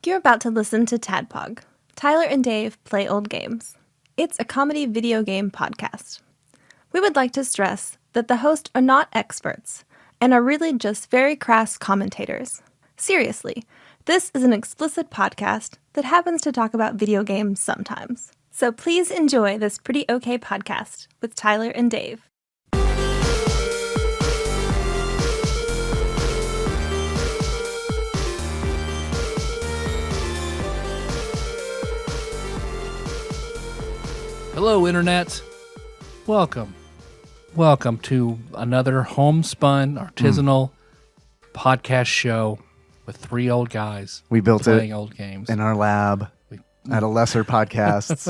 You're about to listen to TADPOG. Tyler and Dave play old games. It's a comedy video game podcast. We would like to stress that the hosts are not experts and are really just very crass commentators. Seriously, this is an explicit podcast that happens to talk about video games sometimes. So please enjoy this pretty okay podcast with Tyler and Dave. Hello, Internet. Welcome to another homespun, artisanal podcast show with three old guys. We built playing it old games in our lab at a lesser podcasts.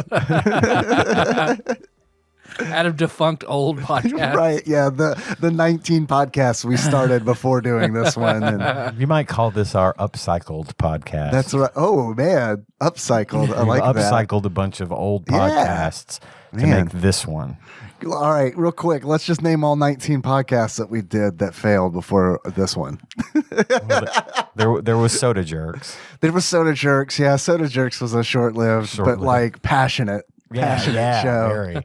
out of defunct old podcasts. Right, yeah, the 19 podcasts we started before doing this one. And you might call this our upcycled podcast. that's right. Oh, man, upcycled. I like that. Upcycled a bunch of old podcasts to Man. make this one. All right, real quick, let's just name all 19 podcasts that we did that failed before this one. There was Soda Jerks. There was Soda Jerks. Yeah, Soda Jerks was a short-lived, but like passionate show. Very.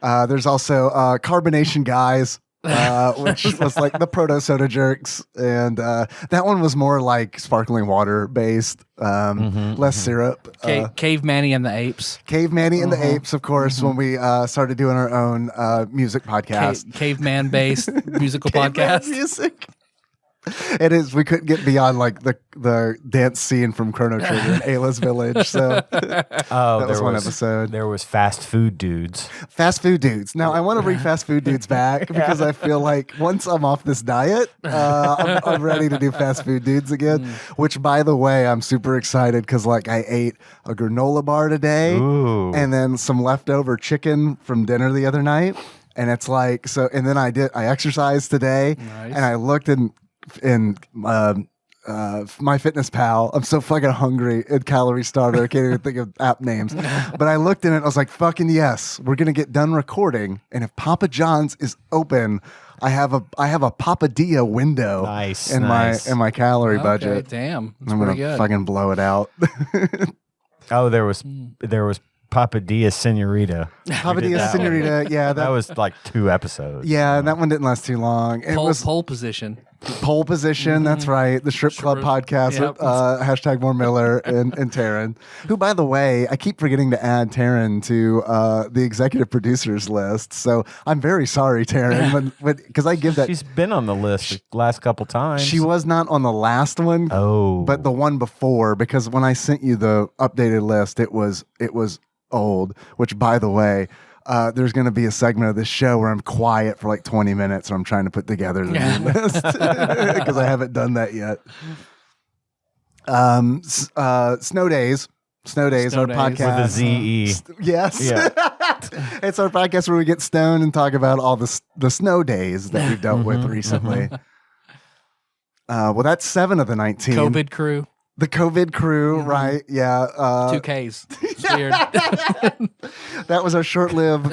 There's also Carbonation Guys, which was like the proto Soda Jerks, and that one was more like sparkling water based, less syrup. Cave Manny and the Apes. Cave Manny and the Apes, of course, when we started doing our own music podcast. Caveman based musical Caveman podcast. music. It is. We couldn't get beyond like the dance scene from Chrono Trigger in Ayla's Village. So that was one episode. There was Fast Food Dudes. Fast Food Dudes. Now I want to bring Fast Food Dudes back because I feel like once I'm off this diet, I'm ready to do Fast Food Dudes again. Which, by the way, I'm super excited because like I ate a granola bar today, and then some leftover chicken from dinner the other night, and it's like so. And then I exercised today, Nice. and I looked in MyFitnessPal. I'm so fucking hungry at Calorie Starter. I can't even think of app names. But I looked in it. I was like, "Fucking yes, we're gonna get done recording." And if Papa John's is open, I have a Papadilla window. Nice, in my calorie budget. Damn, that's I'm pretty gonna good. fucking blow it out. Oh, there was Papadilla Senorita. Papadilla Senorita. Yeah, That was like 2 episodes. yeah, that one didn't last too long. It was Pole position. Pole Position, that's right. The Strip Club podcast Yep. with hashtag More Miller and Taryn, who, by the way, I keep forgetting to add Taryn to the executive producers list. So I'm very sorry, Taryn, because I give that. She's been on the list the last couple times. She was not on the last one, but the one before, because when I sent you the updated list, it was old, which, by the way, there's going to be a segment of this show where I'm quiet for like 20 minutes and I'm trying to put together the new list because I haven't done that yet. Snow Days, our podcast. With a Z-E. Yes. Yeah. It's our podcast where we get stoned and talk about all the snow days that we've dealt with recently. Well, that's 7 of the 19. COVID crew. The COVID crew, right? Yeah. 2Ks. It's weird. That was our short-lived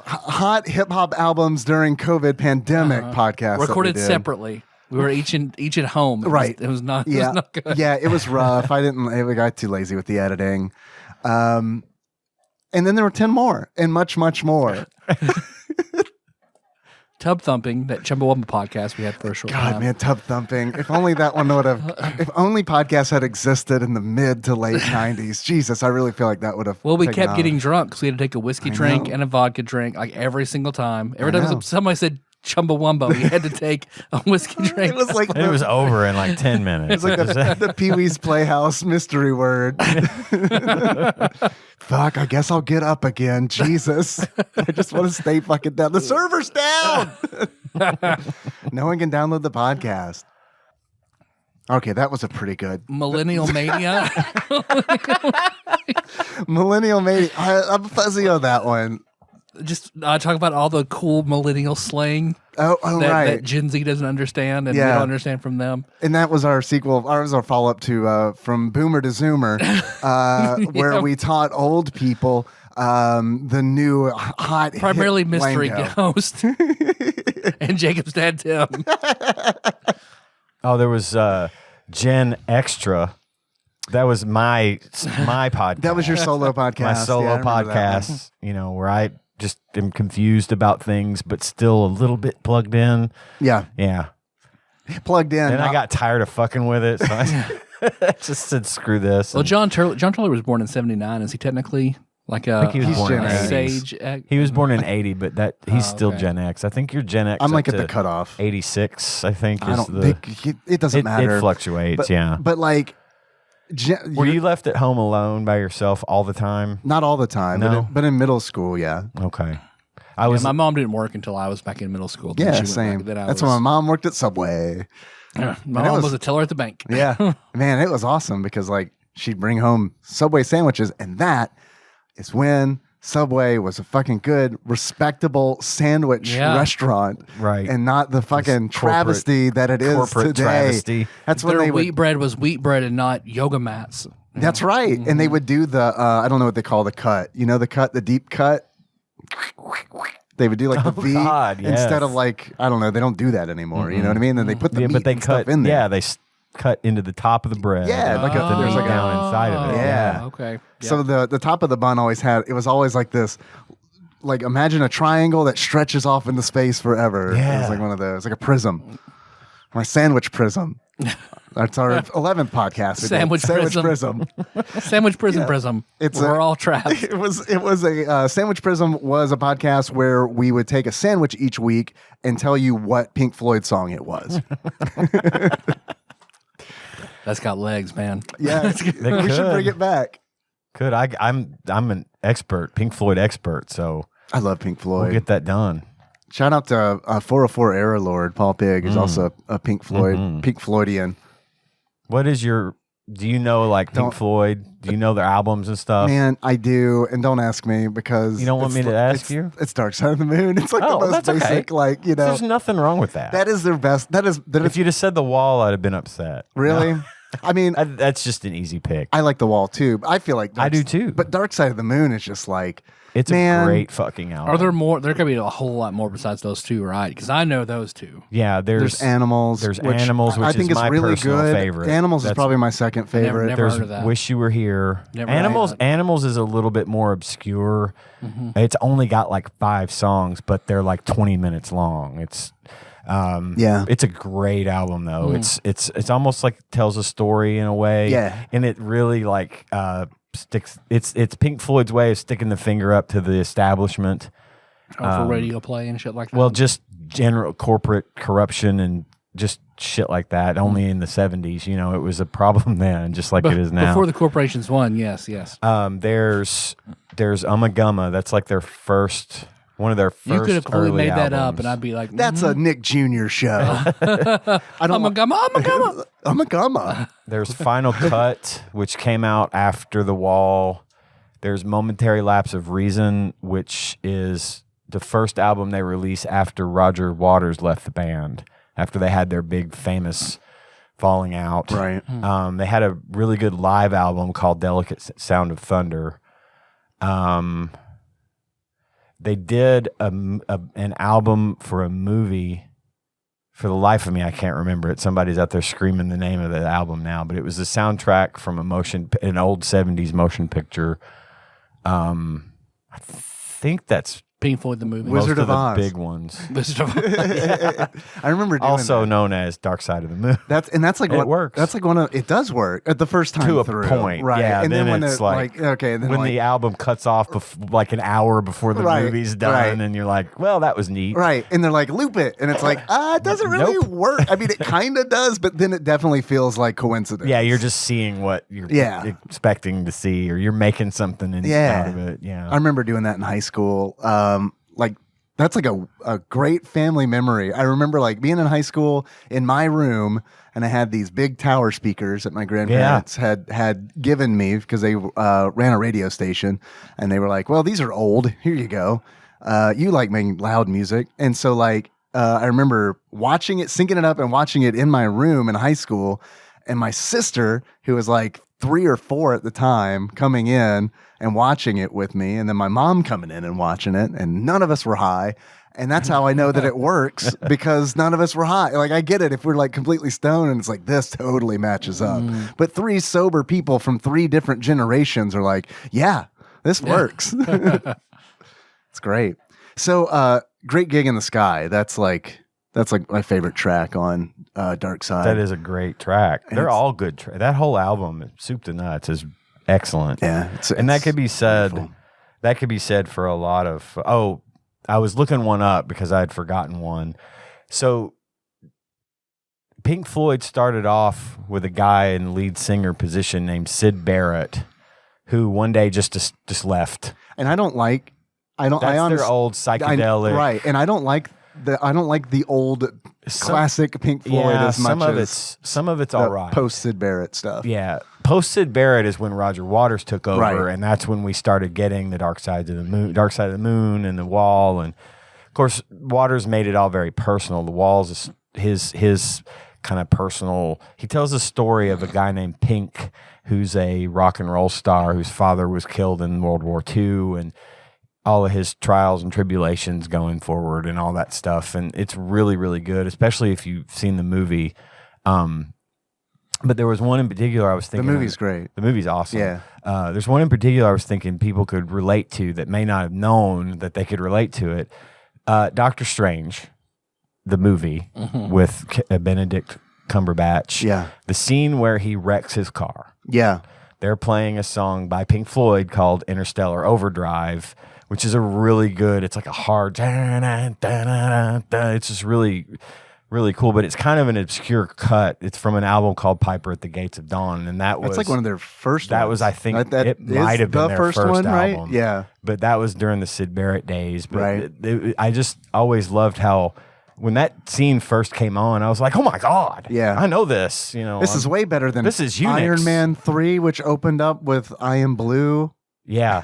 hot hip-hop albums during COVID pandemic podcast. Recorded that we did. separately. We were each at home. Right. It was not. Yeah. It was not good. Yeah, it was rough. I got too lazy with the editing. And then there were 10 more and much, much more. Tub Thumping, that Chumbawamba podcast we had for a short God, time. man, Tub Thumping. If only that one would have, if only podcasts had existed in the mid to late 90s. Jesus, I really feel like that would have. Well, we taken kept off. getting drunk, so we had to take a whiskey drink know. and a vodka drink like every single time. Every I know. time somebody said Chumbawamba, we had to take a whiskey drink. It was like And it was over in like 10 minutes. It's like the Pee-wee's Playhouse mystery word. Fuck, I guess I'll get up again. Jesus. I just want to stay fucking down. The server's down. No one can download the podcast. Okay, that was a pretty good. Millennial Mania. Millennial Mania. I'm fuzzy on that one. Just talk about all the cool millennial slang Oh, right. that Gen Z doesn't understand and we Yeah. don't understand from them. And that was our sequel. Ours was our follow-up to From Boomer to Zoomer, where we taught old people the new hot Primarily hip mystery lingo. ghost and Jacob's dad Tim. Oh, there was Gen Extra. That was my podcast. That was your solo podcast. My solo Yeah, I remember that one. podcast, where I just am confused about things, but still a little bit plugged in. Yeah. Yeah. Plugged in. Then I got tired of fucking with it, so I just said, screw this. Well, John Turley was born in 79. Is he technically like I think he was born in Gen sage? He was born in 80, but he's still okay. Gen X. I think you're Gen X. I'm like up at the to cutoff. 86, I think. I don't think it doesn't matter. It fluctuates, but, yeah. But like, Were you left at home alone by yourself all the time? not all the time, No? but in middle school, yeah. Okay. I was. My mom didn't work until I was back in middle school. Then Yeah, she went same. back, then I That's was, when my mom worked at Subway. my it mom was- was a teller at the bank. Yeah. Man, it was awesome because like she'd bring home Subway sandwiches, and that is when Subway was a fucking good, respectable sandwich restaurant. Right. And not the fucking travesty that it is corporate today. travesty. That's when Their they wheat would. bread was wheat bread and not yoga mats. That's right. And they would do the I don't know what they call the cut. You know the cut, the deep cut? They would do like the V God, yes. instead of like, I don't know, they don't do that anymore. You know what I mean? Then they put the meat but they and cut stuff in there. Yeah, they cut into the top of the bread. Yeah, and like put the there's meat like a- down inside of it. Yeah. Okay. So the top of the bun always had, it was always like this, like imagine a triangle that stretches off into space forever. It Yeah. was like one of those, like a prism, or a sandwich prism. That's our 11th podcast. Sandwich prism. prism. Sandwich prism. We're all trapped. It was a Sandwich Prism was a podcast where we would take a sandwich each week and tell you what Pink Floyd song it was. That's got legs, man. Yeah, we should could. bring it back. Could I'm an expert, Pink Floyd expert, so I love Pink Floyd. we'll get that done. Shout out to 404 Era Lord Paul Pig, who's also a Pink Floyd, Pink Floydian. What is your? Do you know like Pink Floyd? Do you know their albums and stuff? Man, I do, and don't ask me because You don't want it's me to ask you? It's Dark Side of the Moon. It's like Oh, the most that's okay. basic, like There's nothing wrong with that. that is their best. That is if you'd have said The Wall, I'd have been upset. really. I mean, That's just an easy pick. I like The Wall too. I feel like I do too. But Dark Side of the Moon is just like It's man, a great fucking album. Are there more? There could be a whole lot more besides those two, right? Because I know those two. Yeah, There's Animals. There's Animals, which I think is is my really personal good. favorite. Animals is That's- probably my second favorite. never There's heard of that. Wish You Were Here. Never Animals. heard of that. Animals is a little bit more obscure. It's only got like 5 songs, but they're like 20 minutes long. It's Yeah. it's a great album though. It's almost like it tells a story in a way. Yeah. and it really like sticks. It's Pink Floyd's way of sticking the finger up to the establishment. For radio play and shit like that. Well, just general corporate corruption and just shit like that. Only in the 70s, it was a problem then, just like it is now. Before the corporations won, yes. There's Ummagumma. That's like their first, one of their first. You could have completely early made that up, albums. and I'd be like, That's a Nick Jr. show. I'm a gumma. I'm a gumma. There's Final Cut, which came out after The Wall. There's Momentary Lapse of Reason, which is the first album they released after Roger Waters left the band, after they had their big famous falling out. Right. They had a really good live album called Delicate Sound of Thunder. They did an album for a movie. For the life of me, I can't remember it. Somebody's out there screaming the name of the album now, but it was the soundtrack from an old 70s motion picture. I think that's Pink Floyd the movie. Wizard most of of Oz. the big ones. Wizard of I remember doing Also that. known as Dark Side of the Moon. That's like It works. That's like it does work at the first time To a through, point, right? yeah. And then when it's like okay, then when like, the album cuts off like an hour before the Right, movie's done, right. and you're like, "Well, that was neat." right, and they're like loop it, and it's like it doesn't really Nope. work. I mean, it kind of does, but then it definitely feels like coincidence. Yeah, you're just seeing what you're expecting to see, or you're making something out of it. Yeah, I remember doing that in high school. Like that's like a great family memory. I remember like being in high school in my room, and I had these big tower speakers that my grandparents had given me because they ran a radio station, and they were like, "Well, these are old. Here you go. You like making loud music." And so like I remember watching it, syncing it up, and watching it in my room in high school, and my sister, who was like 3 or 4 at the time, coming in and watching it with me, and then my mom coming in and watching it, and none of us were high. And that's how I know that it works, because none of us were high. Like, I get it if we're like completely stoned and it's like, this totally matches up. But 3 sober people from 3 different generations are like, yeah, this works. It's great. So, Great Gig in the Sky. That's like my favorite track on Dark Side. That is a great track. They're all good. That whole album, Soup to Nuts, is excellent. Yeah. And that could be said. wonderful. That could be said for a lot of. Oh, I was looking one up because I had forgotten one. So, Pink Floyd started off with a guy in lead singer position named Syd Barrett, who one day just left. And I don't like. That's their old psychedelic, right? And I don't like the old classic Pink Floyd as much as some of it's all right. Post Syd Barrett stuff. Yeah, post Syd Barrett is when Roger Waters took over, Right. and that's when we started getting the Dark Side of the Moon, and the Wall, and of course Waters made it all very personal. The Wall's is his kind of personal. He tells a story of a guy named Pink, who's a rock and roll star whose father was killed in World War II, and all of his trials and tribulations going forward and all that stuff. And it's really, really good, especially if you've seen the movie. But there was one in particular I was thinking. The movie's great. The movie's awesome. Yeah. There's one in particular I was thinking people could relate to that may not have known that they could relate to it. Doctor Strange, the movie with Benedict Cumberbatch. Yeah. The scene where he wrecks his car. Yeah. They're playing a song by Pink Floyd called Interstellar Overdrive, which is a really good, it's like a hard, it's just really, really cool, but it's kind of an obscure cut. It's from an album called Piper at the Gates of Dawn, and that's like one of their first That ones. was, I think, That it might have been the their first first one, album. right? Yeah. But that was during the Syd Barrett days. But Right. I just always loved how, when that scene first came on, I was like, oh my God. Yeah. I know this. You know, This is way better than This is Unix. Iron Man 3, which opened up with I Am Blue. Yeah.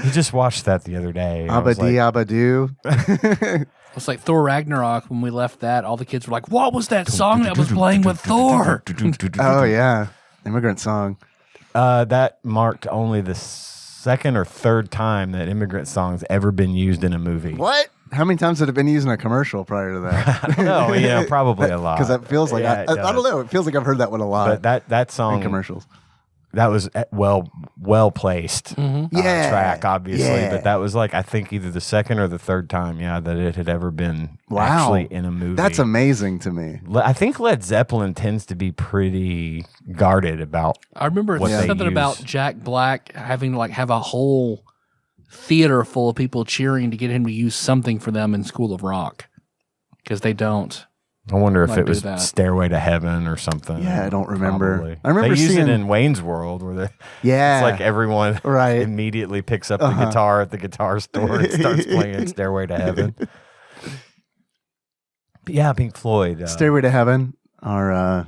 He just watched that the other day. and I was Abadi like, Abadoo. It's like Thor Ragnarok. When we left that, all the kids were like, what was that song that was playing with Thor? Oh, yeah. Immigrant Song. That marked only the second or third time that Immigrant Song's ever been used in a movie. What? How many times had it been used in a commercial prior to that? I don't know. Probably a lot. Because that feels like, Yeah, I it don't does. know. It feels like I've heard that one a lot But that in song, commercials. that was well placed Yeah. track, obviously. Yeah. But that was like, I think either the second or the third time, that it had ever been Wow. actually in a movie. That's amazing to me. I think Led Zeppelin tends to be pretty guarded about. I remember What they something use. about Jack Black having to have a whole theater full of people cheering to get him to use something for them in School of Rock, because they don't. I wonder if Might it do was that. Stairway to Heaven or something. Yeah, I don't remember. Probably. I remember they use seeing- it in Wayne's World where Yeah. it's like everyone Right. immediately picks up the guitar at the guitar store and starts playing Stairway to Heaven. But yeah, Pink Floyd. Stairway to Heaven, our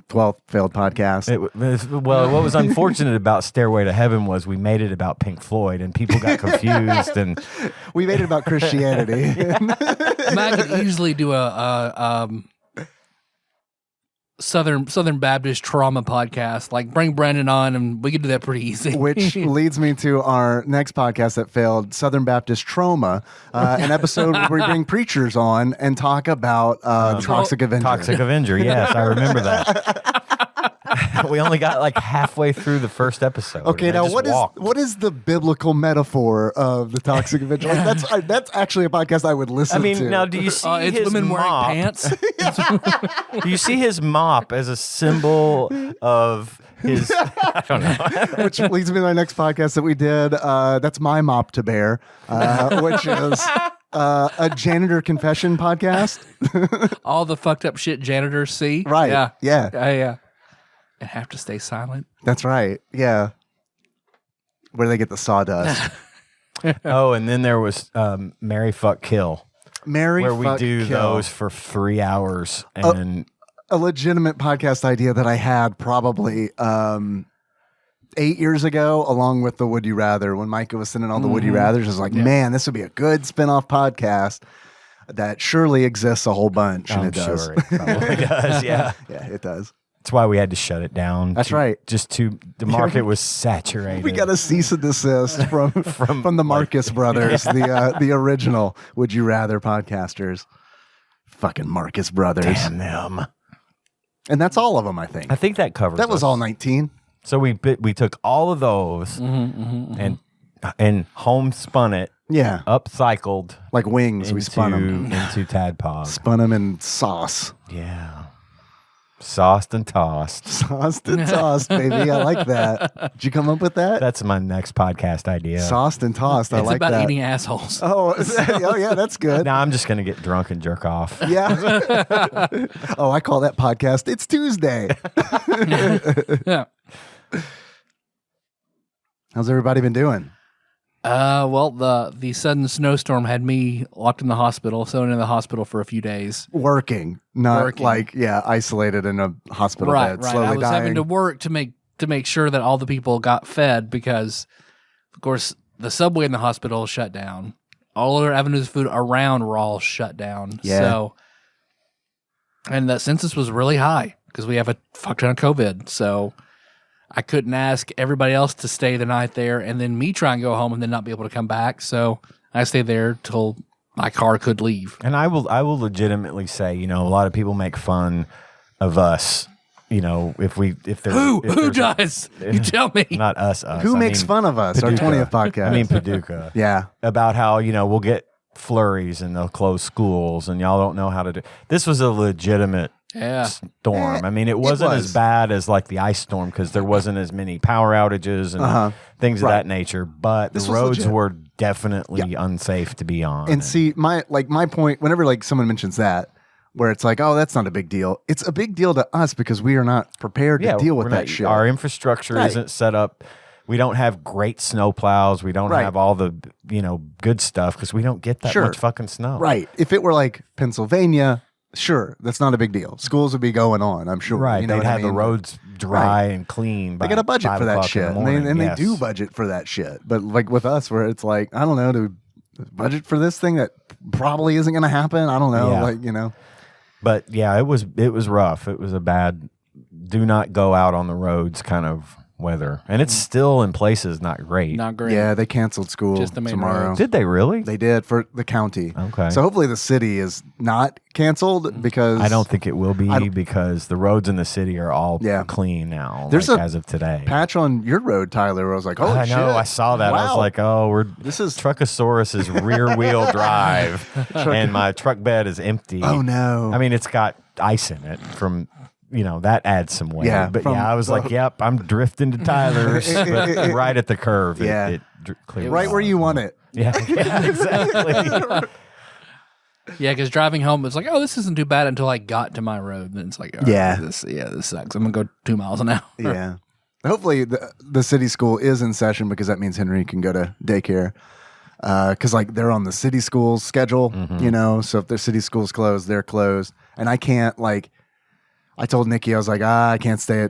12th failed podcast. What was unfortunate about Stairway to Heaven was we made it about Pink Floyd and people got confused and We made it about Christianity. I could easily do a Southern Baptist trauma podcast. Like, bring Brandon on, and we could do that pretty easy. Which leads me to our next podcast that failed, Southern Baptist Trauma, an episode where we bring preachers on and talk about the Toxic Avenger. Toxic Avenger. Yes, I remember that. We only got like halfway through the first episode. Okay, and I now just what is the biblical metaphor of the Toxic Avenger? Like, that's actually a podcast I would listen to. now do you see It's his women wearing mop? pants. Do you see his mop as a symbol of his? I don't know. Which leads me to my next podcast that we did. That's my mop to bear, which is a janitor confession podcast. All the fucked up shit janitors see. Right. Yeah. Yeah. Yeah. And have to stay silent. That's right. Yeah. Where they get the sawdust. Oh, and then there was Marry Fuck Kill, Marry, where we fuck, do kill. those for 3 hours, and A legitimate podcast idea that I had probably 8 years ago, along with the Would You Rather, when Micah was sending all the Would You Rathers. I was like, man, this would be a good spinoff podcast that surely exists a whole bunch. And I'm it does. sure it probably does. Yeah. Yeah, it does. That's why we had to shut it down. That's right. The market was saturated. We got a cease and desist from the Marcus brothers, the original Would You Rather podcasters. Fucking Marcus brothers. Damn them. And that's all of them, I think. I think that covers That was us. all 19. So we took all of those and homespun it, upcycled Like wings, we spun them. into TADPOG. Spun them in sauce. Yeah. Sauced and tossed. Sauced and tossed, baby. I like that. Did you come up with that? That's my next podcast idea. Sauced and tossed. I It's like about that. eating assholes. Oh, yeah, that's good. Now I'm just going to get drunk and jerk off. Yeah. Oh, I call that podcast It's Tuesday. Yeah. How's everybody been doing? Well, the sudden snowstorm had me locked in the hospital, so in the hospital for a few days. Working, not Working. like isolated in a hospital bed, Right. slowly I was dying. having to work to make sure that all the people got fed because, of course, the subway in the hospital shut down. All other avenues of food around were all shut down. Yeah. So, and the census was really high because we have a fuck ton of COVID. So I couldn't ask everybody else to stay the night there and then me try and go home and then not be able to come back. So I stayed there till my car could leave. And I will legitimately say, a lot of people make fun of us. If there's Who there's does? You tell me. not us. Who makes fun of us? Paducah. Our 20th podcast. I mean Paducah. yeah. About how we'll get flurries and they'll close schools and y'all don't know how to do. This was a legitimate Yeah. storm. I mean, it wasn't was. as bad as like the ice storm because there wasn't as many power outages and things of Right. that nature. But This the was roads legit. were definitely unsafe to be on. And see, my point, whenever like someone mentions that, where it's like, oh, that's not a big deal. It's a big deal to us because we are not prepared to deal with we're that not- shit. Our infrastructure Right. isn't set up. We don't have great snow plows. We don't Right. have all the good stuff because we don't get that Sure. much fucking snow. Right. If it were like Pennsylvania, sure, that's not a big deal. Schools would be going on, I'm sure. Right. You know They'd what I have the mean? road dry Right. and clean. They got a budget for that shit. And they do budget for that shit. But like with us, where it's like, I don't know, to budget for this thing that probably isn't going to happen. I don't know. Yeah. But yeah, it was rough. It was a bad, do not go out on the roads kind of weather. And it's still in places not great. Not great. Yeah, they canceled school Just the main tomorrow. roads. Did they really? They did for the county. Okay. So hopefully the city is not canceled because I don't think it will be because the roads in the city are all Yeah. clean now. There's like, a as of today. patch on your road, Tyler, where I was like, holy I shit. know. I saw that. I was Wow. like, oh, This is Truckosaurus's rear wheel drive, and my truck bed is empty. oh no. I mean, it's got ice in it from. That adds some weight. Yeah, But from I was like, yep, I'm drifting to Tyler's, but right at the curve. Yeah. It cleared right off. where you want it. Yeah, exactly. Yeah, because driving home, it's like, oh, this isn't too bad until I got to my road. Then it's like, all right, Yeah. this sucks. I'm gonna go 2 miles an hour. Yeah. Hopefully the city school is in session because that means Henry can go to daycare. Because like they're on the city school's schedule, so if their city school's closed, they're closed. And I can't I told Nikki, I was like, I can't stay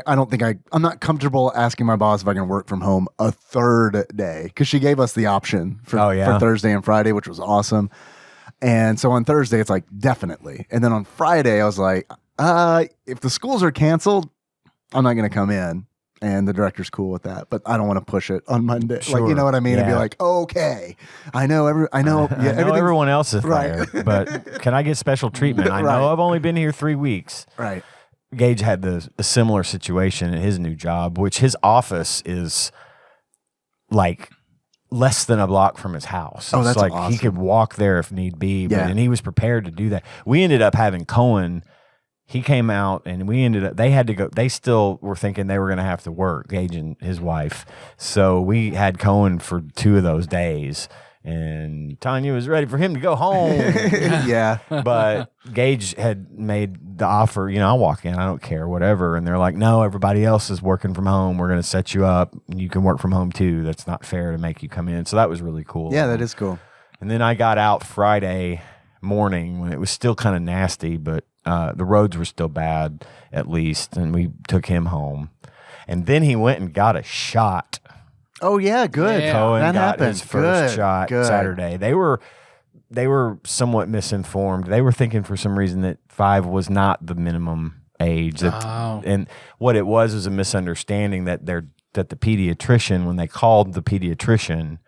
I'm not comfortable asking my boss if I can work from home a third day because she gave us the option for Thursday and Friday, which was awesome. And so on Thursday, it's like, definitely. And then on Friday, I was like, if the schools are canceled, I'm not going to come in. And the director's cool with that, but I don't want to push it on Monday. Sure. Like, you know what I mean? And be Yeah. like, okay, I know I know everyone else is Right. fired, but can I get special treatment? I Right. know I've only been here 3 weeks. Right. Gage had a similar situation at his new job, which his office is like less than a block from his house. Oh, It's that's like awesome. he could walk there if need be, Yeah. and he was prepared to do that. We ended up having Cohen. He came out and they had to go. They still were thinking they were going to have to work, Gage and his wife. So we had Cohen for 2 of those days, and Tanya was ready for him to go home. Yeah. But Gage had made the offer, I'll walk in, I don't care, whatever. And they're like, no, everybody else is working from home. We're going to set you up. You can work from home too. That's not fair to make you come in. So that was really cool. Yeah, that is cool. And then I got out Friday morning when it was still kind of nasty, but the roads were still bad at least. And we took him home. And then he went and got a shot. Oh yeah, good. Yeah. Cohen that got happened. his first Good, shot good. Saturday. They were somewhat misinformed. They were thinking for some reason that 5 was not the minimum age. And what it was a misunderstanding that the pediatrician, when they called the pediatrician,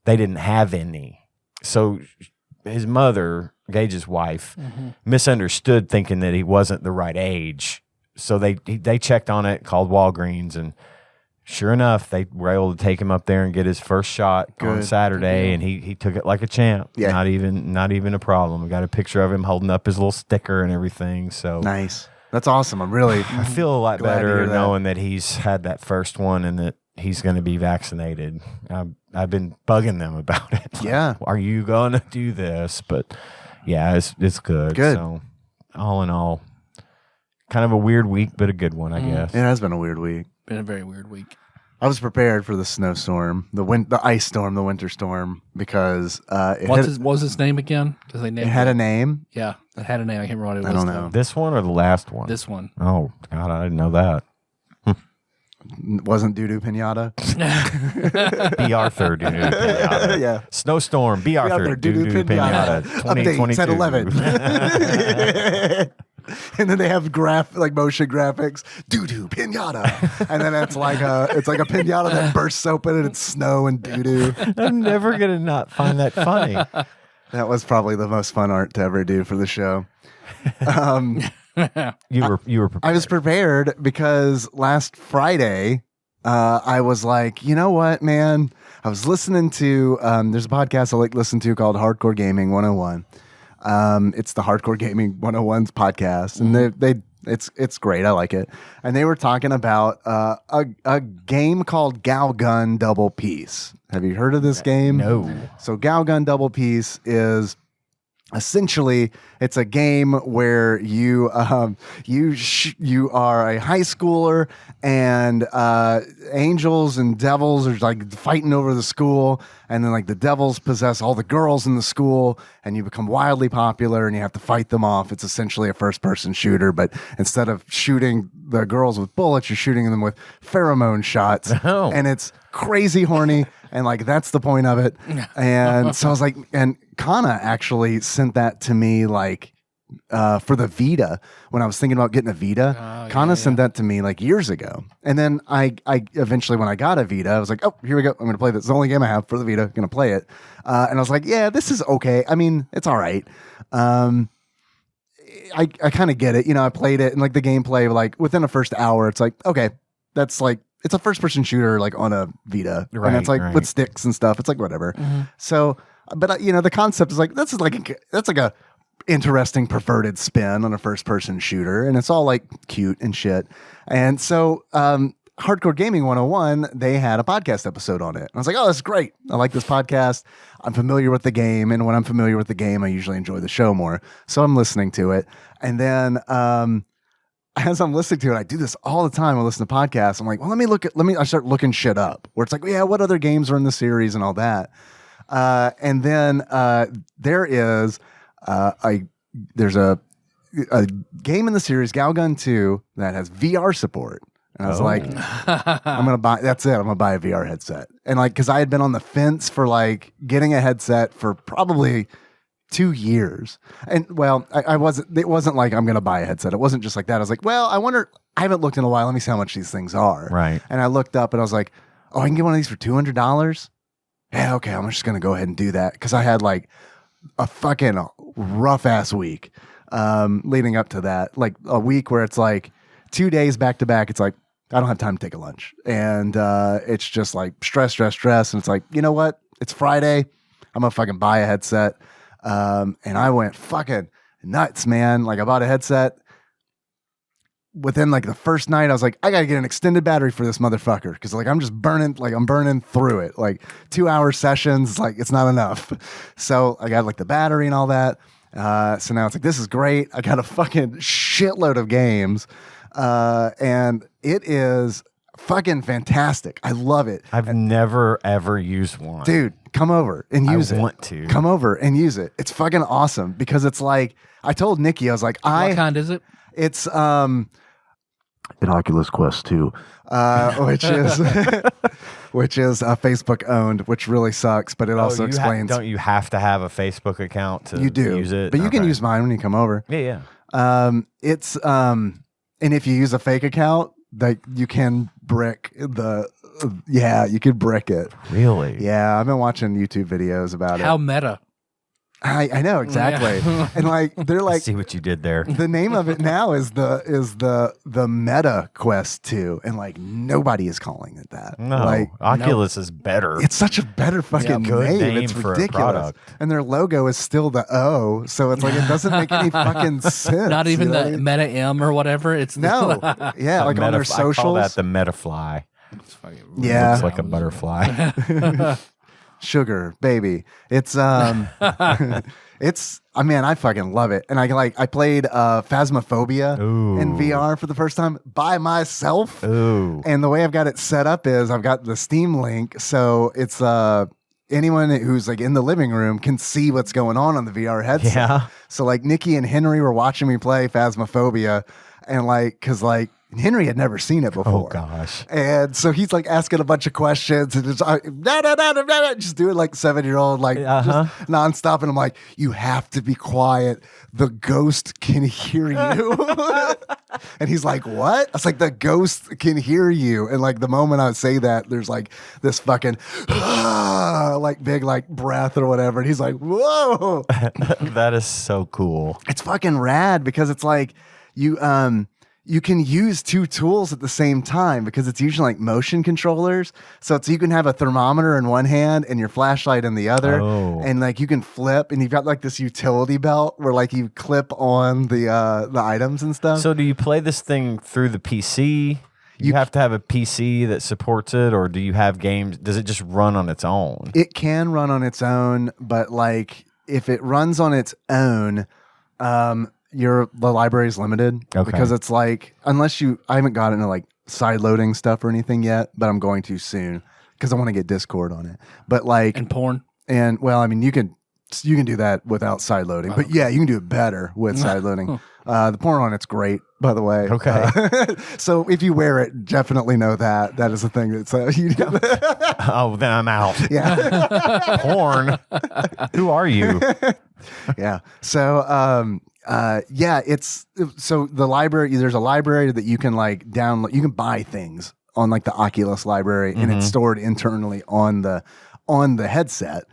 they didn't have any. So his mother, Gage's wife, misunderstood, thinking that he wasn't the right age. So they checked on it, called Walgreens, and sure enough, they were able to take him up there and get his first shot on Saturday, and he took it like a champ. Yeah. Not even a problem. We got a picture of him holding up his little sticker and everything. So nice. That's awesome. I feel a lot better knowing that he's had that first one and that he's going to be vaccinated. I've been bugging them about it. Yeah. Are you going to do this? But yeah, it's good. Good. So all in all, kind of a weird week, but a good one, I guess. It has been a weird week. Been a very weird week. I was prepared for the snowstorm, the ice storm, the winter storm, because what was its name again? Because it had a name. Yeah, it had a name. I can't remember what it was. I don't know. This one or the last one? This one. Oh God, I didn't know that. Wasn't Doo-Doo Pinata? B. Arthur Doo-Doo Pinata. Yeah. Snowstorm B. Arthur Doo-Doo Pinata. Update at 11. And then they have motion graphics, doo-doo pinata, and then it's like a pinata that bursts open and it's snow and doo-doo. I'm never gonna not find that funny. That was probably the most fun art to ever do for the show. You were prepared. I was prepared because last Friday, I was like, you know what, man? I was listening to there's a podcast I like listen to called Hardcore Gaming 101. It's the Hardcore Gaming 101's podcast, and it's great. I like it. And they were talking about a game called Galgun Double Peace. Have you heard of this game? No. So Galgun Double Peace is essentially it's a game where you are a high schooler, and angels and devils are like fighting over the school, and then like the devils possess all the girls in the school, and you become wildly popular and you have to fight them off. It's essentially a first-person shooter, but instead of shooting the girls with bullets, you're shooting them with pheromone shots. Oh. And it's crazy horny, and like that's the point of it. And so I was like, and Kana actually sent that to me like for the Vita when I was thinking about getting a Vita. Kana sent that to me like years ago, and then I eventually, when I got a Vita, I was like, oh, here we go, I'm gonna play this. It's the only game I have for the Vita. I'm gonna play it, and I was like, yeah, this is okay. I mean, it's all right. I kind of get it. I played it, and like the gameplay, like within the first hour, it's like, okay, that's like, it's a first person shooter like on a Vita, and it's like with sticks and stuff. It's like whatever. So, but the concept is like that's like a interesting perverted spin on a first person shooter, and it's all like cute and shit. And so, Hardcore Gaming 101, they had a podcast episode on it. And I was like, oh, that's great. I like this podcast. I'm familiar with the game, and when I'm familiar with the game, I usually enjoy the show more. So I'm listening to it, and then as I'm listening to it, I do this all the time. I listen to podcasts. I'm like, well, I start looking shit up where it's like, yeah, what other games are in the series and all that. And then there is there's a game in the series, Galgun 2, that has VR support. And I was like, I'm going to buy a VR headset. And like, cause I had been on the fence for like getting a headset for probably 2 years. And well, it wasn't like I'm going to buy a headset. It wasn't just like that. I was like, well, I haven't looked in a while. Let me see how much these things are. Right. And I looked up and I was like, oh, I can get one of these for $200. Yeah. Okay. I'm just going to go ahead and do that. Cause I had like a fucking rough ass week, leading up to that, like a week where it's like 2 days back to back. It's like, I don't have time to take a lunch. And it's just like stress. And it's like, you know what? It's Friday. I'm going to fucking buy a headset. And I went fucking nuts, man. Like I bought a headset. Within like the first night, I was like, I got to get an extended battery for this motherfucker. Cause like I'm burning through it. Like 2 hour sessions, like it's not enough. So I got like the battery and all that. So now it's like, this is great. I got a fucking shitload of games. And it is fucking fantastic. I love it. I've never ever used one. Dude, come over and use it. I want to. Come over and use it. It's fucking awesome because it's like, I told Nikki, I was like, what kind is it? It's an Oculus Quest 2, which is Facebook owned, which really sucks, but it also explains. Don't you have to have a Facebook account to use it? But you can use mine when you come over. Yeah. And if you use a fake account, like you can brick you could brick it. Really? Yeah, I've been watching YouTube videos about How it. meta. I know exactly. Yeah. And like they're I like see what you did there. the name of it now is the Meta Quest 2, and like nobody is calling it that. No, like Oculus is better. it's such a better fucking good name. name It's for a ridiculous. product. And their logo is still the O, so it's like it doesn't make any fucking sense. Not even you know the what I mean? Meta M or whatever. It's No. Yeah, like on their I call socials. that the Metafly. Yeah. Looks like a butterfly. Sugar baby. It's it's I fucking love it. And I played Phasmophobia in VR for the first time by myself. Ooh. And the way I've got it set up is I've got the Steam link, so it's anyone who's like in the living room can see what's going on the VR headset. Yeah. So like Nikki and Henry were watching me play Phasmophobia, and cause Henry had never seen it before. Oh gosh. And so he's like asking a bunch of questions and just doing like 7-year-old, like just nonstop. And I'm like, you have to be quiet. The ghost can hear you. And he's like, what? I was like, the ghost can hear you. And like the moment I say that, there's like this fucking like big like breath or whatever. And he's like, whoa. That is so cool. It's fucking rad because it's like you can use two tools at the same time because it's usually like motion controllers. So you can have a thermometer in one hand and your flashlight in the other. Oh. And like you can flip, and you've got like this utility belt where like you clip on the items and stuff. So do you play this thing through the PC? You have to have a PC that supports it, or do you have games? Does it just run on its own? It can run on its own, but like if it runs on its own, the library is limited because it's like I haven't got into like side loading stuff or anything yet, but I'm going to soon because I want to get Discord on it. But like and porn. And well, I mean you can do that without side loading, but yeah, you can do it better with side loading. The porn on it's great, by the way. Okay. So if you wear it, definitely know that is a thing that's you do. Oh, then I'm out. Yeah. Porn. Who are you? Yeah. So it's so the library, there's a library that you can like download, you can buy things on like the Oculus library and it's stored internally on the headset,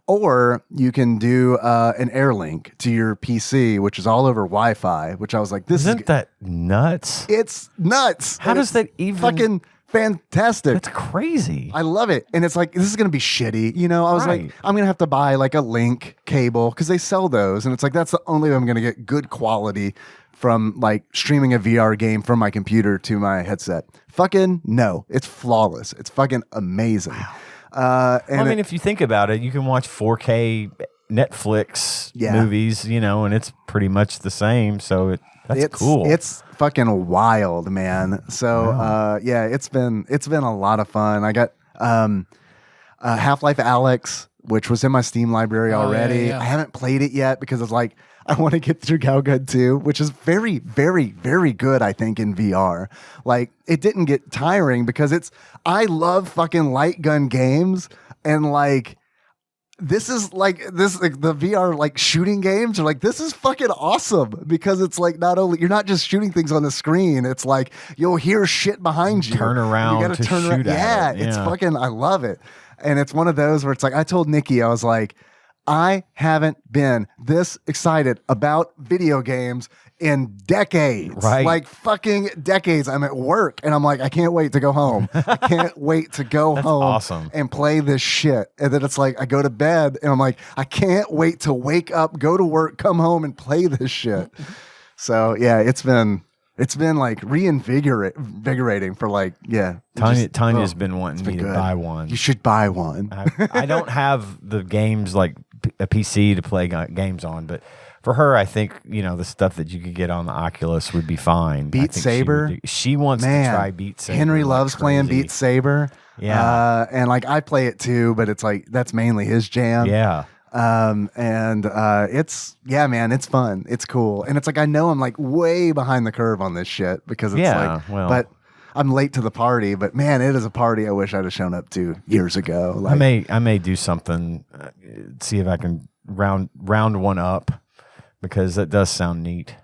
or you can do an AirLink to your PC, which is all over Wi-Fi, which I was like, Isn't that nuts? it's nuts. How does that even fucking fantastic. That's crazy. I love it. And it's like, this is going to be shitty. You know, I was like, I'm going to have to buy like a link cable because they sell those. And it's like, that's the only way I'm going to get good quality from like streaming a VR game from my computer to my headset. Fucking no. It's flawless. It's fucking amazing. Wow. I mean, if you think about it, you can watch 4K Netflix movies, you know, and it's pretty much the same. So that's cool. It's fucking wild, man. So it's been a lot of fun. I got Half-Life Alyx, which was in my Steam library already. Yeah. I haven't played it yet because it's like I want to get through Galgun 2, which is very, very, very good, I think, in VR. Like, it didn't get tiring because I love fucking light gun games, and like this is like the VR like shooting games are like, this is fucking awesome because it's like not only you're not just shooting things on the screen, it's like you'll hear shit behind you. Turn around You gotta to turn shoot around. at it. It's Yeah. fucking, I love it. And it's one of those where it's like, I told Nikki, I was like, I haven't been this excited about video games in decades. Right. Like fucking decades. I'm at work and I'm like, I can't wait to go home. I can't wait to go home awesome. and play this shit. And then it's like, I go to bed and I'm like, I can't wait to wake up, go to work, come home and play this shit. So yeah, it's been like reinvigorating for like, Tanya's been wanting me to good. buy one. You should buy one. I don't have the games like a PC to play games on, but for her, I think, you know, the stuff that you could get on the Oculus would be fine. Beat Saber? She wants to try Beat Saber. Henry loves playing crazy. Beat Saber. Yeah. And like I play it too, but it's like that's mainly his jam. Yeah. It's man, it's fun. It's cool. And it's like I know I'm like way behind the curve on this shit because it's but I'm late to the party, but man, it is a party I wish I'd have shown up to years ago. Like, I may do something, see if I can round one up because that does sound neat.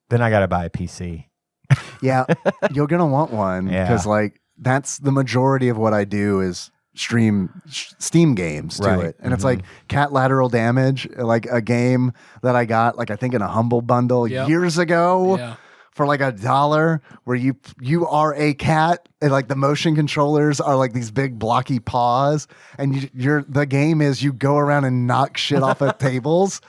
Then I got to buy a PC. Yeah, you're gonna want one because like that's the majority of what I do is stream Steam games to it, and it's like Cat Lateral Damage, like a game that I got like I think in a Humble Bundle years ago. Yeah. For like $1, where you are a cat, and like the motion controllers are like these big blocky paws, and the game is you go around and knock shit off of tables.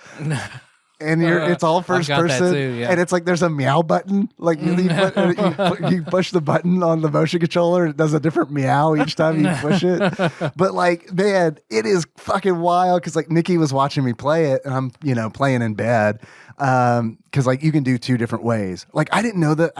And it's all first person, too, and it's like there's a meow button. Like you push the button on the motion controller, and it does a different meow each time you push it. But like, man, it is fucking wild because like Nikki was watching me play it, and I'm playing in bed because like you can do 2 different ways. Like I didn't know that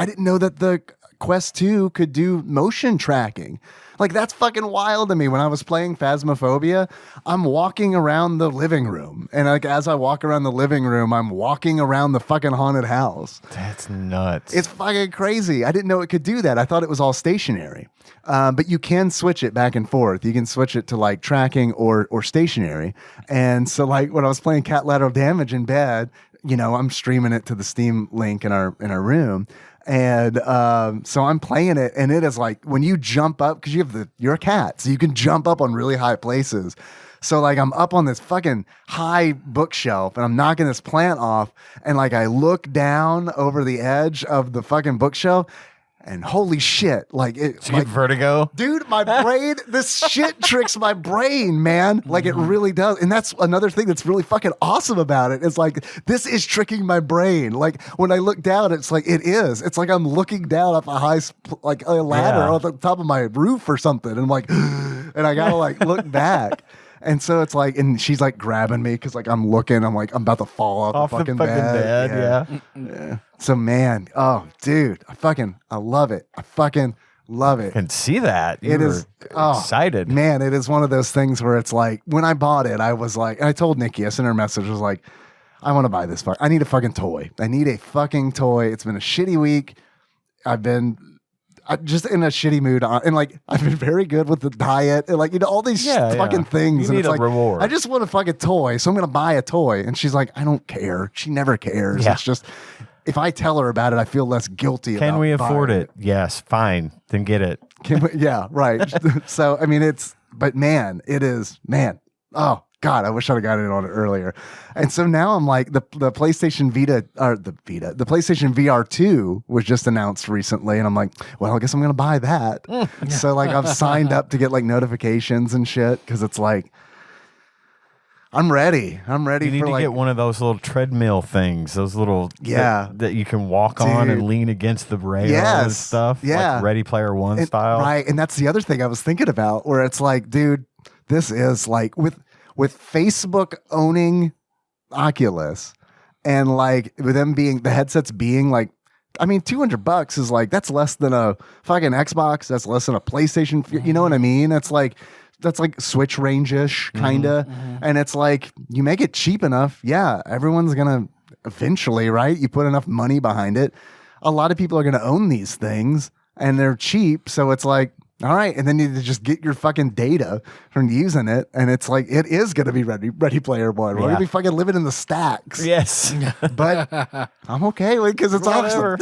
the Quest 2 could do motion tracking. Like that's fucking wild to me. When I was playing Phasmophobia, I'm walking around the living room, and like as I walk around the living room, I'm walking around the fucking haunted house. That's nuts. It's fucking crazy. I didn't know it could do that. I thought it was all stationary, but you can switch it back and forth. You can switch it to like tracking or stationary. And so like when I was playing Cat Lateral Damage in bed, I'm streaming it to the Steam link in our room. And so I'm playing it, and it is like when you jump up, because you're a cat, so you can jump up on really high places. So like I'm up on this fucking high bookshelf, and I'm knocking this plant off, and like I look down over the edge of the fucking bookshelf, and holy shit, like it, so you have vertigo, dude. My brain, this shit tricks my brain, man. Like it really does, and that's another thing that's really fucking awesome about it. It's like this is tricking my brain. Like when I look down, it's like it is. It's like I'm looking down up a high, like a ladder on the top of my roof or something, and I'm like, and I gotta like look back. And so it's like, and she's like grabbing me because like I'm looking, I'm like I'm about to fall off the fucking bed. Yeah. So man, oh dude, I love it. I fucking love it. I can see that. It is excited. Man, it is one of those things where it's like when I bought it, I was like, I told Nikki, I sent her a message, I was like, I want to buy this. I need a fucking toy. I need a fucking toy. It's been a shitty week. I've been just in a shitty mood, and like I've been very good with the diet, and like all these fucking things. You and need it's a like reward. I just want a fucking toy, so I'm gonna buy a toy. And she's like, I don't care. She never cares. Yeah. It's just if I tell her about it, I feel less guilty. Can we afford buying it? Yes, fine. Then get it. Yeah, right. So I mean, but man, it is, man. Oh God, I wish I'd have gotten it on it earlier. And so now I'm like the PlayStation Vita, or the PlayStation VR 2 was just announced recently, and I'm like, well, I guess I'm gonna buy that. So like I've signed up to get like notifications and shit because it's like I'm ready. You need for to like get one of those little treadmill things, those little that you can walk on and lean against the rail and stuff. Yeah, like Ready Player One style. Right, and that's the other thing I was thinking about, where it's like, dude, this is like with Facebook owning Oculus, and like with them being the headsets being like, I mean, $200 is like, that's less than a fucking Xbox. That's less than a PlayStation. You know what I mean? That's like Switch range-ish kind of. And it's like, you make it cheap enough. Yeah. Everyone's going to eventually, right? You put enough money behind it. A lot of people are going to own these things, and they're cheap. So it's like, all right, and then you just get your fucking data from using it, and it's like it is going to be Ready Player One. We're going to be fucking living in the stacks. Yes, but I'm okay with it because it's awesome.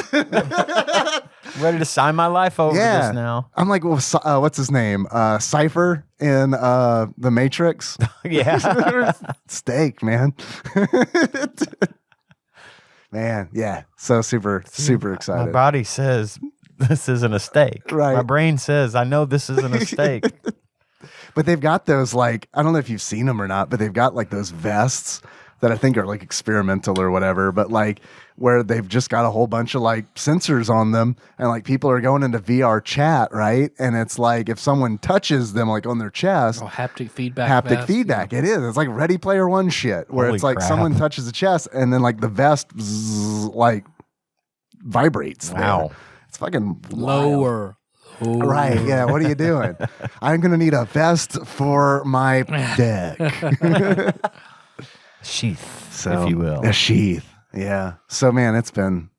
Ready to sign my life over this now. I'm like, well, what's his name? Cypher in The Matrix. Yeah, steak, man. Man, yeah. So super excited. My body says this isn't a steak. Right. My brain says, I know this isn't a steak. But they've got those, like, I don't know if you've seen them or not, but they've got like those vests that I think are like experimental or whatever, but like where they've just got a whole bunch of like sensors on them, and like people are going into VR chat, right? And it's like if someone touches them like on their chest, haptic feedback. It is. It's like Ready Player One shit, where Holy it's like crap. someone touches the chest, and then like the vest like vibrates. Wow. There. It's fucking wild. Lower. Right, yeah. What are you doing? I'm gonna need a vest for my dick. Sheath, So, if you will. a sheath. Yeah. So man, it's been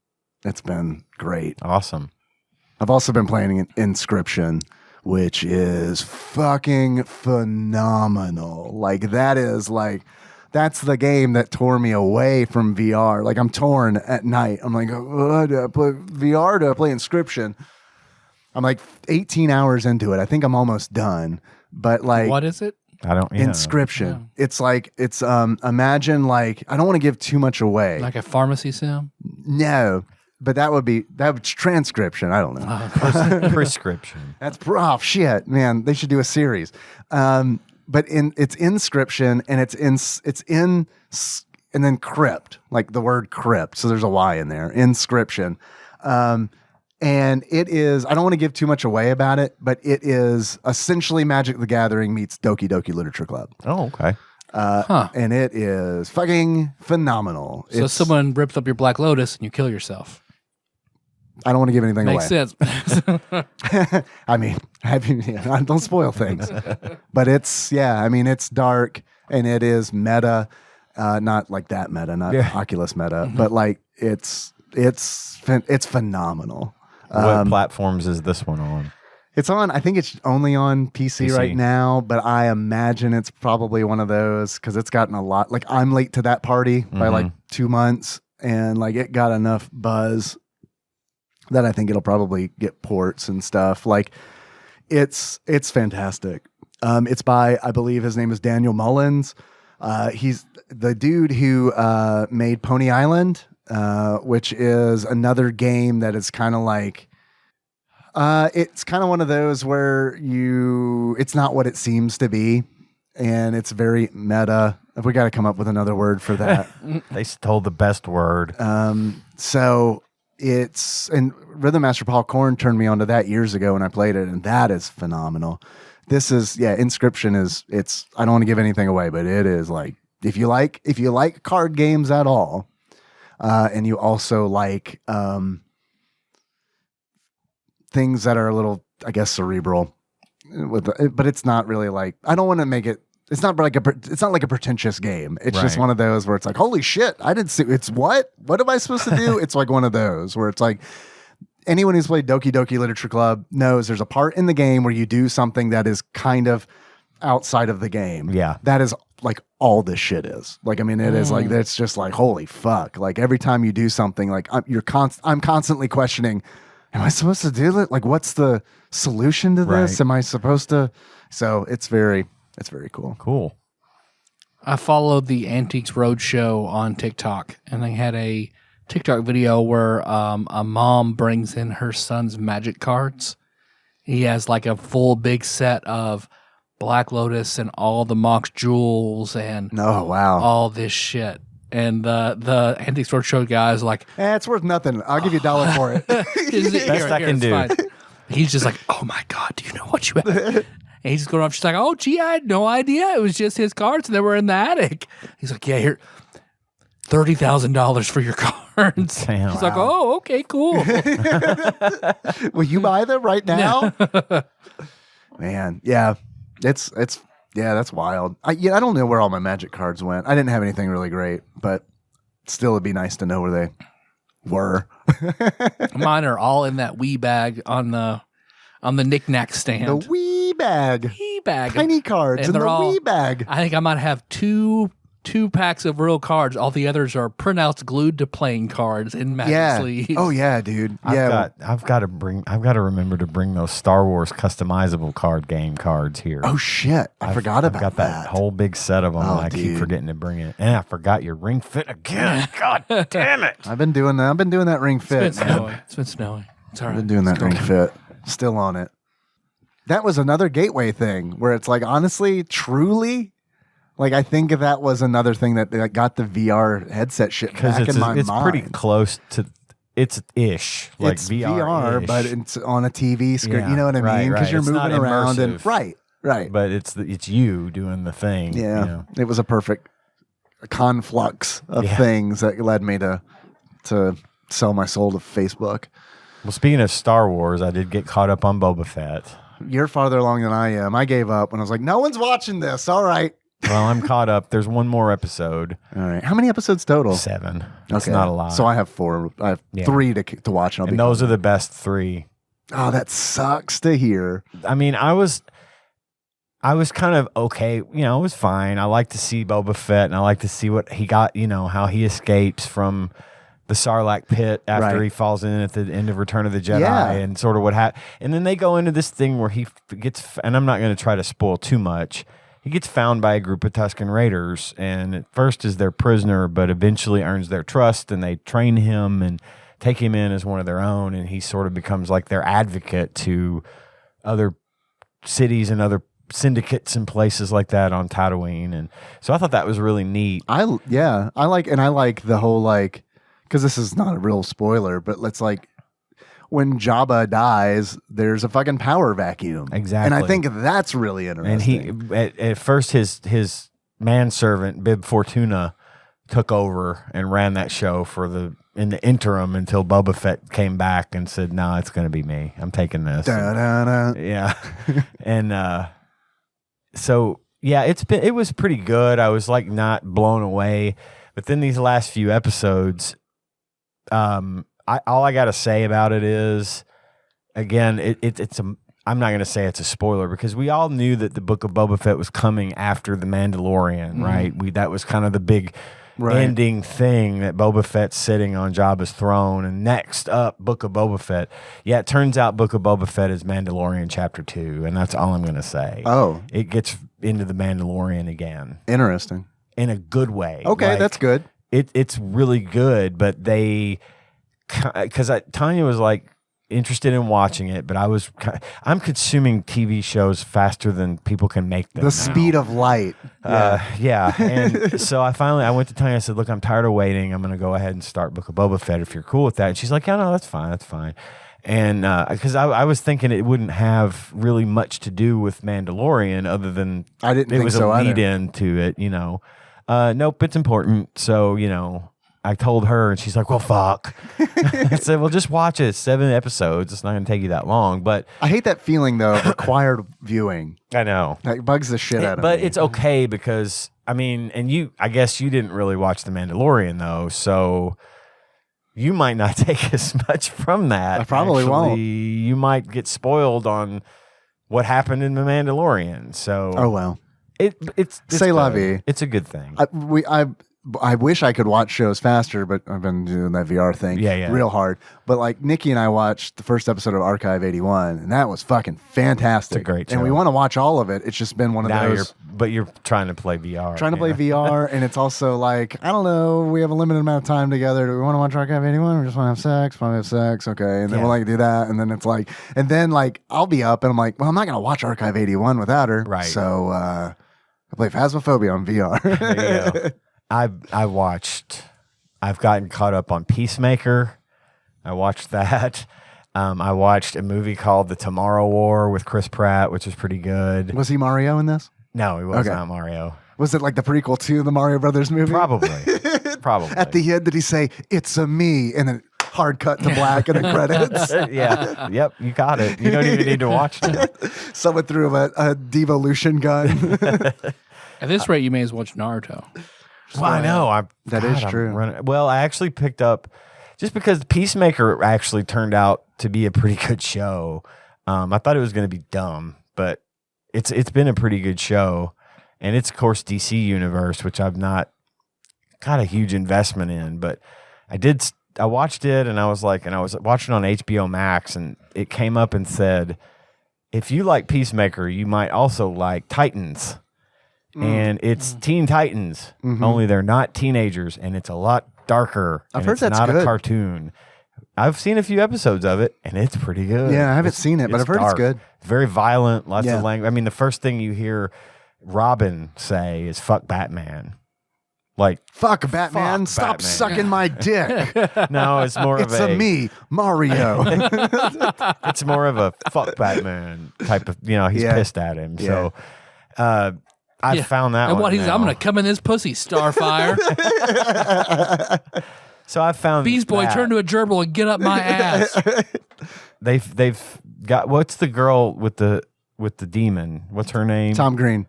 great. Awesome. I've also been playing Inscription, which is fucking phenomenal. Like that is like that's the game that tore me away from VR. Like, I'm torn at night. I'm like, oh, do I play VR? Do I play Inscription? I'm like 18 hours into it. I think I'm almost done. But like, What is it? I don't. Yeah. Inscription. It's like imagine like I don't want to give too much away. Like a pharmacy sim? No, but that would transcription. I don't know. Prescription. That's shit, man. They should do a series. But it's inscription and it's in and then crypt, like the word crypt. So there's a Y in there. Inscription. And it is, I don't want to give too much away about it, but it is essentially Magic the Gathering meets Doki Doki Literature Club. Oh, okay. And it is fucking phenomenal. So someone rips up your Black Lotus and you kill yourself. I don't want to give anything Makes away. sense. I mean, don't spoil things. But it's dark and it is meta, not like that meta, not Oculus meta, but like it's phenomenal. What platforms is this one on? It's on, I think it's only on PC right now, but I imagine it's probably one of those because it's gotten a lot. Like, I'm late to that party by like 2 months, and like it got enough buzz that I think it'll probably get ports and stuff. Like, it's fantastic. It's by, I believe his name is Daniel Mullins. He's the dude who made Pony Island, which is another game that is kind of like, it's kind of one of those where it's not what it seems to be, and it's very meta. We got to come up with another word for that. They stole the best word. So and Rhythm Master Paul Korn turned me onto that years ago when I played it, and that is phenomenal. This is, Inscription is, I don't want to give anything away, but it is like, if you like card games at all, and you also like things that are a little, I guess, cerebral, but it's not really like, I don't want to make it. It's not like a pretentious game. It's just one of those where it's like, holy shit, I didn't see. It's what? What am I supposed to do? It's like one of those where it's like, anyone who's played Doki Doki Literature Club knows there's a part in the game where you do something that is kind of outside of the game. Yeah, that is like all this shit is. Like, I mean, it is like, it's just like, holy fuck. Like, every time you do something, like I'm constantly questioning, am I supposed to do it? Like, what's the solution to this? Am I supposed to? So it's very cool. Cool. I followed the Antiques Roadshow on TikTok, and they had a TikTok video where a mom brings in her son's magic cards. He has like a full big set of Black Lotus and all the Mox jewels and all this shit. And the Antiques Roadshow guy is like, it's worth nothing. I'll give you $1 for it. Best I can do. Fine. He's just like, oh my God, do you know what you have? And he's just going off. She's like, oh, gee, I had no idea. It was just his cards and they were in the attic. He's like, yeah, here, $30,000 for your cards. Damn. He's like, oh, okay, cool. Will you buy them right now? Man, yeah. That's wild. I don't know where all my magic cards went. I didn't have anything really great, but still it'd be nice to know where they were. Mine are all in that wee bag on the knick-knack stand. The wee bag. Wee bag. Tiny cards in the wee bag. I think I might have two packs of real cards. All the others are printouts glued to playing cards in magic sleeves. Oh yeah, dude. I've got to remember to bring those Star Wars customizable game cards here. Oh shit. I forgot about that. I've got that whole big set of them and I keep forgetting to bring it. And I forgot your Ring Fit again. God damn it. I've been doing that Ring Fit. It's been snowing. It's all right. I've been doing that Ring Fit. Still on it. That was another gateway thing where it's like, honestly, truly, like, I think that was another thing that got the VR headset shit back in my mind. It's pretty close to, it's ish. Like it's VR, but it's on a TV screen. Yeah, you know what I mean? Because you're moving around and right. But it's you doing the thing. Yeah, you know? It was a perfect conflux of things that led me to sell my soul to Facebook. Well, speaking of Star Wars, I did get caught up on Boba Fett. You're farther along than I am. I gave up when I was like, no one's watching this. All right. Well, I'm caught up. There's one more episode. All right. How many episodes total? 7. That's not a lot. So I have 4. I have 3 to watch. And those are the best 3. Oh, that sucks to hear. I mean, I was kind of okay. It was fine. I like to see Boba Fett, and I like to see what he got. How he escapes from the Sarlacc pit after he falls in at the end of Return of the Jedi, and sort of what happened. And then they go into this thing where he gets, and I'm not going to try to spoil too much. He gets found by a group of Tusken Raiders, and at first is their prisoner, but eventually earns their trust, and they train him and take him in as one of their own, and he sort of becomes like their advocate to other cities and other syndicates and places like that on Tatooine. And so I thought that was really neat. I like the whole, like, because this is not a real spoiler, but let's, like, when Jabba dies, there's a fucking power vacuum. Exactly. And I think that's really interesting. And he, at first, his manservant, Bib Fortuna, took over and ran that show in the interim until Boba Fett came back and said, "No, it's going to be me. I'm taking this." Yeah. And so yeah, it was pretty good. I was like not blown away, but then these last few episodes, all I got to say about it is, again, I'm not going to say it's a spoiler because we all knew that the Book of Boba Fett was coming after The Mandalorian, right? That was kind of the big ending thing, that Boba Fett's sitting on Jabba's throne, and next up, Book of Boba Fett. Yeah, it turns out Book of Boba Fett is Mandalorian Chapter 2, and that's all I'm going to say. Oh. It gets into the Mandalorian again. Interesting. In a good way. Okay, that's good. It's really good, but because Tanya was like interested in watching it, but I'm consuming TV shows faster than people can make them. The speed of light. Yeah. And so I went to Tanya. I said, "Look, I'm tired of waiting. I'm going to go ahead and start Book of Boba Fett if you're cool with that." And she's like, "Yeah, no, that's fine." And because I was thinking it wouldn't have really much to do with Mandalorian, other than it was a lead in to it. Nope, it's important. So I told her, and she's like, "Well, fuck." I said, "Well, just watch it. 7 episodes. It's not going to take you that long." But I hate that feeling, though, of required viewing. I know. That bugs the shit out of me. But it's okay because, I guess you didn't really watch The Mandalorian, though, so you might not take as much from that. I probably won't. You might get spoiled on what happened in The Mandalorian. So, oh, well. It's C'est la vie. It's a good thing. I wish I could watch shows faster, but I've been doing that VR thing real hard. But like Nikki and I watched the first episode of Archive 81, and that was fucking fantastic. It's a great show. And we want to watch all of it. It's just been one of those. But you're trying to play VR. Trying to play VR, and it's also like, I don't know, we have a limited amount of time together. Do we want to watch Archive 81 or just want to have sex? Probably have sex, okay. And then we'll like do that. And then it's like, and then like I'll be up and I'm like, well, I'm not going to watch Archive 81 without her. Right. So I play Phasmophobia on VR. There you go. I've gotten caught up on Peacemaker. I watched that. I watched a movie called The Tomorrow War with Chris Pratt, which was pretty good. Was he Mario in this? No, he was not Mario. Was it like the prequel to the Mario Brothers movie? Probably. At the end, did he say, "It's a me," and then hard cut to black and the credits? Yeah. Yep. You got it. You don't even need to watch it. Someone threw him a devolution gun. At this rate, you may as well watch Naruto. Well, I know. That is true. Well, I actually picked up, just because Peacemaker actually turned out to be a pretty good show. I thought it was going to be dumb, but it's been a pretty good show. And it's, of course, DC Universe, which I've not got a huge investment in. But I watched it, and I was watching on HBO Max, and it came up and said, if you like Peacemaker, you might also like Titans. And it's Teen Titans, only they're not teenagers, and it's a lot darker. I've heard that's not good. A cartoon. I've seen a few episodes of it, and it's pretty good. Yeah, I haven't seen it, but I've heard it's good. Very violent, lots of language. The first thing you hear Robin say is "fuck Batman." Like, fuck Batman, stop Batman. sucking my dick. No, it's more it's of a me, Mario. It's more of a fuck Batman type of, he's pissed at him. So I found that and one. I'm going to come in this pussy, Starfire. So I found Beast Boy, turn to a gerbil and get up my ass. They've got, what's the girl with the demon? What's her name? Tom Green.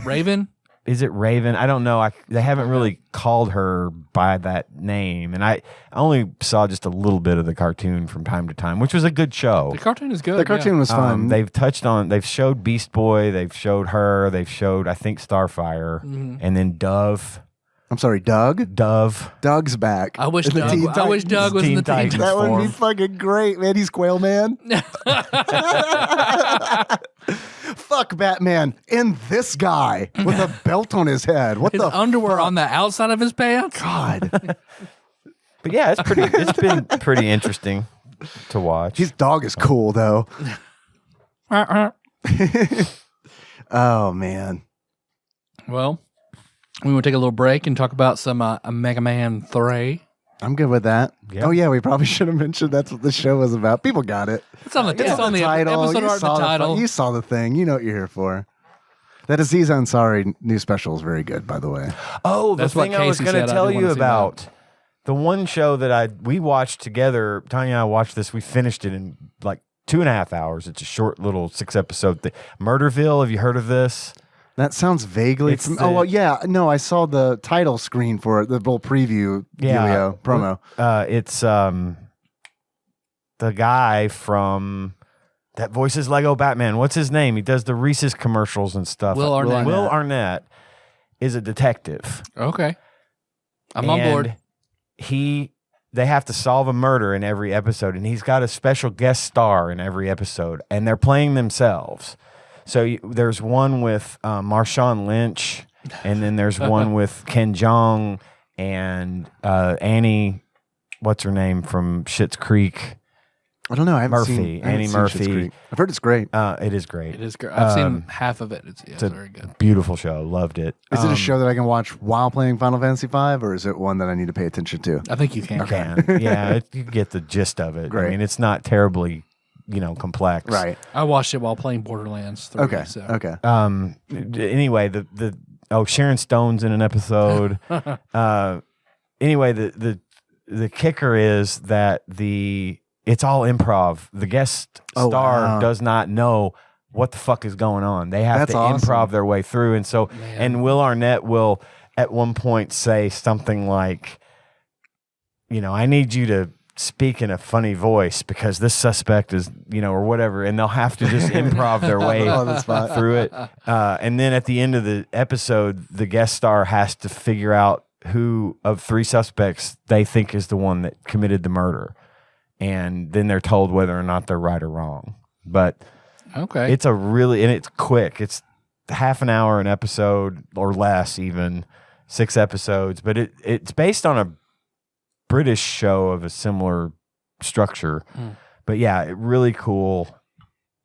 Raven? is it Raven? I don't know. They haven't really called her by that name, and I only saw just a little bit of the cartoon from time to time, which was a good show. The cartoon is good. The cartoon was fun. They've showed Beast Boy, they've showed her, they've showed I think Starfire, and then Dove. I'm sorry, Doug. Doug's back. I wish Doug was in the Teen Titans. That would be fucking great, man. He's Quail Man. Fuck Batman and this guy with a belt on his head. What his the underwear fuck? on the outside of his pants? God. But yeah, it's been pretty interesting to watch. His dog is cool though. Oh man. Well, we want to take a little break and talk about some Mega Man 3. I'm good with that. Yeah. Oh yeah, we probably should have mentioned that's what the show was about. People got it. It's on the title. episode You art, saw the title. You saw the thing. You know what you're here for. That Aziz Ansari new special is very good, by the way. Oh, That's the what thing I was Casey going said. to I tell do you wanna see about, the one show that we watched together, Tanya and I watched this, we finished it in like 2.5 hours. It's a short little 6-episode thing. Murderville, have you heard of this? That sounds vaguely. Oh well, yeah. No, I saw the title screen for it, the little preview, Julio promo. It's the guy from that voices Lego Batman. What's his name? He does the Reese's commercials and stuff. Will Arnett. Will Arnett is a detective. Okay. I'm on board. They have to solve a murder in every episode, and he's got a special guest star in every episode, and they're playing themselves. So there's one with Marshawn Lynch, and then there's one with Ken Jeong and Annie, what's her name from Schitt's Creek? I don't know. I haven't Murphy, seen Annie Schitt's Murphy. Creek. I've heard it's great. It is great. It is great. I've seen half of it. It's a very good. Beautiful show. Loved it. Is it a show that I can watch while playing Final Fantasy V, or is it one that I need to pay attention to? I think you can. Yeah, you get the gist of it. Great. I mean, it's not terribly, complex. Right. I watched it while playing Borderlands 3. Okay. So. Okay. Anyway, Sharon Stone's in an episode. Anyway, the kicker is that it's all improv. The guest star does not know what the fuck is going on. They have to improv their way through. And so, and Will Arnett will at one point say something like, I need you to speak in a funny voice because this suspect is, or whatever. And they'll have to just improv their way through it. And then at the end of the episode, the guest star has to figure out who of 3 suspects they think is the one that committed the murder. And then they're told whether or not they're right or wrong. But okay, it's and it's quick. It's half an hour an episode or less, even 6 episodes. But it's based on a British show of a similar structure. But yeah, really cool.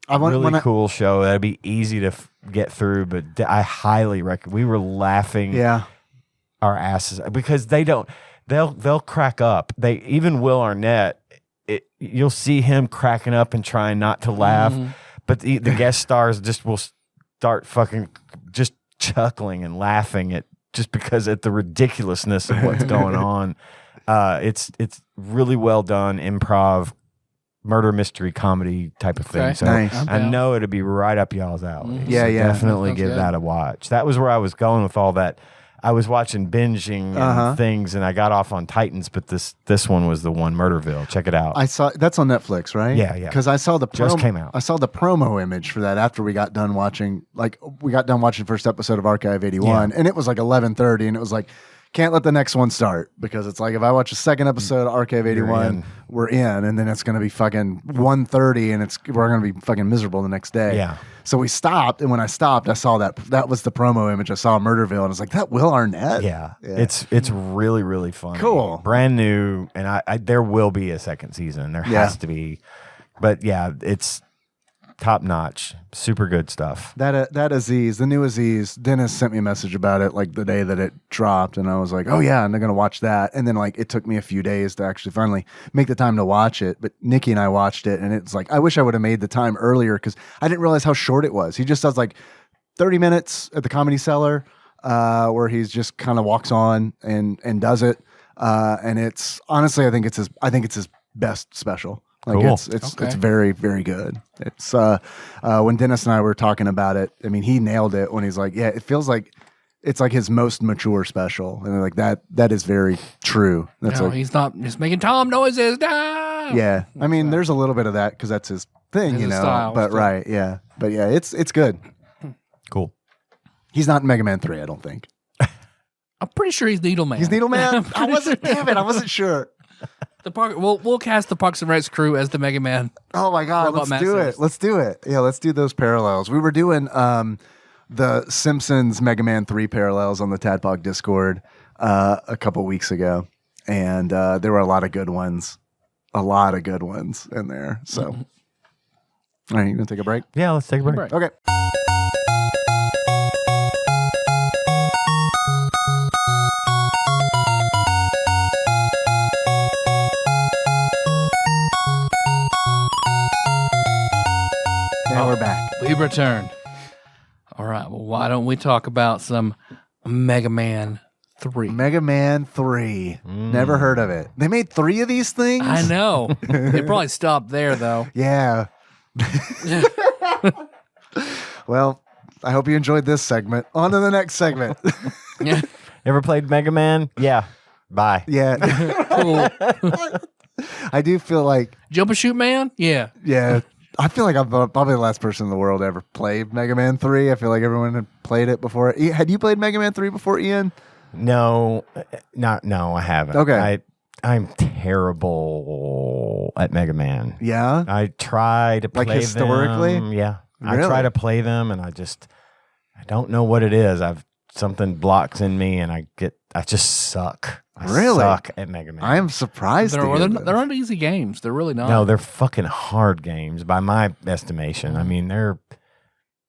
Cool show. That'd be easy to get through. But I highly recommend. We were laughing our asses because they'll crack up. Even Will Arnett. You'll see him cracking up and trying not to laugh, but the guest stars will start fucking just chuckling and laughing at the ridiculousness of what's going on. It's really well done improv, murder mystery comedy type of thing. Okay. So Nice. I know it'd be right up y'all's alley. Yeah, So yeah. definitely That sounds give good. that a watch. That was where I was going with all that. I was watching binging and things, and I got off on Titans, but this one was the one, Murderville. Check it out. I saw that's on Netflix, right? Yeah. Because I saw the Just came out. I saw the promo image for that after we got done watching. First episode of Archive 81, and it was like 11:30, and it was like, can't let the next one start because it's like if I watch a second episode of Archive 81, we're in, and then it's going to be fucking 1:30, and we're going to be fucking miserable the next day. Yeah. So we stopped, and when I stopped, I saw that was the promo image. I saw Murderville, and I was like, that Will Arnett? Yeah. It's really, really fun. Cool. Brand new, and I there will be a second season. There has to be. But yeah, it's top notch. Super good stuff. That Aziz, the new Aziz, Dennis sent me a message about it like the day that it dropped, and I was like, oh yeah, and they're gonna watch that. And then like it took me a few days to actually finally make the time to watch it. But Nikki and I watched it, and it's like I wish I would have made the time earlier because I didn't realize how short it was. He just does like 30 minutes at the Comedy Cellar, where he's just kind of walks on and does it. And it's honestly, I think it's his best special. Like Cool. it's very, very good. It's when Dennis and I were talking about it, I mean, he nailed it when he's like, yeah, it feels like it's like his most mature special, and like that is very true. That's No, like, he's not just making Tom noises. No! yeah. I mean, there's a little bit of that because that's his thing, His you know. style, but still. right, yeah, but yeah, it's good. Cool. He's not in Mega Man 3, I don't think. I'm pretty sure he's Needle Man. He's Needle Man. I wasn't. Damn it, I wasn't sure. We'll cast the Parks and Recs crew as the Mega Man. Oh my God, Robot let's do Masters. it. Let's do it. Yeah, let's do those parallels. We were doing the Simpsons Mega Man 3 parallels on the TADPOG Discord a couple weeks ago, and there were a lot of good ones in there. So, all right, you gonna take a break? Yeah, let's take a break. Okay. Now we're back. We returned. All right. Well, why don't we talk about some Mega Man 3? Mega Man 3. Never heard of it. They made 3 of these things? I know. It probably stopped there, though. Yeah. Well, I hope you enjoyed this segment. On to the next segment. Yeah. Ever played Mega Man? Yeah. Bye. Yeah. Cool. I do feel like, Jump and Shoot Man? Yeah. yeah, I feel like I'm probably the last person in the world to ever play Mega Man 3. I feel like everyone had played it before. Had you played Mega Man 3 before, Ian? No, no, I haven't. Okay. I'm terrible at Mega Man. Yeah. I try to play Like historically? them. Yeah. I Really? try to play them and I don't know what it is. Something blocks in me and I just suck. I Really? suck at Mega Man. I am surprised. to hear this. They're not easy games. They're really not. No, they're fucking hard games by my estimation. I mean, they're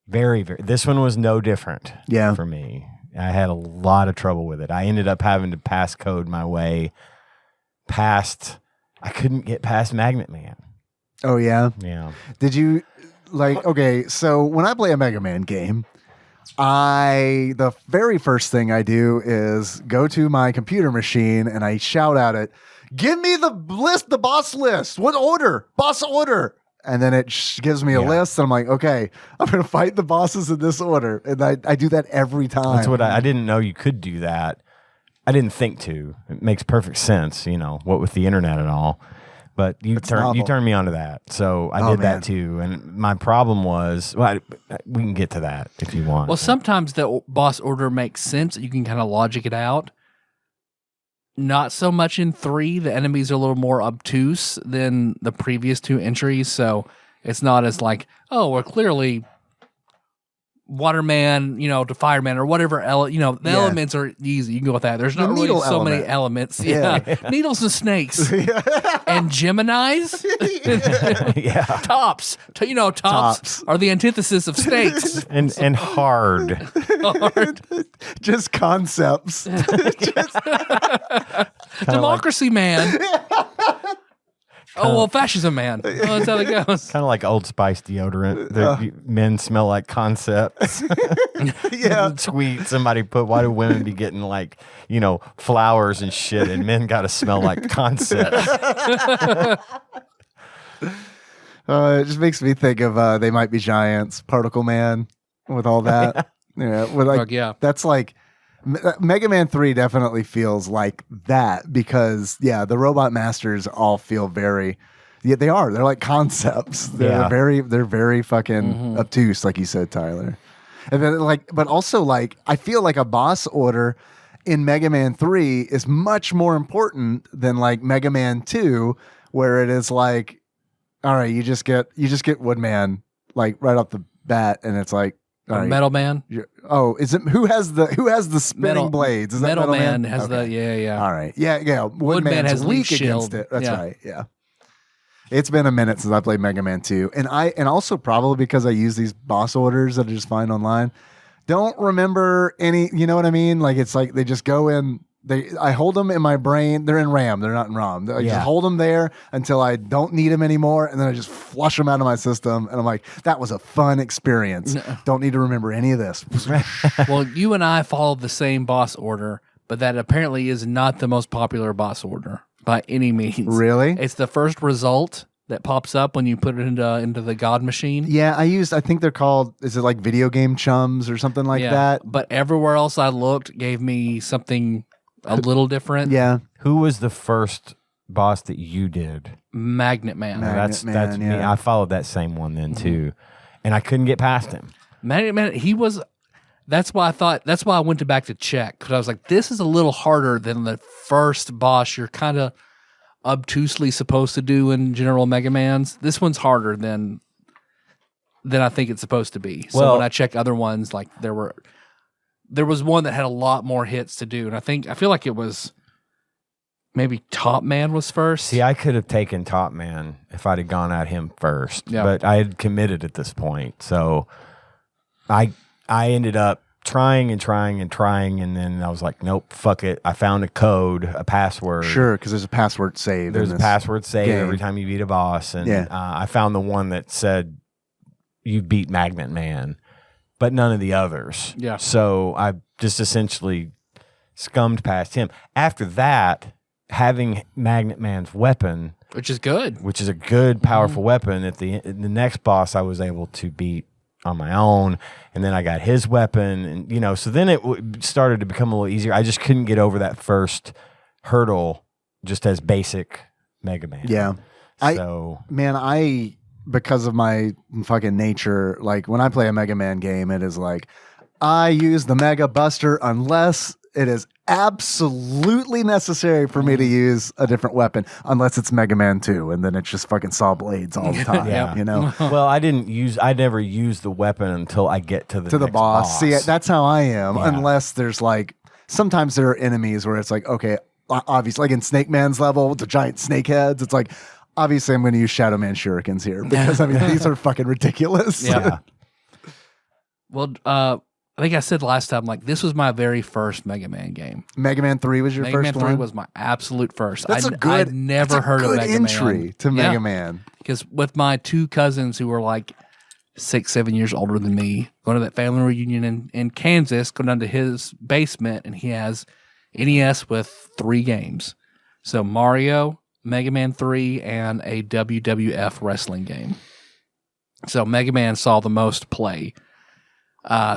very, very. This one was no different. Yeah. For me, I had a lot of trouble with it. I ended up having to pass code my way past. I couldn't get past Magnet Man. Oh, yeah. Yeah. Did you okay, so when I play a Mega Man game, the very first thing I do is go to my computer machine and I shout at it, "Give me the list, the boss list. What order? Boss order." And then it gives me a list and I'm like, okay, I'm going to fight the bosses in this order. And I do that every time. That's what I didn't know you could do that. I didn't think to. It makes perfect sense, what with the internet and all. But you turned me onto that, so I did that too. And my problem was, we can get to that if you want. Well, sometimes the boss order makes sense. You can kind of logic it out. Not so much in 3. The enemies are a little more obtuse than the previous 2 entries, so it's not as like, oh, we're clearly Waterman, to Fireman or whatever. The elements are easy. You can go with that. There's not really so many elements. Yeah. Needles and snakes. And Geminis. yeah, Tops. Tops are the antithesis of snakes. and hard. Hard. Just concepts. Democracy Man. Fascism Man. Oh, that's how it goes. Kind of like Old Spice deodorant. Men smell like concepts. Yeah. Tweet somebody put, why do women be getting flowers and shit and men got to smell like concepts? It just makes me think of They Might Be Giants, Particle Man, with all that. That's like Mega Man 3 definitely feels like that because the Robot Masters all feel very they are. They're like concepts. They're very fucking obtuse, like you said, Tyler. And then but also I feel like a boss order in Mega Man 3 is much more important than Mega Man 2, where it is all right, you just get Woodman right off the bat, and it's like, all right, Metal Man. Is it who has the spinning blades? Is Metal that Metal Man has the All right, yeah. Woodman has weak leaf against shield. it. That's right. Yeah. It's been a minute since I played Mega Man 2, and also probably because I use these boss orders that I just find online. Don't remember any. You know what I mean? It's like they just go in. I hold them in my brain. They're in RAM. They're not in ROM. I just hold them there until I don't need them anymore, and then I just flush them out of my system. And I'm like, that was a fun experience. No. Don't need to remember any of this. Well, you and I followed the same boss order, but that apparently is not the most popular boss order by any means. Really? It's the first result that pops up when you put it into the God machine. Yeah, I think they're called, is it like video game chums or something like that? But everywhere else I looked gave me something a little different. Yeah. Who was the first boss that you did? Magnet Man. Magnet That's Man, me. yeah. I followed that same one then too, and I couldn't get past him. Magnet Man, he was. That's why I went back to check, because I was like, this is a little harder than the first boss you're kind of obtusely supposed to do in general Mega Mans. This one's harder than I think it's supposed to be. So Well- when I check other ones, like there was one that had a lot more hits to do, and I feel like it was maybe Top Man was first. See, I could have taken Top Man if I'd have gone at him first, Yeah. but I had committed at this point, so I ended up trying, and then I was like, nope, fuck it. I found a code, a password. Sure, because there's a password save. There's in a this password save game. every time you beat a boss, and Yeah. I found the one that said you beat Magnet Man, but none of the others. Yeah. So I just essentially scummed past him. After that, having Magnet Man's weapon, which is good. which is a good, powerful weapon, at the next boss I was able to beat on my own, and then I got his weapon, and so then it started to become a little easier. I just couldn't get over that first hurdle just as basic Mega Man. Yeah. So I because of my fucking nature, like when I play a Mega Man game, it is like I use the Mega Buster unless it is absolutely necessary for me to use a different weapon, unless it's Mega Man 2, and then it's just fucking saw blades all the time. Yeah. well, I never used the weapon until I get to the next boss. See, that's how I am. Yeah. Unless there's like, sometimes there are enemies where it's like, okay, obviously, like in Snake Man's level with the giant snake heads, it's like, obviously, I'm going to use Shadow Man shurikens here because I mean these are fucking ridiculous. Yeah. Well, I think I said last time, like, this was my very first Mega Man game. Mega Man 3 was your Mega first Man 3 one? was my absolute first. That's I'd never heard of Mega entry Man. to Mega Man. Because with my two cousins who were like 6-7 years older than me, going to that family reunion in Kansas, going down to his basement, and he has NES with 3 games. So Mario, Mega Man 3, and a WWF wrestling game. So Mega Man saw the most play.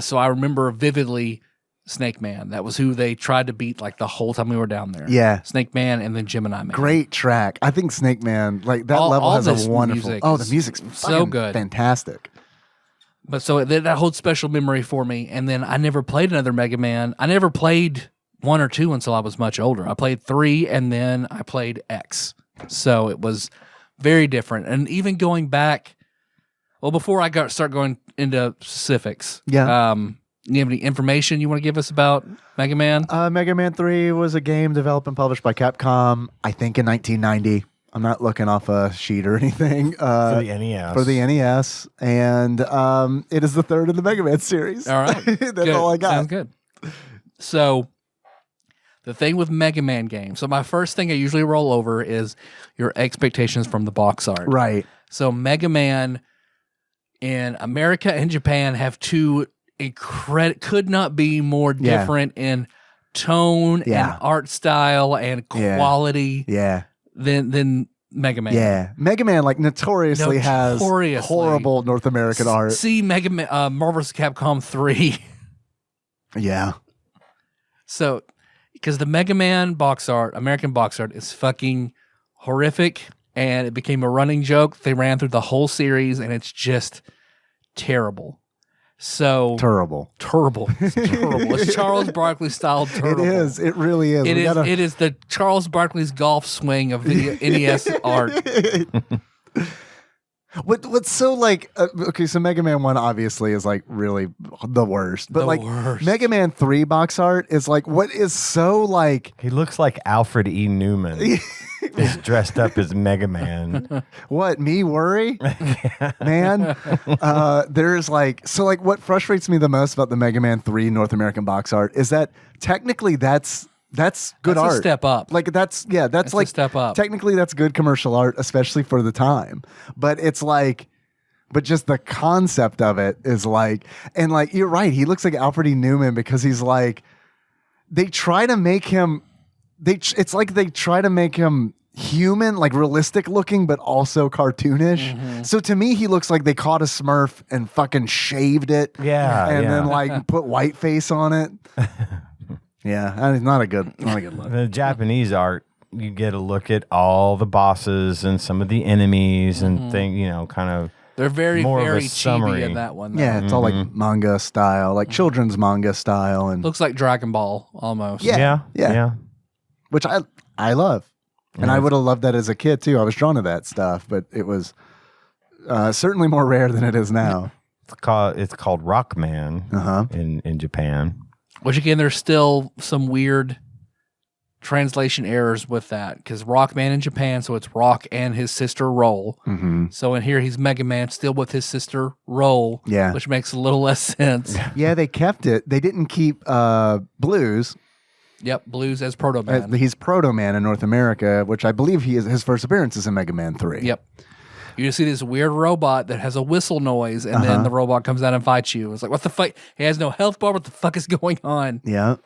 So I remember vividly Snake Man. That was who they tried to beat like the whole time we were down there. Yeah. Snake Man and then Gemini Man. Great track. I think Snake Man, like that level all has this a wonderful. music Oh, the is music's so fucking good. fantastic. But so that holds special memory for me. And then I never played another Mega Man. I never played 1 or 2 until I was much older. I played 3 and then I played X. So it was very different. And even going back, well, before I start going into specifics, Yeah. you have any information you want to give us about Mega Man? Mega Man 3 was a game developed and published by Capcom, I think in 1990. I'm not looking off a sheet or anything. for the NES. For the NES. And it is the third in the Mega Man series. All right. That's Good. all I got. Sounds good. So the thing with Mega Man games, so my first thing I usually roll over is your expectations from the box art. Right. So Mega Man in America and Japan have two could not be more different in tone Yeah. and art style and quality Yeah. than Mega Man. Yeah. Mega Man, like, notoriously has horrible North American art. See Mega Man, Marvel vs. Capcom 3. Yeah. So, because the Mega Man box art, American box art, is fucking horrific, and it became a running joke. They ran through the whole series, and it's just terrible. So Terrible. It's terrible. It's Charles Barkley style terrible. It is. It really is. It is the Charles Barkley's golf swing of video NES art. What's so like okay, so Mega Man 1 obviously is like really the worst. But worst. Mega Man 3 box art is like what is so like He looks like Alfred E. Newman. He's dressed up as Mega Man. what, me worry? Man. There's like so like what frustrates me the most about the Mega Man 3 North American box art is that technically that's good art. A step up. Like that's like a step up. Technically that's good commercial art, especially for the time. But it's like but just the concept of it is like and like you're right, he looks like Alfred E. Newman because he's like they try to make him it's like they try to make him human, like realistic looking, but also cartoonish. Mm-hmm. So to me, he looks like they caught a Smurf and fucking shaved it. Yeah, And yeah. then like put white face on it. Yeah, I mean, not a good look. The Japanese art, you get a look at all the bosses and some of the enemies and thing, kind of. They're very, More of a very chibi summary. in that one. Though. Yeah, it's all like manga style, like children's manga style, and Looks like Dragon Ball almost. Yeah. Yeah. which I love, and I would have loved that as a kid too. I was drawn to that stuff, but it was certainly more rare than it is now. It's called Rockman in Japan. Which again, there's still some weird translation errors with that because Rockman in Japan, so it's Rock and his sister Roll. Mm-hmm. So in here, he's Mega Man still with his sister Roll. Yeah. which makes a little less sense. Yeah, they kept it. They didn't keep Blues. Yep, Blues as Proto Man. He's Proto Man in North America, which I believe his first appearance is in Mega Man 3. Yep. You just see this weird robot that has a whistle noise, and then the robot comes out and fights you. It's like, what the fuck? He has no health bar. What the fuck is going on? Yeah.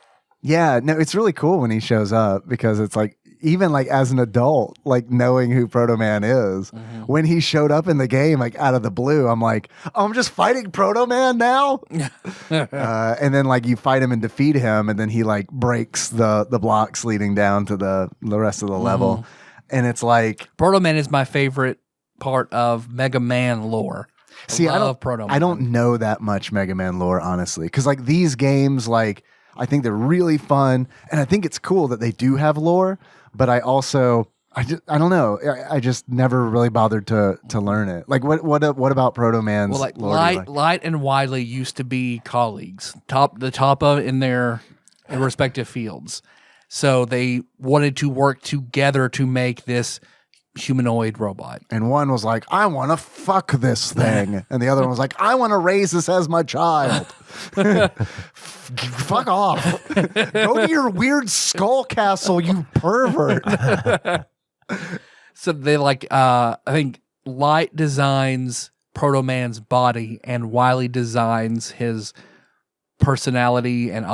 Yeah, no, it's really cool when he shows up because it's like, even like as an adult, like knowing who Proto Man is, when he showed up in the game, like out of the blue, I'm like, oh, I'm just fighting Proto Man now. And then like you fight him and defeat him, and then he like breaks the blocks leading down to the rest of the level. And it's like, Proto Man is my favorite part of Mega Man lore. see, I don't know that much Mega Man lore, honestly, because like these games, like I think they're really fun, and I think it's cool that they do have lore. But I also, I don't know. I just never really bothered to learn it. Like what about Proto Man's Well, like lore? Light and Wily used to be colleagues, the top of in their respective fields. So they wanted to work together to make this humanoid robot. And one was like, I want to fuck this thing. And the other one was like, I want to raise this as my child. Fuck off. Go to your weird skull castle, you pervert. So they I think Light designs Proto Man's body and Wily designs his personality and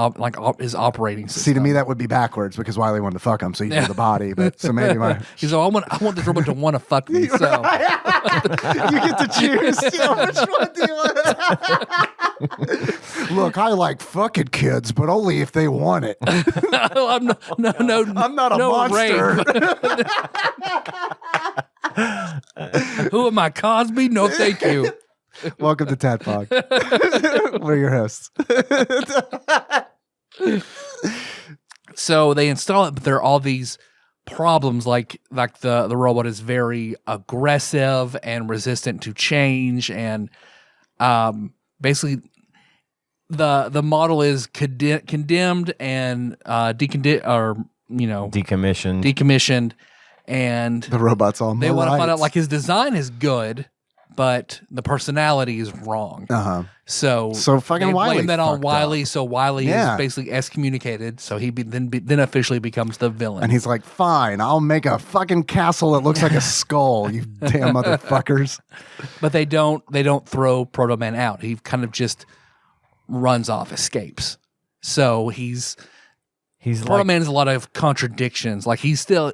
his operating system. See, to me, that would be backwards because Wiley wanted to fuck him, so you do the body. But so maybe He's like, I want this robot to want to fuck me. So you get to choose. Yeah, which one do you want? Look, I like fucking kids, but only if they want it. I'm not a monster. Who am I, Cosby? No, thank you. Welcome to TADPOG. We're your hosts. So they install it, but there are all these problems, like the robot is very aggressive and resistant to change, and basically the model is condemned and decommissioned, and The robot's all they want to find out like his design is good, but the personality is wrong. So fucking they Wily blame that on fucked Wily. up. So Wily Yeah. is basically excommunicated. So he then officially becomes the villain. And he's like, fine, I'll make a fucking castle that looks like a skull, you damn motherfuckers. But they don't throw Proto Man out. He kind of just runs off, escapes. So he's Proto Man has a lot of contradictions. Like he's still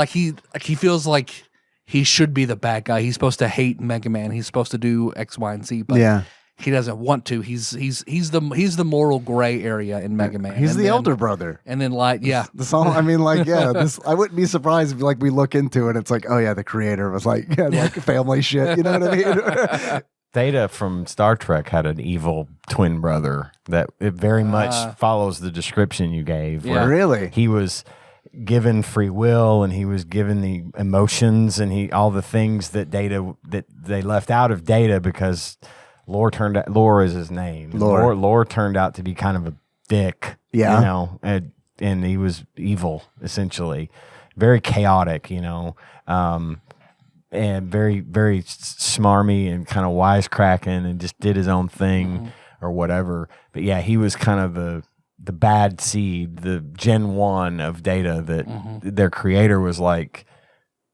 he feels like he should be the bad guy. He's supposed to hate Mega Man. He's supposed to do X, Y, and Z, but he doesn't want to. He's the moral gray area in Mega Man. He's the elder brother. And then The song, I mean, like, this, I wouldn't be surprised if like we look into it. It's like, oh yeah, the creator was like, like family shit. You know what I mean? Theta from Star Trek had an evil twin brother that it very much follows the description you gave. Yeah. where Really? He was given free will and he was given the emotions and all the things that they left out of Data because Lore is his name. Lore turned out to be kind of a dick. Yeah. You know, and he was evil, essentially. Very chaotic, and very, very smarmy and kind of wisecracking and just did his own thing or whatever. But yeah, he was kind of the bad seed, the Gen 1 of Data that their creator was like,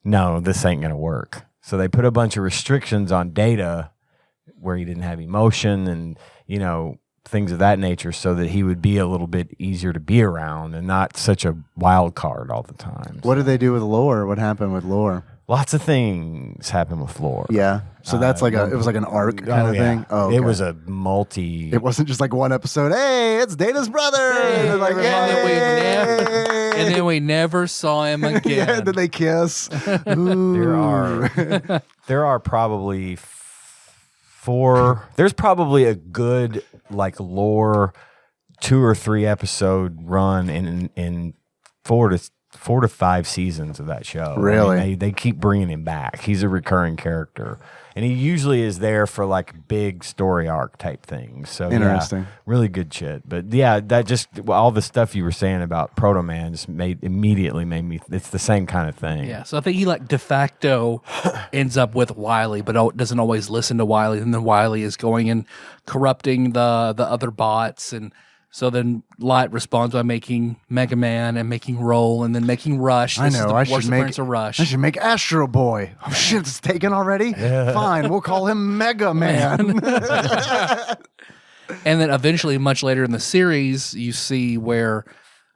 no, this ain't going to work. So they put a bunch of restrictions on Data where he didn't have emotion and, things of that nature, so that he would be a little bit easier to be around and not such a wild card all the time. What did they do with lore? What happened with lore? Lots of things happen with lore. Yeah. So that's like it was like an arc kind of thing. Oh, okay. It was a multi. It wasn't just like one episode. Hey, it's Dana's brother. Hey, and, like, and then we never saw him again. Yeah, and then they kiss. Ooh. There are probably four. There's probably a good like lore 2 or 3 episode run in 4 to 5 seasons of that show. Really? I mean, they keep bringing him back. He's a recurring character, and he usually is there for like big story arc type things. So interesting, yeah, really good shit. But yeah, that just all the stuff you were saying about Proto Man just immediately made me. It's the same kind of thing. Yeah. So I think he like de facto ends up with Wily, but doesn't always listen to Wily, and then Wily is going and corrupting the other bots. And so then Light responds by making Mega Man and making Roll and then making Rush. I know. I should make Rush. I should make Astro Boy. Oh shit, it's taken already. Fine, we'll call him Mega Man. And then eventually, much later in the series, you see where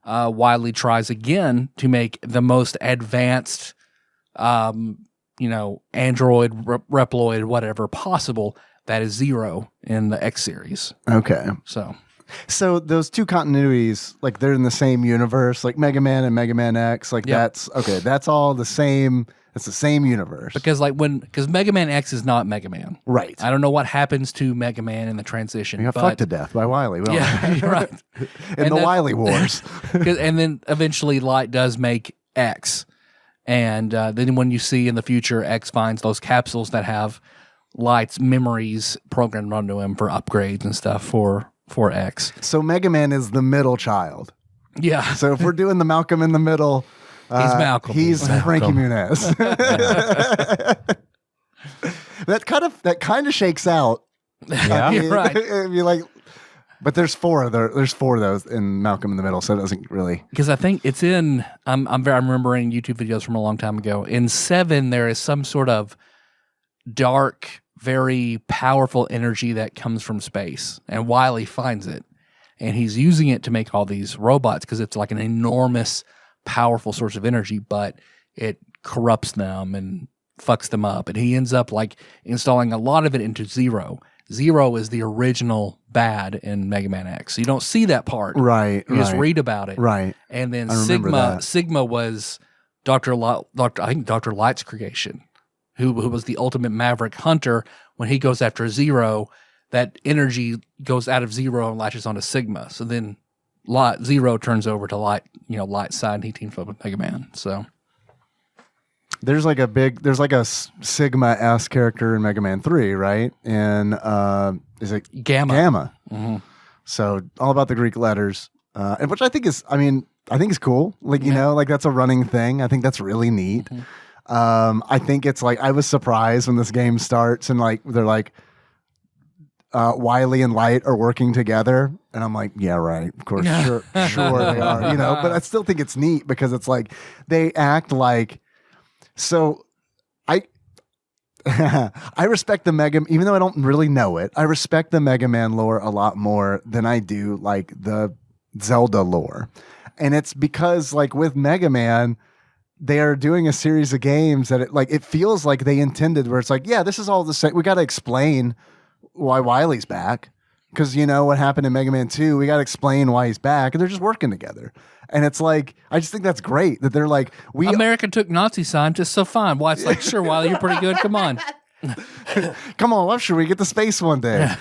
Wily tries again to make the most advanced, android, Reploid, whatever possible. That is Zero in the X series. Okay. So those two continuities, like they're in the same universe, like Mega Man and Mega Man X, like that's okay. That's all the same. It's the same universe. Because Mega Man X is not Mega Man. Right. I don't know what happens to Mega Man in the transition. He got fucked to death by Wily. Well, yeah, you're right. in the Wily Wars. And then eventually Light does make X. And then when you see in the future, X finds those capsules that have Light's memories programmed onto him for upgrades and stuff for X. So Mega Man is the middle child. Yeah. So if we're doing the Malcolm in the middle, he's Malcolm. He's Frankie Muniz. that kind of shakes out. Yeah, you're right. You're like, but there's four of those in Malcolm in the Middle, so it doesn't really. Because I think it's in. I'm remembering YouTube videos from a long time ago. In 7, there is some sort of dark, very powerful energy that comes from space, and Wily finds it, and he's using it to make all these robots because it's like an enormous, powerful source of energy, but it corrupts them and fucks them up, and he ends up like installing a lot of it into Zero. Zero is the original bad in Mega Man X. So you don't see that part, right? You just read about it, right? And then Sigma was Dr. Light's creation. Who was the ultimate maverick hunter. When he goes after Zero, that energy goes out of Zero and latches onto Sigma. So then Zero turns over to Light's side, and he teams up with Mega Man. So there's like a Sigma-esque character in Mega Man 3, right? And is it Gamma. Mm-hmm. So all about the Greek letters, and which I think is cool. Like, like that's a running thing. I think that's really neat. Mm-hmm. I think it's like I was surprised when this game starts and like they're like Wily and Light are working together, and I'm like, yeah, right, of course, sure they are, But I still think it's neat because it's like they act like so. I respect the even though I don't really know it. I respect the Mega Man lore a lot more than I do like the Zelda lore, and it's because like with Mega Man, they are doing a series of games that it feels like they intended where it's like, yeah, this is all the same. We got to explain why Wily's back because what happened in Mega Man 2. We got to explain why he's back, and they're just working together. And it's like, I just think that's great that they're like, America took Nazi scientists, so fine. Why it's like, sure, Wily, you're pretty good. Come on. Come on, I'm sure we get to space one day.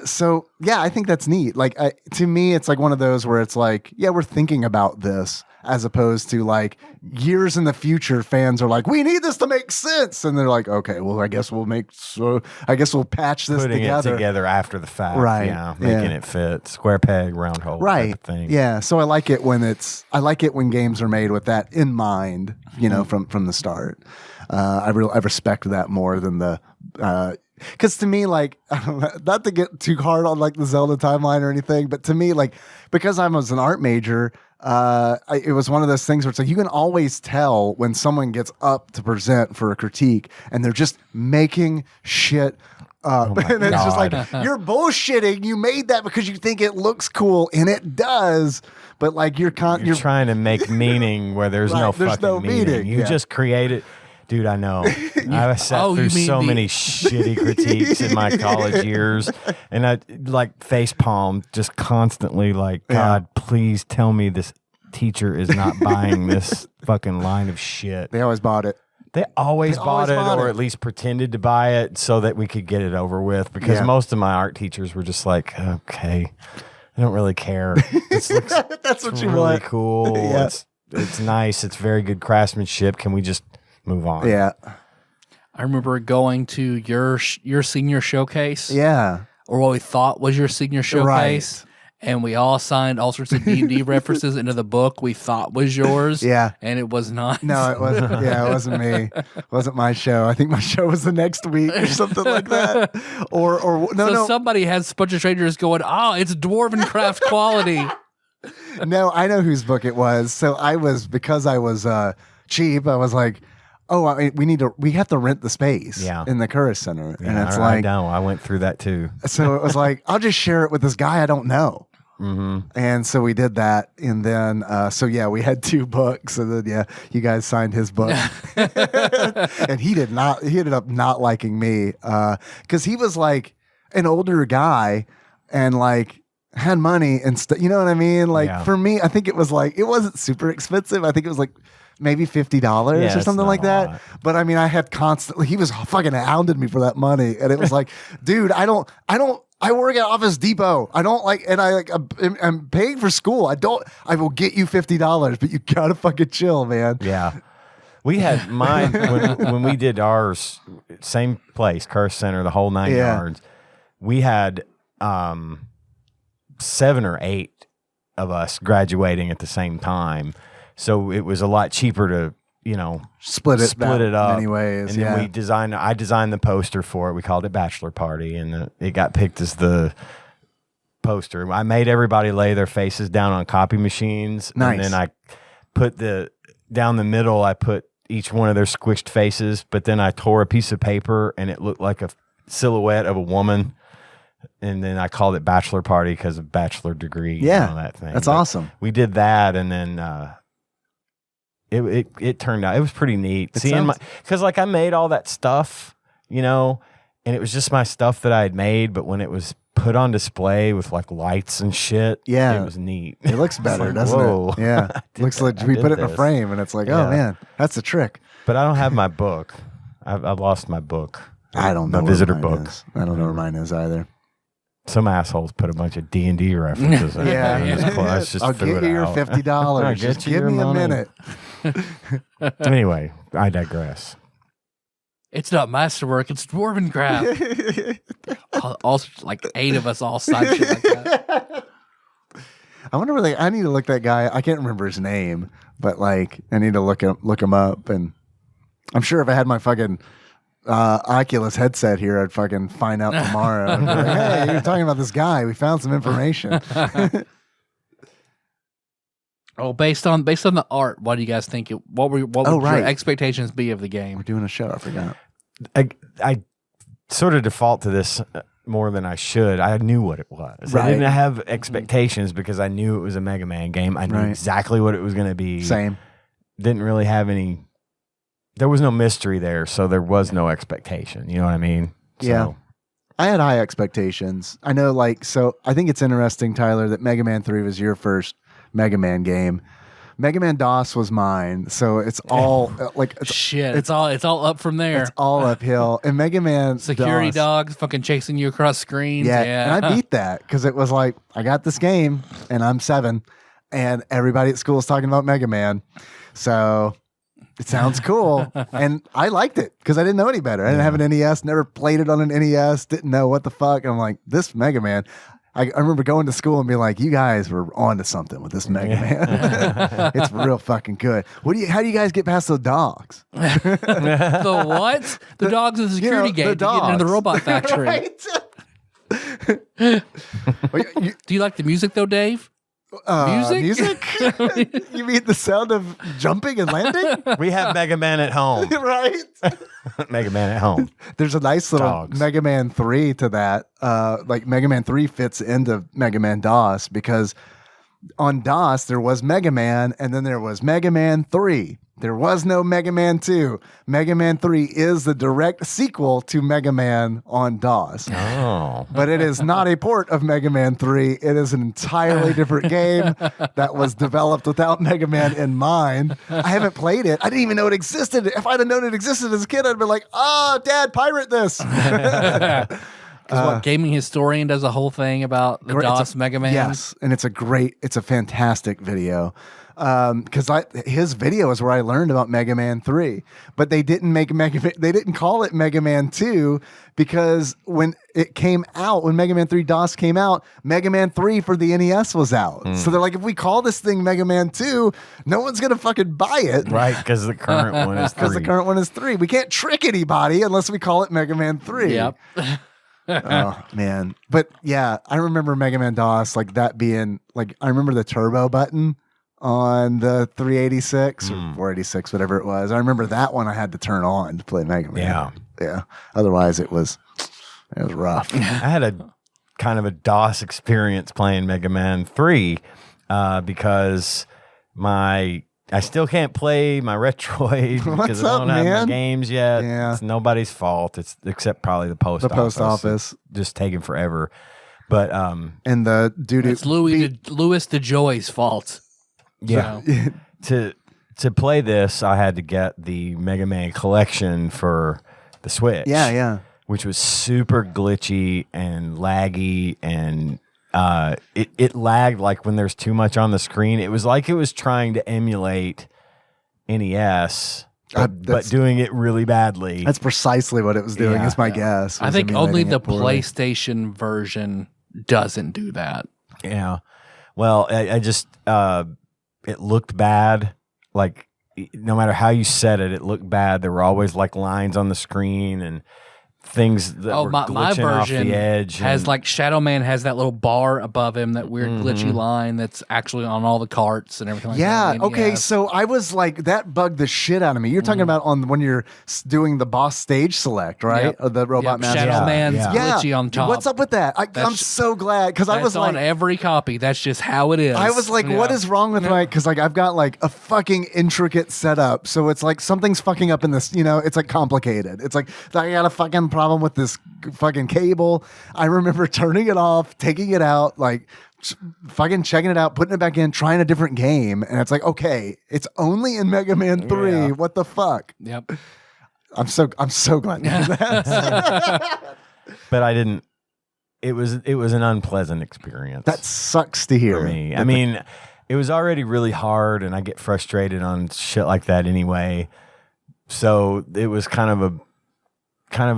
So yeah, I think that's neat. Like to me, it's like one of those where it's like, yeah, we're thinking about this. As opposed to like years in the future, fans are like, we need this to make sense, and they're like, okay, well, I guess we'll patch this together after the fact, right? Yeah, making it fit, square peg, round hole, right? Type of thing. Yeah, so I like it when games are made with that in mind, from the start. I respect that more than the. Because to me, like, not to get too hard on like the Zelda timeline or anything, but to me, like, because I was an art major, it was one of those things where it's like you can always tell when someone gets up to present for a critique and they're just making shit And it's just like, you're bullshitting. You made that because you think it looks cool, and it does. But like you're trying to make meaning where there's no fucking meaning. You just create it. Dude, I know. I sat through so many shitty critiques in my college years, and I like face palm just constantly like, God, please tell me this teacher is not buying this fucking line of shit. They always bought it. They always bought it, or at least pretended to buy it so that we could get it over with, because most of my art teachers were just like, okay, I don't really care. This looks That's what you really want. cool. It's nice. It's very good craftsmanship. Can we just move on? Yeah. I remember going to your senior showcase. Yeah. Or what we thought was your senior showcase. Right. And we all signed all sorts of D&D references into the book we thought was yours. Yeah. And it was not. No, it wasn't. Yeah, it wasn't me. It wasn't my show. I think my show was the next week or something like that. No. Somebody has a bunch of strangers going, it's Dwarven Craft quality. No, I know whose book it was. So because I was cheap, I was like, we have to rent the space in the Curris Center. Yeah, and it's I know. I went through that too. So it was like, I'll just share it with this guy I don't know. Mm-hmm. And so we did that. And then, we had 2 books. And then, you guys signed his book. And he ended up not liking me. Cause he was like an older guy and like had money and stuff. You know what I mean? Like for me, I think it was like, it wasn't super expensive. I think it was like maybe $50 or something like that. But I mean, he was fucking hounded me for that money. And it was like, dude, I work at Office Depot. I'm paying for school. I will get you $50, but you gotta fucking chill, man. Yeah. We had mine when we did ours, same place, Curse Center, the whole 9 yards. We had 7 or 8 of us graduating at the same time. So it was a lot cheaper to, split it up in many ways. And then I designed the poster for it. We called it Bachelor Party, and it got picked as the poster. I made everybody lay their faces down on copy machines. Nice. And then I put down the middle, I put each one of their squished faces, but then I tore a piece of paper and it looked like a silhouette of a woman. And then I called it Bachelor Party because of bachelor degree. Yeah. That thing. That's awesome. We did that, and then it turned out, it was pretty neat. Because like I made all that stuff, and it was just my stuff that I had made, but when it was put on display with like lights and shit, it was neat. It looks better, like, doesn't whoa. it? Yeah. Looks like we put it in a frame and it's like, oh man, that's a trick. But I don't have my book. I lost my book. I don't know. My visitor book. I don't know where mine is either. Some assholes put a bunch of D&D references in there. I'll give you your $50. Just give me a minute. Anyway, I digress. It's not masterwork, it's Dwarven Craft. Also, like 8 of us all signed shit like that. I wonder where I need to look that guy. I can't remember his name, but like I need to look him up. And I'm sure if I had my fucking Oculus headset here, I'd fucking find out tomorrow. And be like, hey, you're talking about this guy. We found some information. Based on the art, what do you guys think? What would your expectations be of the game? We're doing a show. I forgot. I sort of default to this more than I should. I knew what it was. Right. I didn't have expectations because I knew it was a Mega Man game. I knew exactly what it was going to be. Same. Didn't really have any. There was no mystery there, so there was no expectation. You know what I mean? Yeah. I had high expectations. I know, so I think it's interesting, Tyler, that Mega Man 3 was your first Mega Man game. Mega Man DOS was mine, so it's all it's all up from there. It's all uphill. And Mega Man security DOS, dogs fucking chasing you across screens. Yeah. And I beat that because it was like I got this game and I'm 7, and everybody at school is talking about Mega Man, so it sounds cool, and I liked it because I didn't know any better. I didn't have an NES, never played it on an NES, didn't know what the fuck. And I'm like, this Mega Man. I remember going to school and being like, you guys were onto something with this Mega Man. It's real fucking good. How do you guys get past the dogs? The what? The dogs is a security gate to get into the robot factory. Do you like the music though, Dave? Music? You mean the sound of jumping and landing? We have Mega Man at home. Right. Mega Man at home. There's a nice little Dogs. Mega Man 3 to that. Like Mega Man 3 fits into Mega Man DOS because on DOS there was Mega Man and then there was Mega Man 3. There was no Mega Man 2. Mega Man 3 is the direct sequel to Mega Man on DOS. Oh. But it is not a port of Mega Man 3. It is an entirely different game that was developed without Mega Man in mind. I haven't played it. I didn't even know it existed. If I'd have known it existed as a kid, I'd have been like, oh, Dad, pirate this. Because what Gaming Historian does a whole thing about the DOS Mega Man. Yes, and it's a fantastic video. Because his video is where I learned about Mega Man 3, but they didn't call it Mega Man 2 because when it came out, when Mega Man 3 DOS came out, Mega Man 3 for the NES was out. So they're like, if we call this thing Mega Man 2, no one's gonna fucking buy it, Right, because the current one is 3. Because the current one is 3. We can't trick anybody unless we call it Mega Man 3. Yep. Oh man, but yeah, I remember Mega Man DOS like that being like I remember the turbo button on the 386 or 486, whatever it was. I remember that one I had to turn on to play Mega Man. Yeah. Otherwise, it was rough. I had a kind of a DOS experience playing Mega Man 3 because I still can't play my Retroid because I don't have my games yet. Yeah. It's nobody's fault. It's except probably the post office. Just taking forever. But and the dude, it's Louis DeJoy's fault. Yeah. So. To play this, I had to get the Mega Man collection for the Switch. Yeah. Which was super glitchy and laggy, and it lagged like when there's too much on the screen. It was like it was trying to emulate NES, but doing it really badly. That's precisely what it was doing. Is my guess. I think only the PlayStation version doesn't do that. Yeah. Well, I just it looked bad. Like no matter how you said it, it looked bad. There were always like lines on the screen and things that were glitching off the edge. Has like Shadow Man has that little bar above him, that weird glitchy line that's actually on all the carts and everything like that. Yeah, okay, so I was like, that bugged the shit out of me. You're talking about on when you're doing the boss stage select, right? Yep. Of the Robot Master. Shadow Man's glitchy on top. What's up with that? I'm so glad, because I was like, on every copy. That's just how it is. I was like, what is wrong with my, because like I've got like a fucking intricate setup, so it's like something's fucking up in this, it's like complicated. It's like I got a fucking problem with this fucking cable. I remember turning it off, taking it out, like fucking checking it out, putting it back in, trying a different game, and it's like, okay, it's only in Mega Man 3. Yeah. What the fuck? Yep. I'm so glad to do that. But I didn't. It was an unpleasant experience. That sucks to hear. For me. I mean, it was already really hard, and I get frustrated on shit like that anyway. So it was kind of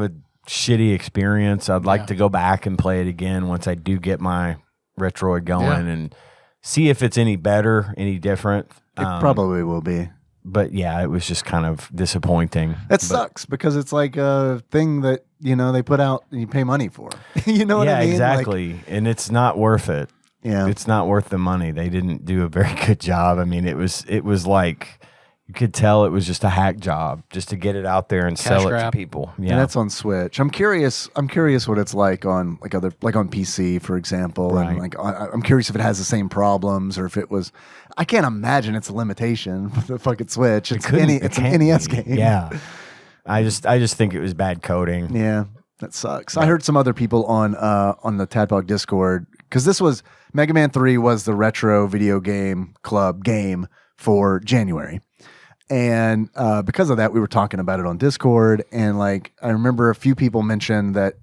a shitty experience. I'd like to go back and play it again once I do get my Retroid going and see if it's any better, any different. It probably will be. But yeah, it was just kind of disappointing. Sucks because it's like a thing that, they put out and you pay money for. You know what I mean? Yeah, exactly. Like, and it's not worth it. Yeah. It's not worth the money. They didn't do a very good job. I mean, it was like you could tell it was just a hack job just to get it out there and sell it to people. Yeah. And that's on Switch. I'm curious what it's like on like on PC, for example. Right. And like I'm curious if it has the same problems or if it was. I can't imagine it's a limitation with the fucking Switch. It's an NES game. Yeah. I just think it was bad coding. Yeah, that sucks. I heard some other people on the TADPOG Discord, because this was Mega Man 3 was the retro video game club game for January. And because of that, we were talking about it on Discord, and like I remember a few people mentioned that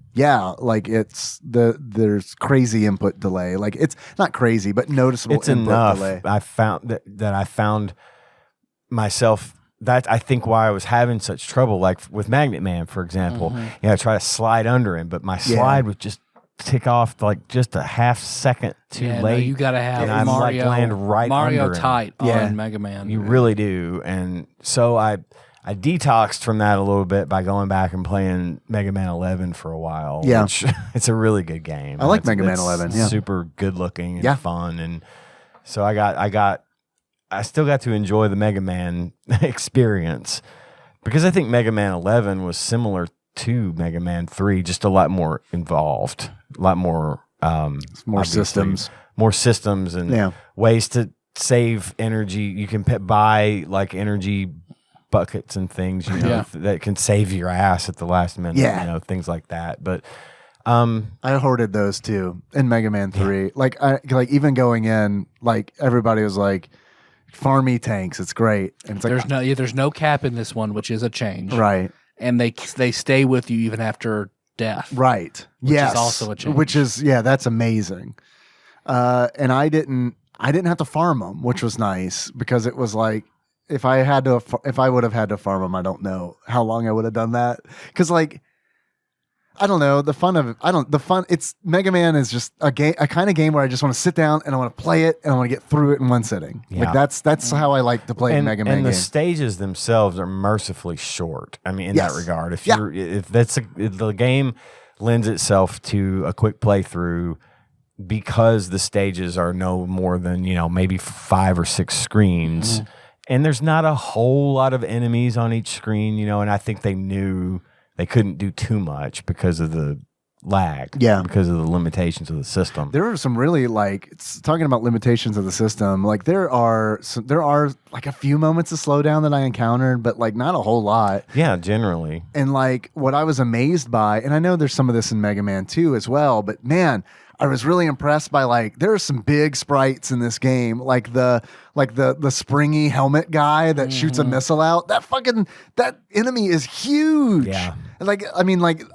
like there's crazy input delay. Like it's not crazy, but noticeable it's input enough. delay. I found that I found myself. That's I think why I was having such trouble. Like with Magnet Man, for example, I try to slide under him, but my slide would just tick off like just a half second too late. No, you got to have and Mario, land right Mario under him. tight on Mega Man. You really do. And so I detoxed from that a little bit by going back and playing Mega Man 11 for a while. Yeah. Which, it's a really good game. I like Mega Man 11. Yeah. Super good looking and fun. And So I still got to enjoy the Mega Man experience because I think Mega Man 11 was similar to Mega Man 3, just a lot more involved, a lot more more systems, and ways to save energy. You can buy like energy buckets and things, that can save your ass at the last minute, things like that. But I hoarded those too in Mega Man 3. Like even going in, like everybody was like, farmy tanks, it's great. And it's like there's no cap in this one, which is a change. Right. And they stay with you even after death. Right. Which is also a change. Which is that's amazing. And I didn't have to farm them, which was nice because it was like if I would have had to farm them, I don't know how long I would have done that. Because like I don't know it's Mega Man is just a kind of game where I just want to sit down and I want to play it and I want to get through it in one sitting. Yeah. Like that's how I like to play Mega Man. And the games. stages themselves are mercifully short. I mean, in that regard, if the game lends itself to a quick playthrough because the stages are no more than maybe 5 or 6 screens, and there's not a whole lot of enemies on each screen, and I think they knew they couldn't do too much because of the lag, because of the limitations of the system. There are some really talking about limitations of the system. Like there are like a few moments of slowdown that I encountered, but like not a whole lot. Yeah, generally. And like what I was amazed by, and I know there's some of this in Mega Man 2 as well, but man, I was really impressed by there are some big sprites in this game, like the springy helmet guy that shoots a missile out. That enemy is huge. Yeah. Like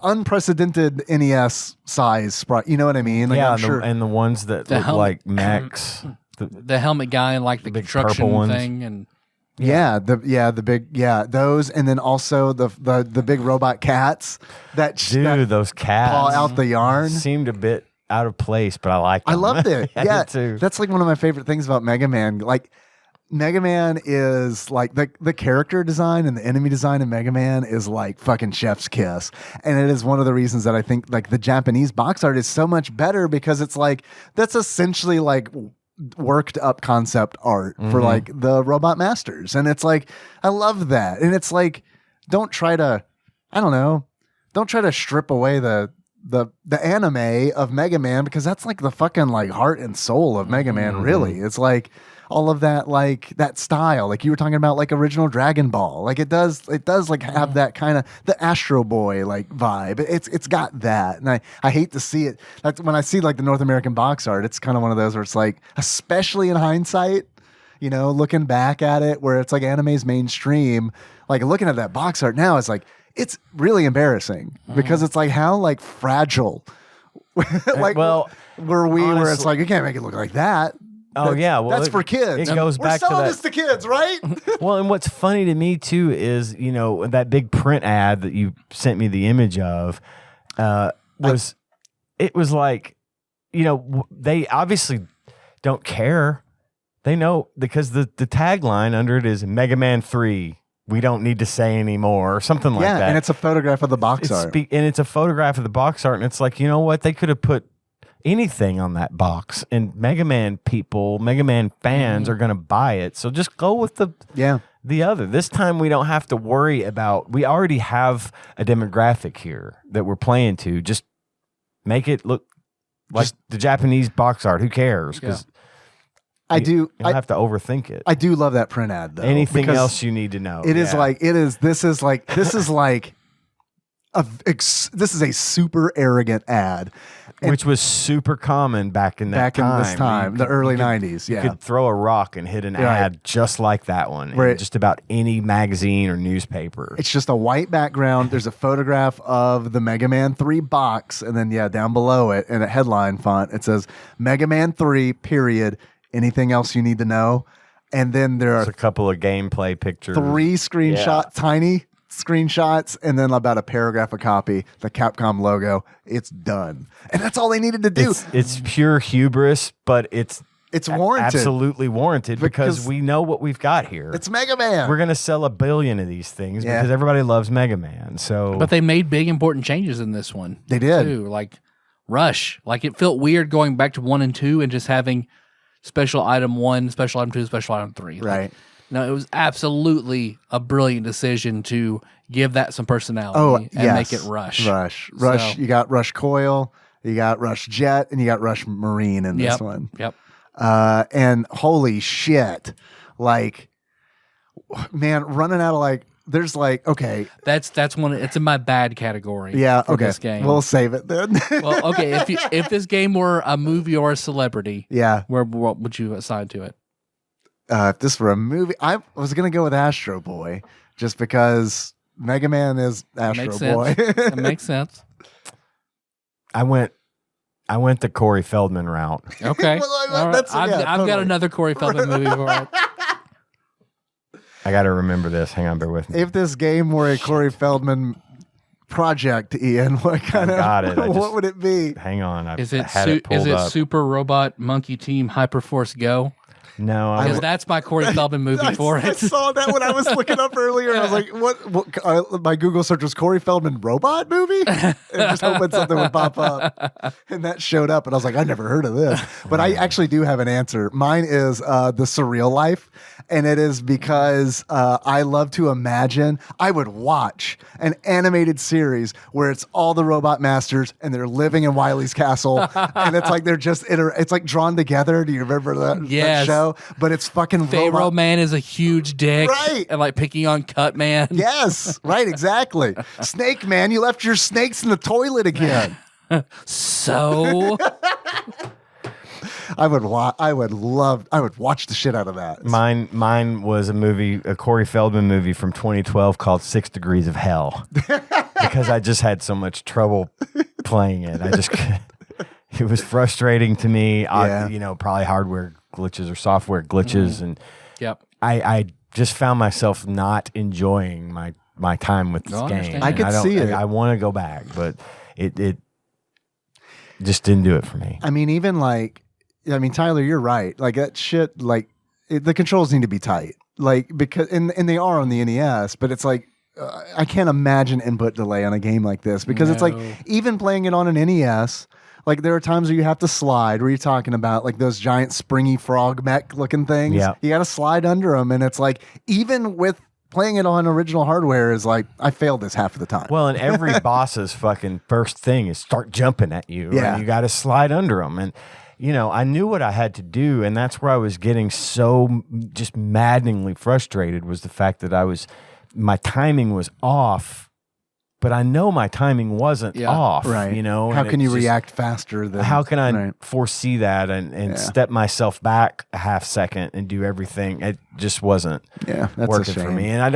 unprecedented NES size sprite. You know what I mean? Like, yeah, and the ones that look like mechs. The helmet guy and like the construction thing and those, and then also the big robot cats that those cats paw out the yarn seemed a bit out of place, but I liked them. I loved it. I did too. That's like one of my favorite things about Mega Man. Like Mega Man is like the character design and the enemy design in Mega Man is like fucking chef's kiss. And it is one of the reasons that I think like the Japanese box art is so much better because it's like that's essentially like worked up concept art for like the Robot Masters. And it's like I love that. And it's like don't try to strip away the anime of Mega Man because that's like the fucking like heart and soul of Mega Man, really. It's like all of that, like that style, like you were talking about, like original Dragon Ball. Like it does like have that kind of the Astro Boy like vibe. It's got that, and I hate to see it. That's when I see like the North American box art. It's kind of one of those where it's like, especially in hindsight, looking back at it, where it's like anime's mainstream. Like looking at that box art now, it's like. It's really embarrassing because it's like how like fragile, like were we? Honestly, where it's like you can't make it look like that. That's for kids. It goes back to selling this to kids, right? Well, and what's funny to me too is that big print ad that you sent me the image of was like they obviously don't care. They know because the tagline under it is Mega Man 3. We don't need to say anymore or something like that. Yeah, and it's a photograph of the box art. And it's a photograph of the box art, and it's like, you know what? They could have put anything on that box, and Mega Man fans are going to buy it. So just go with the other. This time we don't have to worry about, we already have a demographic here that we're playing to. Just make it look like the Japanese box art. Who cares? Because you don't have to overthink it. I do love that print ad though. Anything else you need to know? This is a super arrogant ad. Which was super common back in this time, the early 90s. You could throw a rock and hit an ad just like that one in just about any magazine or newspaper. It's just a white background. There's a photograph of the Mega Man 3 box, and then down below it in a headline font, it says Mega Man 3, period. Anything else you need to know? And then there's a couple of gameplay pictures. 3 tiny screenshots, and then about a paragraph of copy, the Capcom logo. It's done. And that's all they needed to do. It's pure hubris, but it's warranted. Absolutely warranted because we know what we've got here. It's Mega Man. We're going to sell 1 billion of these things because everybody loves Mega Man. So, but they made big important changes in this one. They did. Too. Like Rush. Like it felt weird going back to 1 and 2 and just having special item 1, special item 2, special item 3. Right. No, it was absolutely a brilliant decision to give that some personality and yes. make it Rush. Rush. So- You got Rush Coil, you got Rush Jet, and you got Rush Marine in this one. Yep. And holy shit, like, man, running out of like, there's like, okay, That's one. It's in my bad category. yeah, for okay, This game. we'll save it then. Well, okay. If this game were a movie or a celebrity, yeah, what would you assign to it? if this were a movie, I was gonna go with Astro Boy, just because Mega Man is Astro Makes Boy. sense. That makes sense. I went the Corey Feldman route. Okay. Well, All right. that's- I've yeah, got totally. another Corey Feldman movie for it. I got to remember this. Hang on, bear with me. If this game were a Corey Feldman project, Ian, what kind of got it. what would it be? Hang on. I Is it had it pulled up. Super Robot Monkey Team Hyperforce Go? No, Because that's my Corey Feldman movie for I it. saw that when I was looking up earlier. I was like, what my Google search was Corey Feldman robot movie? And just hoping something would pop up. And that showed up. And I was like, I never heard of this. But I actually do have an answer. Mine is The Surreal Life. And it is because I love to imagine I would watch an animated series where it's all the robot masters and they're living in Wily's castle. And it's like they're just, it's like drawn together. Do you remember that Yes. show? But it's fucking Pharaoh robot. Man is a huge dick. Right. And like picking on Cut Man. Yes, right, exactly. Snake Man, you left your snakes in the toilet again. So I would watch the shit out of that. Mine was a Corey Feldman movie from 2012 called 6 Degrees of Hell. Because I just had so much trouble playing it. It was frustrating to me. Yeah. Probably hardware glitches or software glitches. And yep. I just found myself not enjoying my time with this No, I game. understand. I could see it. I want to go back, but it just didn't do it for me. I mean, even Tyler, you're right. Like that shit, the controls need to be tight. Like, because, and they are on the NES, but it's like, I can't imagine input delay on a game like this because it's like, No. even playing it on an NES, like there are times where you have to slide, where you're talking about like those giant springy frog mech looking things. Yeah. You got to slide under them. And it's like, even with playing it on original hardware is like, I failed this half of the time. Well, and every boss's fucking first thing is start jumping at you. Yeah. And you got to slide under them. And, I knew what I had to do. And that's where I was getting so just maddeningly frustrated was the fact that my timing was off. But I know my timing wasn't off, right. How How can you react faster than How can I right. foresee that and step myself back a half second and do everything? It just wasn't Yeah, that's a working for shame. me. And I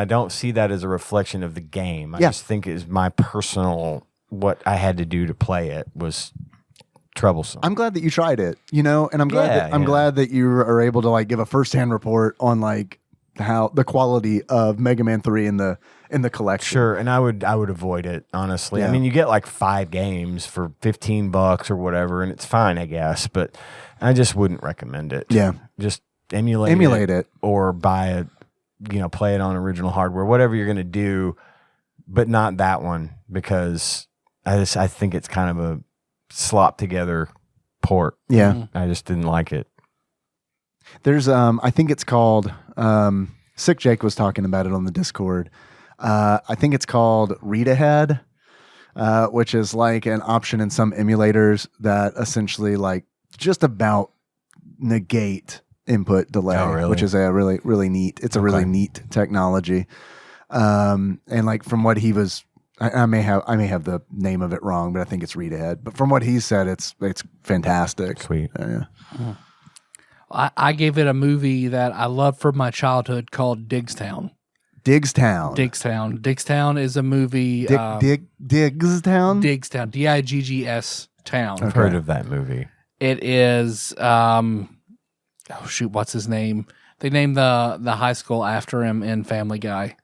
don't see that as a reflection of the game. I just think it's my personal, what I had to do to play it was troublesome. I'm glad that you tried it, and I'm glad Yeah, glad that you are able to like give a firsthand report on like how the quality of Mega Man 3 in the collection. Sure, and I would avoid it, honestly. Yeah. I mean, you get like 5 games for $15 or whatever, and it's fine, I guess, but I just wouldn't recommend it. Yeah. Just emulate it or buy play it on original hardware, whatever you're going to do, but not that one because I think it's kind of a slop together port. Yeah. I just didn't like it. There's I think it's called Sick Jake was talking about it on the Discord. I think it's called Read Ahead, which is like an option in some emulators that essentially like just about negate input delay, Oh, really? which is a really, really neat. It's a really neat technology. And like from what he was, I may have the name of it wrong, but I think it's Read Ahead. But from what he said, it's fantastic. Sweet. Yeah. I gave it a movie that I loved from my childhood called Diggstown. Diggstown. Digstown is a movie. Diggstown. Diggstown. Diggs Town. I've heard of that movie. It is. What's his name? They named the high school after him in Family Guy.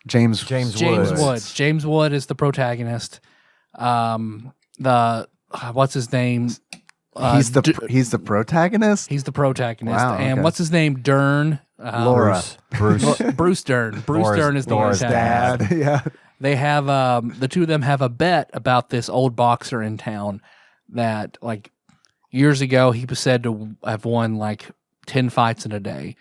James Woods. James Wood is the protagonist. What's his name? He's the protagonist. He's the protagonist. Wow, And okay. what's his name? Dern. Laura. Bruce Dern. Bruce Laura's- Dern is the Laura's antagonist. Dad. Yeah. They have the two of them have a bet about this old boxer in town that like years ago, he was said to have won like 10 fights in a day.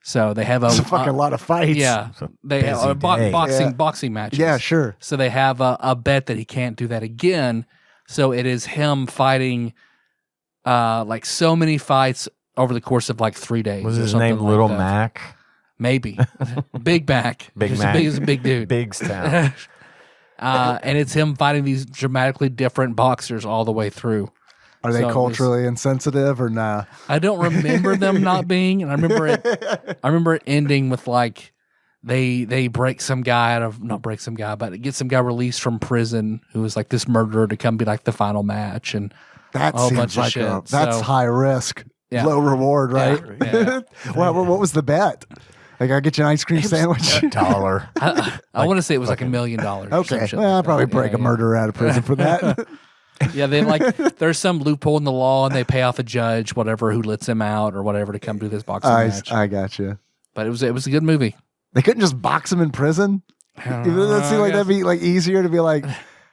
So they have It's a fucking lot of fights. Yeah, they have boxing matches. Yeah, sure. So they have a bet that he can't do that again. So it is him fighting like so many fights over the course of like 3 days. Was his name Little that. Mac? Maybe. Big Mac. Big He's Mac. He's a big dude. Bigstown. And it's him fighting these dramatically different boxers all the way through. Are they So it culturally insensitive or nah? I don't remember them not being, and I remember it ending with like they break some guy out of not break some guy, but get some guy released from prison who was like this murderer to come be like the final match, and That a whole seems bunch of like shit. that's So- high risk, Yeah. low reward, right? Yeah. What was the bet? Like, I get you an ice cream sandwich. $1. I want to say it was like $1 million. Okay, well, I'll probably break a murderer out of prison for that. Yeah, they like there's some loophole in the law, and they pay off a judge, whatever, who lets him out or whatever to come do this boxing match. I got you. But it was a good movie. They couldn't just box him in prison. Even though that seemed like that'd be like easier to be like,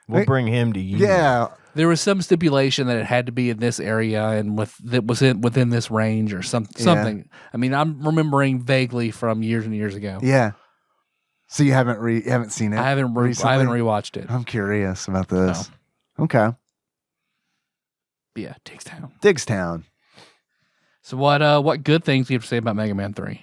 We'll bring him to you. yeah, There was some stipulation that it had to be in this area and within this range or something. I mean, I'm remembering vaguely from years and years ago. yeah. So you haven't seen it? I haven't rewatched it. I'm curious about this. Okay, But yeah, Digstown. Digstown. So what good things do you have to say about Mega Man 3?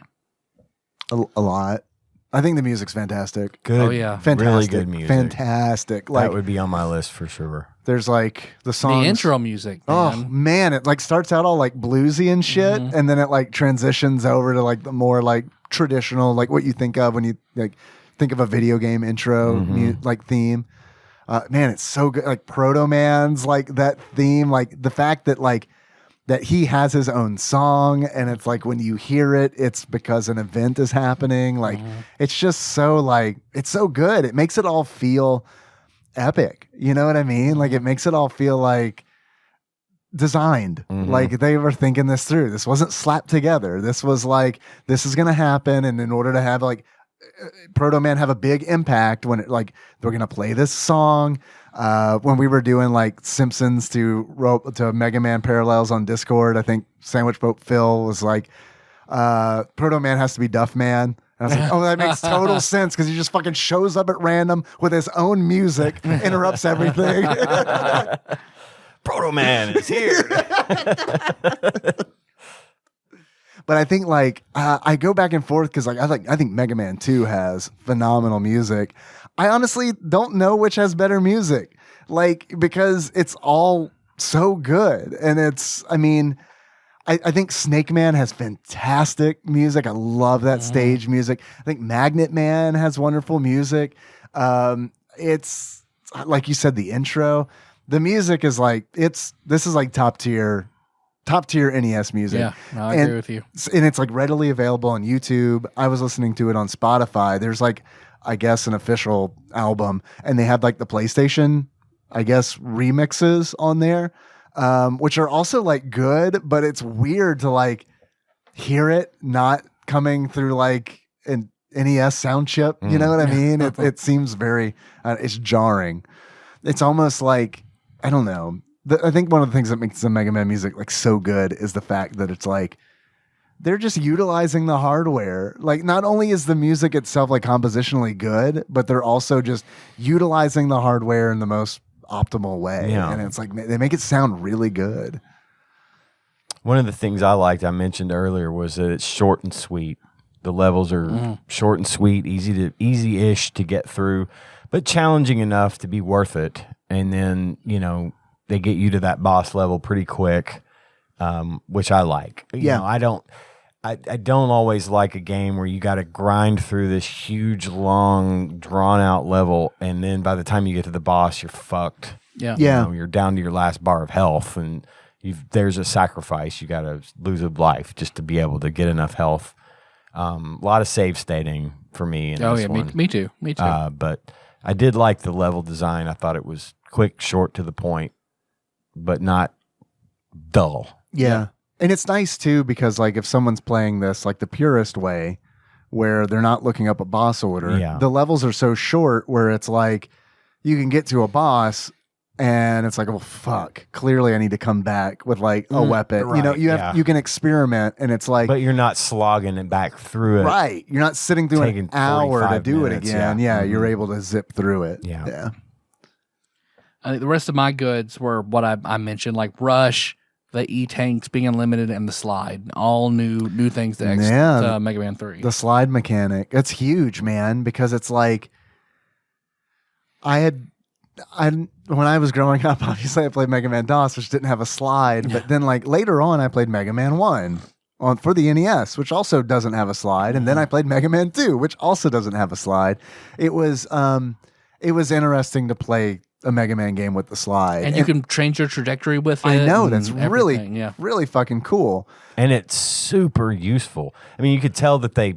A lot. I think the music's fantastic. Good. Oh, yeah. Fantastic. Really good music. Fantastic. Like, that would be on my list for sure. there's like the songs. The intro music, Oh man. man, it like starts out all like bluesy and shit, and then it like transitions over to like the more like traditional, like what you think of when you like think of a video game intro like theme. Man, it's so good. Like Proto Man's like that theme, like the fact that like that he has his own song, and it's like when you hear it, it's because an event is happening. Like it's just so like it's so good. It makes it all feel epic. You know what I mean? Like it makes it all feel like designed. Like they were thinking this through. This wasn't slapped together. This was like this is gonna happen, and in order to have like Proto Man have a big impact when it like they're gonna play this song. When we were doing like Simpsons to Mega Man parallels on Discord, I think Sandwich Boat Phil was like, Proto Man has to be Duff Man. And I was like, oh, that makes total sense because he just fucking shows up at random with his own music, interrupts everything. Proto Man is here. But I think like I go back and forth because like I think Mega Man 2 has phenomenal music. I honestly don't know which has better music, like because it's all so good, and it's I mean. I think Snake Man has fantastic music. I love that stage music. I think Magnet Man has wonderful music. It's like you said, the intro, the music is like this is like top tier NES music. Yeah, no, I agree with you. And it's like readily available on YouTube. I was listening to it on Spotify. There's like, I guess, an official album, and they have like the PlayStation, I guess, remixes on there. Which are also like good, but it's weird to like hear it not coming through like an NES sound chip. You know what I mean? It seems very, it's jarring. It's almost like, I don't know. I think one of the things that makes the Mega Man music like so good is the fact that it's like, they're just utilizing the hardware. Like not only is the music itself like compositionally good, but they're also just utilizing the hardware in the most optimal way. Yeah. And it's like they make it sound really good. One of the things I mentioned earlier was that it's short and sweet. The levels are short and sweet, easy-ish to get through, but challenging enough to be worth it. And then, you know, they get you to that boss level pretty quick, which I like. You know, I don't always like a game where you got to grind through this huge, long, drawn-out level, and then by the time you get to the boss, you're fucked. Yeah. Yeah. You know, you're down to your last bar of health, and there's a sacrifice. You got to lose a life just to be able to get enough health. A lot of save stating for me in this one. Me too. But I did like the level design. I thought it was quick, short, to the point, but not dull. Yeah. And it's nice too, because like if someone's playing this like the purist way, where they're not looking up a boss order, the levels are so short where it's like you can get to a boss And it's like, well, fuck. Clearly, I need to come back with like a weapon. right, You know, you can experiment, and it's like, But you're not slogging it back through it. right. You're not sitting through Taking an hour to 45 do minutes, it again. yeah. Yeah, you're able to zip through it. Yeah. I think the rest of my goods were what I mentioned, like Rush, the E-tanks being unlimited, and the slide. All new things to Mega Man 3. The slide mechanic. That's huge, man, because it's like when I was growing up, obviously I played Mega Man DOS, which didn't have a slide, but then like later on I played Mega Man 1 for the NES, which also doesn't have a slide, and then I played Mega Man 2, which also doesn't have a slide. It was interesting to play a Mega Man game with the slide. And you can change your trajectory with it. I know, and that's really everything, really fucking cool. And it's super useful. I mean, you could tell that they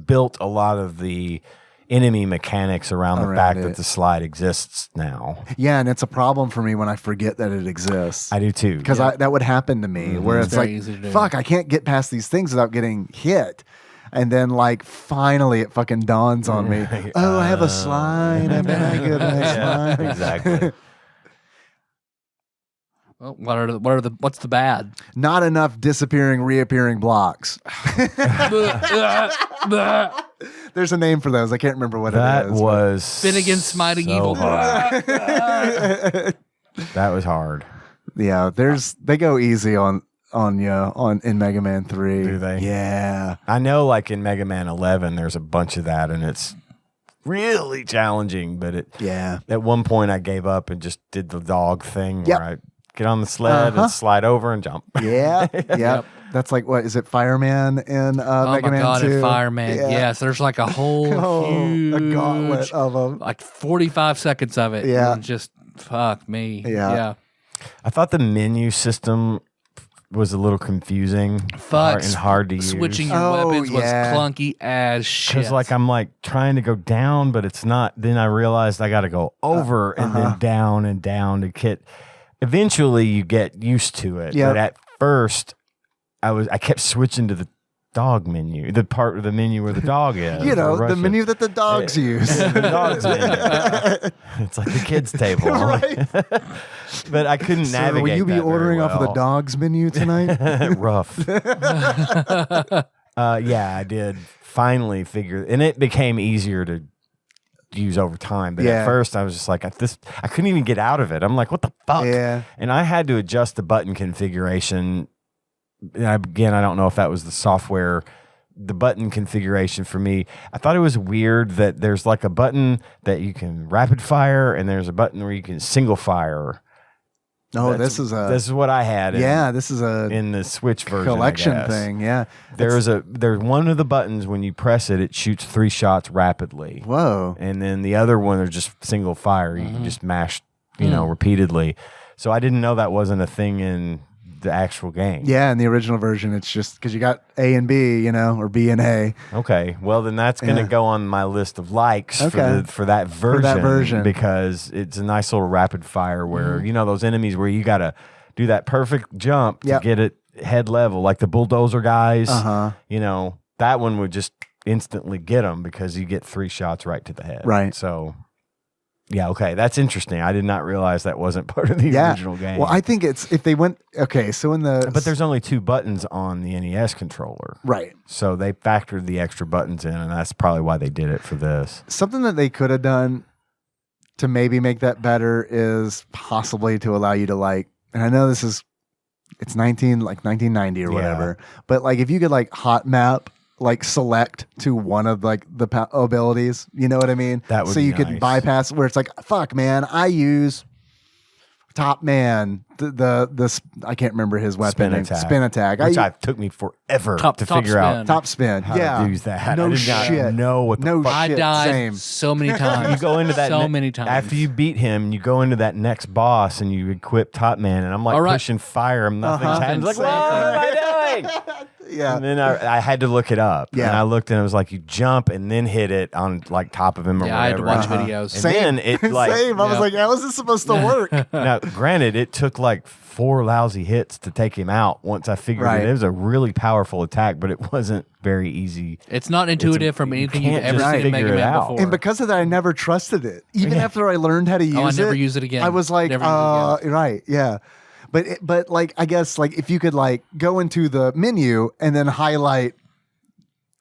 built a lot of the enemy mechanics around the fact that the slide exists now. Yeah, and it's a problem for me when I forget that it exists. I do too. Because that would happen to me, where it's like, fuck, I can't get past these things without getting hit. And then, like, finally it fucking dawns on me. Oh, I have a slide. I bet I get my slide. Exactly. Well, what's the bad? Not enough disappearing, reappearing blocks. There's a name for those. I can't remember what it is. That was Finnegan smiting so evil. hard. That was hard. Yeah, they go easy on you in Mega Man 3. Do they? Yeah. I know, like in Mega Man 11, there's a bunch of that, and it's really challenging. But at one point, I gave up and just did the dog thing where I get on the sled and slide over and jump. Yeah. Yep. That's like, what is it, Fireman in Mega Man 2? In Fireman. Yeah. Yes, there's like a whole huge, a gauntlet of them. like 45 seconds of it. Yeah. And just fuck me. Yeah. I thought the menu system was a little confusing and hard to use. Switching your weapons was clunky as shit. Because like I'm like trying to go down, but it's not. Then I realized I got to go over and then down and down to get. Eventually, you get used to it. Yep. But at first, I kept switching to the dog menu, the part of the menu where the dog is. You know, the menu that the dogs use. The dogs menu. It's like the kids' table. Right. But I couldn't navigate. Will you be that ordering very off of the well. dogs menu tonight? Rough. Yeah, I did finally figure, and it became easier to use over time. But at first, I was just like, I couldn't even get out of it. I'm like, what the fuck? Yeah. And I had to adjust the button configuration. And again, I don't know if that was the software, the button configuration for me. I thought it was weird that there's like a button that you can rapid fire, and there's a button where you can single fire. Oh, this is what I had. This is in the Switch version collection thing. Yeah, there's one of the buttons when you press it, it shoots 3 shots rapidly. Whoa! And then the other one are just single fire. You can just mash, repeatedly. So I didn't know that wasn't a thing in the actual game. Yeah, in the original version, it's just because you got A and B, or B and A. Okay, well then that's going to go on my list of likes for that version. Because it's a nice little rapid fire where those enemies where you got to do that perfect jump to get it head level, like the bulldozer guys. That one would just instantly get them because you get 3 shots right to the head. Right. So. Yeah, okay. That's interesting. I did not realize that wasn't part of the original game. Well, I think it's if they went so in the But there's only 2 buttons on the NES controller. Right. So they factored the extra buttons in, and that's probably why they did it for this. Something that they could have done to maybe make that better is possibly to allow you to and I know it's 1990 or whatever, but if you could hot map select to one of the abilities, you know what I mean? That would so be you could bypass where it's fuck man, I use Top Man, the I can't remember his weapon. Spin attack. Which took me forever to figure out. Top spin. How to use that. No I did shit. not know what the fuck. I died so many times. You go into that many times. After you beat him, you go into that next boss and you equip Top Man, and I'm pushing fire and nothing's happening. Like, what am I doing? Yeah. And then I had to look it up. Yeah. And I looked and it was like you jump and then hit it on top of him or whatever. I had to watch videos. And then it Same. I was like, how is this supposed to work? Now, granted, it took like 4 lousy hits to take him out once I figured Right. it was a really powerful attack, but it wasn't very easy. It's not intuitive from anything you've can't ever just seen in figure Mega it Man out. before. And because of that, I never trusted it. Even after I learned how to use it. I never use it again. I was like, Never use it again. right, yeah. But like, I guess like if you could like go into the menu and then highlight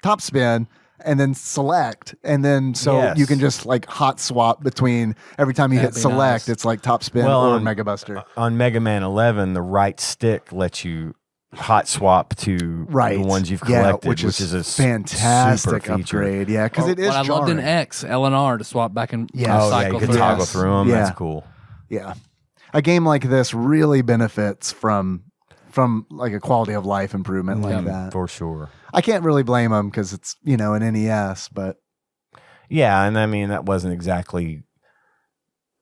top spin and then select, and then so you can just like hot swap between every time you hit That'd be select, nice. it's like top spin Well, or on- Mega Buster. On Mega Man 11, the right stick lets you hot swap to Right. the ones you've Yeah, collected, which is a fantastic super feature. upgrade. Yeah, because it is What I loved in jarring. X, L and R to swap back and Yes. Oh, yeah, cycle you could through. toggle Yes. through them. Yeah. That's cool. Yeah. A game like this really benefits from like a quality of life improvement like that. For sure. I can't really blame them because it's, an NES, but Yeah, and I mean, that wasn't exactly.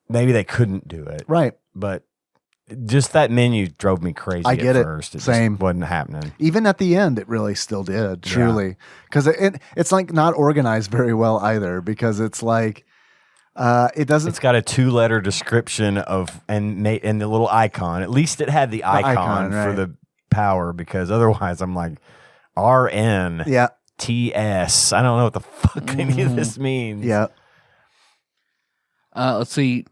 Maybe they couldn't do it, right. but just that menu drove me crazy. I get at it. first. It Same. just wasn't happening. Even at the end, it really still did, truly. Because it's like not organized very well either because it's like, it doesn't. It's got a 2-letter description of and the little icon. At least it had the icon for right. the power, because otherwise I'm like RN Yeah. TS. I don't know what the fuck any of this means. Yeah. Let's see.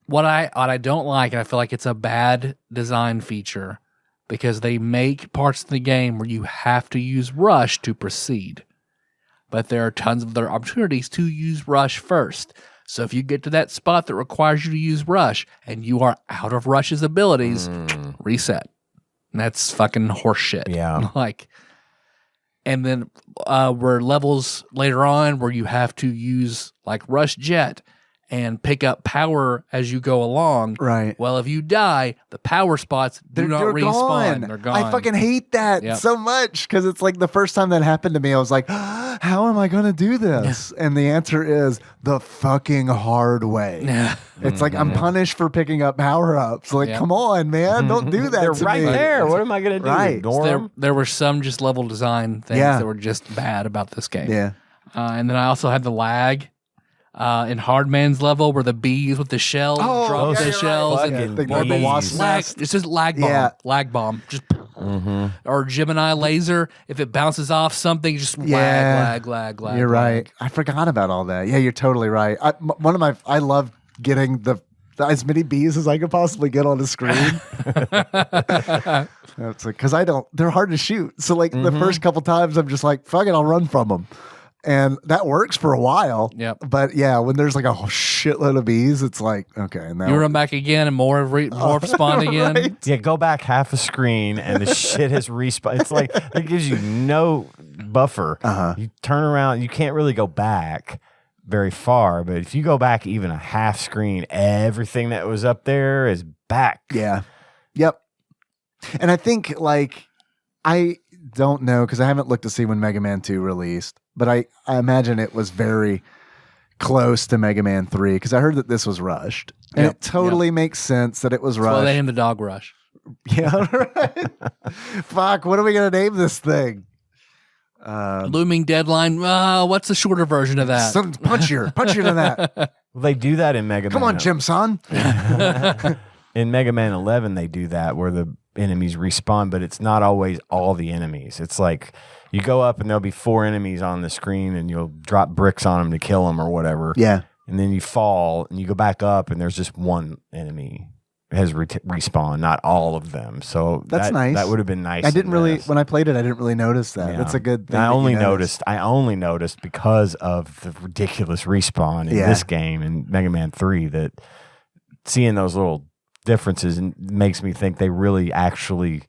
What I don't like, and I feel like it's a bad design feature, because they make parts of the game where you have to use Rush to proceed. But there are tons of other opportunities to use Rush first. So if you get to that spot that requires you to use Rush and you are out of Rush's abilities, reset. And that's fucking horseshit. Yeah. And then were levels later on where you have to use like Rush Jet and pick up power as you go along. Right. Well, if you die, the power spots do not They're respawn. gone. They're gone. I fucking hate that Yep. so much because it's like the first time that happened to me, I was like, how am I going to do this? And the answer is the fucking hard way. Yeah. It's like I'm punished for picking up power ups. Like, Yep. come on, man, don't do that. They're to right me. there. What am I going to do? Right. Ignore There, them? there were some just level design things Yeah. that were just bad about this game. Yeah. And then I also had the lag in Hardman's level where the bees with the shells Oh, drop yeah, the you're shells right. and Fucking Like the bees. wasp lag. nest. It's just lag bomb. Yeah. Lag bomb. Just or Gemini laser. If it bounces off something, just lag. You're right. I forgot about all that. Yeah, you're totally right. I love getting as many bees as I could possibly get on the screen. It's like, because they're hard to shoot. So like the first couple times I'm just like, fuck it, I'll run from them. And that works for a while. Yep. But yeah, when there's like a shitload of bees, it's like, okay. Now You run back again and more spawn again. Right? Yeah, go back half a screen and the shit has respawned. It's like it gives you no buffer. You turn around, you can't really go back very far, but if you go back even a half screen, everything that was up there is back. Yeah. Yep. And I think like, I don't know because I haven't looked to see when Mega Man 2 released, but I imagine it was very close to Mega Man 3 because I heard that this was rushed. And Yep. it totally makes sense that it was Well, they rushed. named the dog Rush. Yeah, right. Fuck, what are we going to name this thing? Looming deadline. What's the shorter version of that? Some punchier than that. Well, they do that in Mega Come Man. on, Jim-san. In Mega Man 11, they do that where the enemies respawn, but it's not always all the enemies. It's like you go up and there'll be 4 enemies on the screen and you'll drop bricks on them to kill them or whatever. Yeah. And then you fall and you go back up and there's just one enemy has respawned, not all of them. So That's nice. That would have been nice. I didn't in really, this. when I played it, I didn't really notice that. Yeah. That's a good thing. I that you only noticed. noticed because of the ridiculous respawn in Yeah. this game in Mega Man 3 that seeing those little differences makes me think they really actually,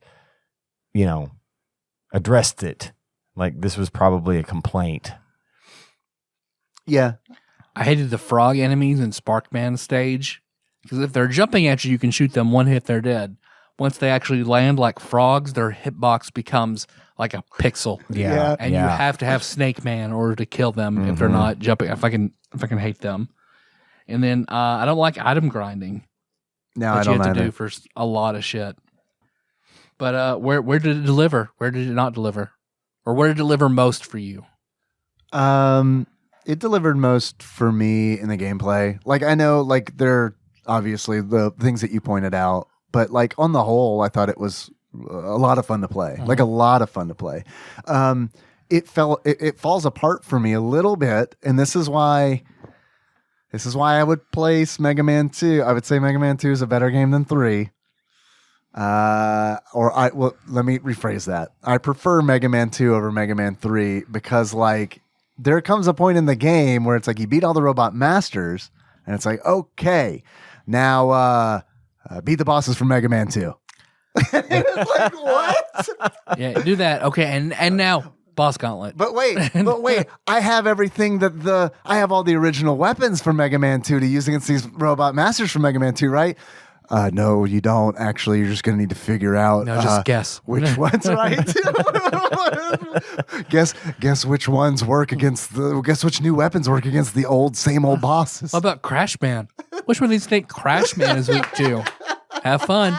addressed it. Like this was probably a complaint. Yeah. I hated the frog enemies in Sparkman stage because if they're jumping at you, you can shoot them one hit, they're dead. Once they actually land like frogs, their hitbox becomes like a pixel. Yeah. And you have to have Snake Man in order to kill them if they're not jumping. I fucking hate them. And then I don't like item grinding No, that I you don't have to either. do for a lot of shit. But where did it deliver? Where did it not deliver? Or where did it deliver most for you? It delivered most for me in the gameplay. Like I know, like there obviously the things that you pointed out, but like on the whole, I thought it was a lot of fun to play. Like a lot of fun to play. It falls apart for me a little bit, and this is why I would place Mega Man 2. I would say Mega Man 2 is a better game than 3. Let me rephrase that. I prefer Mega Man 2 over Mega Man 3 because like there comes a point in the game where it's like you beat all the robot masters and it's like, okay, now beat the bosses from Mega Man 2. It's like, what? Yeah, do that. Okay, and now boss gauntlet. But wait, I have everything I have all the original weapons from Mega Man 2 to use against these robot masters from Mega Man 2, right? No, you don't. Actually, you're just going to need to figure out. No, just guess which ones, right? guess which ones work against guess which new weapons work against the same old bosses. What about Crash Man? Which one of these think Crash Man is weak to? Have fun.